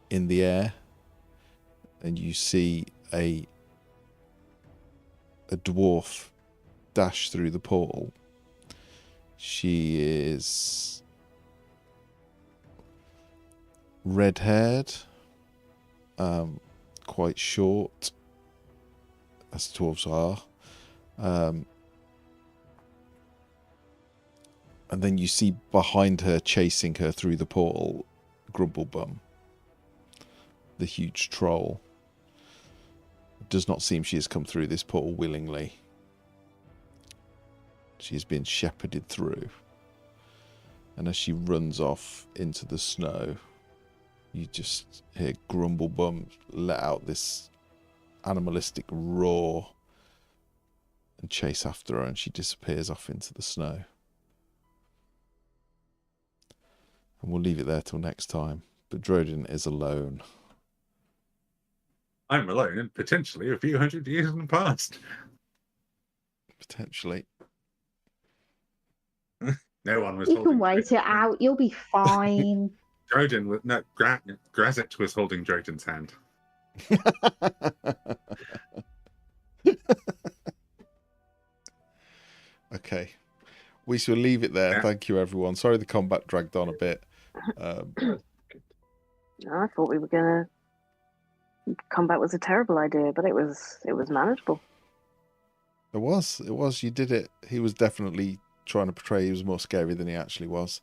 in the air. And you see a dwarf dash through the portal. She is red-haired, quite short, as dwarves are. And then you see behind her, chasing her through the portal, Grumblebum, the huge troll. It does not seem she has come through this portal willingly. She has been shepherded through. And as she runs off into the snow, you just hear Grumblebum let out this animalistic roar and chase after her, and she disappears off into the snow. And we'll leave it there till next time. But Drodin is alone. I'm alone and potentially a few hundred years in the past. Potentially. No one was You holding can wait it out. You'll be fine. Drodin was no Grazit was holding Drodin's hand. Okay. We shall leave it there. Yeah. Thank you, everyone. Sorry the combat dragged on a bit. I thought we were gonna combat was a terrible idea, but it was manageable. It was. You did it. He was definitely trying to portray he was more scary than he actually was.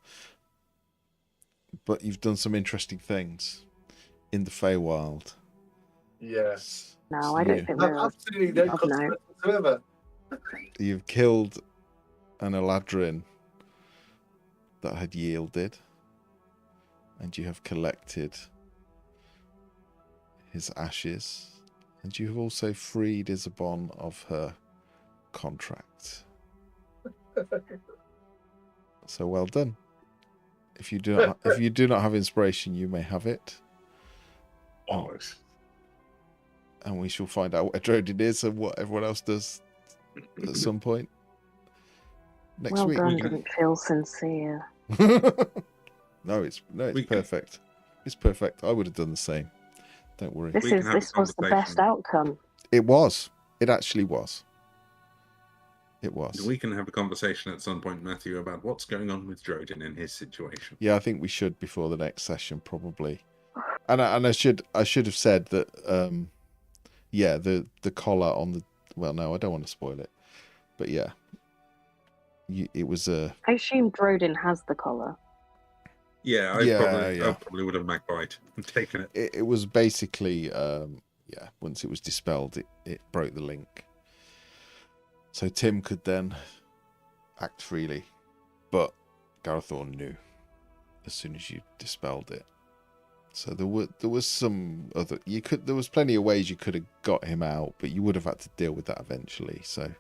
But you've done some interesting things in the Feywild. Yes. No, I don't think Have we're absolutely no Oh, no. consequence whatsoever. You've killed an Eladrin that had yielded, and you have collected his ashes, and you have also freed Isabon of her contract. So well done. If you do not have inspiration, you may have it. Almost. And we shall find out what Drodin is and what everyone else does at some point next well week. done. Didn't feel sincere. No, it's We can- perfect. It's perfect. I would have done the same. Don't worry. This We can have a was the best conversation. outcome. It was. It actually was. It was. We can have a conversation at some point, Matthew, about what's going on with Drodin in his situation. Yeah, I think we should before the next session, probably. And I should have said that. Yeah, the collar on the. Well, no, I don't want to spoil it, but yeah, it was a. I assume Drodin has the collar. Yeah, Yeah. I probably would have magpied and taken it. It was basically, yeah. Once it was dispelled, it broke the link. So Tim could then act freely, but Garethorn knew as soon as you dispelled it. So there was some other there was plenty of ways you could have got him out, but you would have had to deal with that eventually. So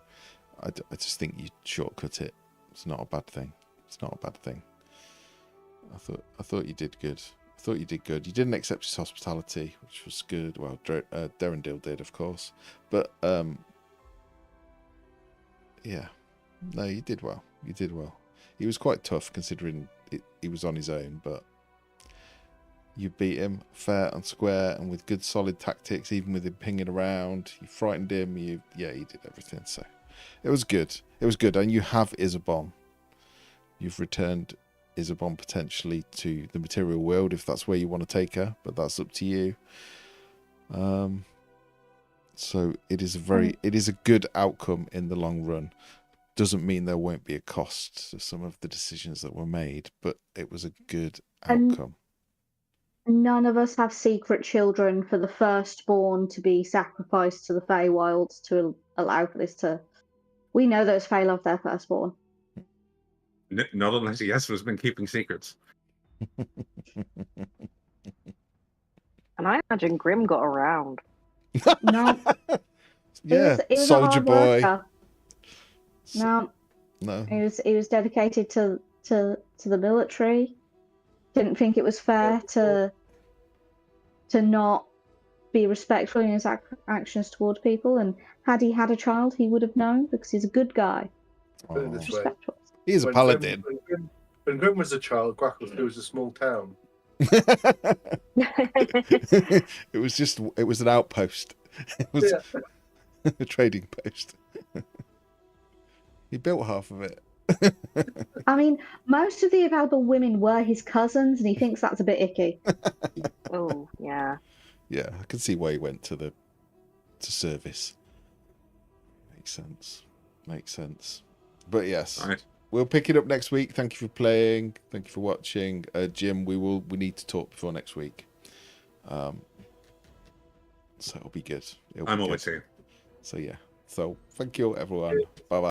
I just think you shortcut it. It's not a bad thing. It's not a bad thing. I thought you did good. I thought you did good. You didn't accept his hospitality, which was good. Well, Derendil did, of course, but yeah, no, you did well. You did well. He was quite tough considering he was on his own, but. You beat him fair and square and with good solid tactics, even with him pinging around. You frightened him. You did everything. So it was good. It was good. And you have Isabon. you've returned Isabon potentially to the material world if that's where you want to take her, but that's up to you. So it is a good outcome in the long run. Doesn't mean there won't be a cost to some of the decisions that were made, but it was a good outcome. None of us have secret children for the firstborn to be sacrificed to the Feywilds to allow for this to. We know those Fey love their firstborn. Not unless Yesva's been keeping secrets. And I imagine Grim got around. No. Yeah, he was soldier a hard boy. worker. No, he was dedicated to the military. Didn't think it was fair to not be respectful in his actions towards people. And had he had a child, he would have known because he's a good guy. Put it this way. Respectful. He's a paladin. When Grim was a child, Gracklesfield was a small town. It was an outpost. It was a trading post. He built half of it. I mean, most of the available women were his cousins, and he thinks that's a bit icky. Oh, yeah. Yeah, I can see why he went to service. Makes sense. But yes, Right. we'll pick it up next week. Thank you for playing. Thank you for watching. Jim, we need to talk before next week. So it'll be good. I'm always here. So yeah. So thank you everyone. Bye bye.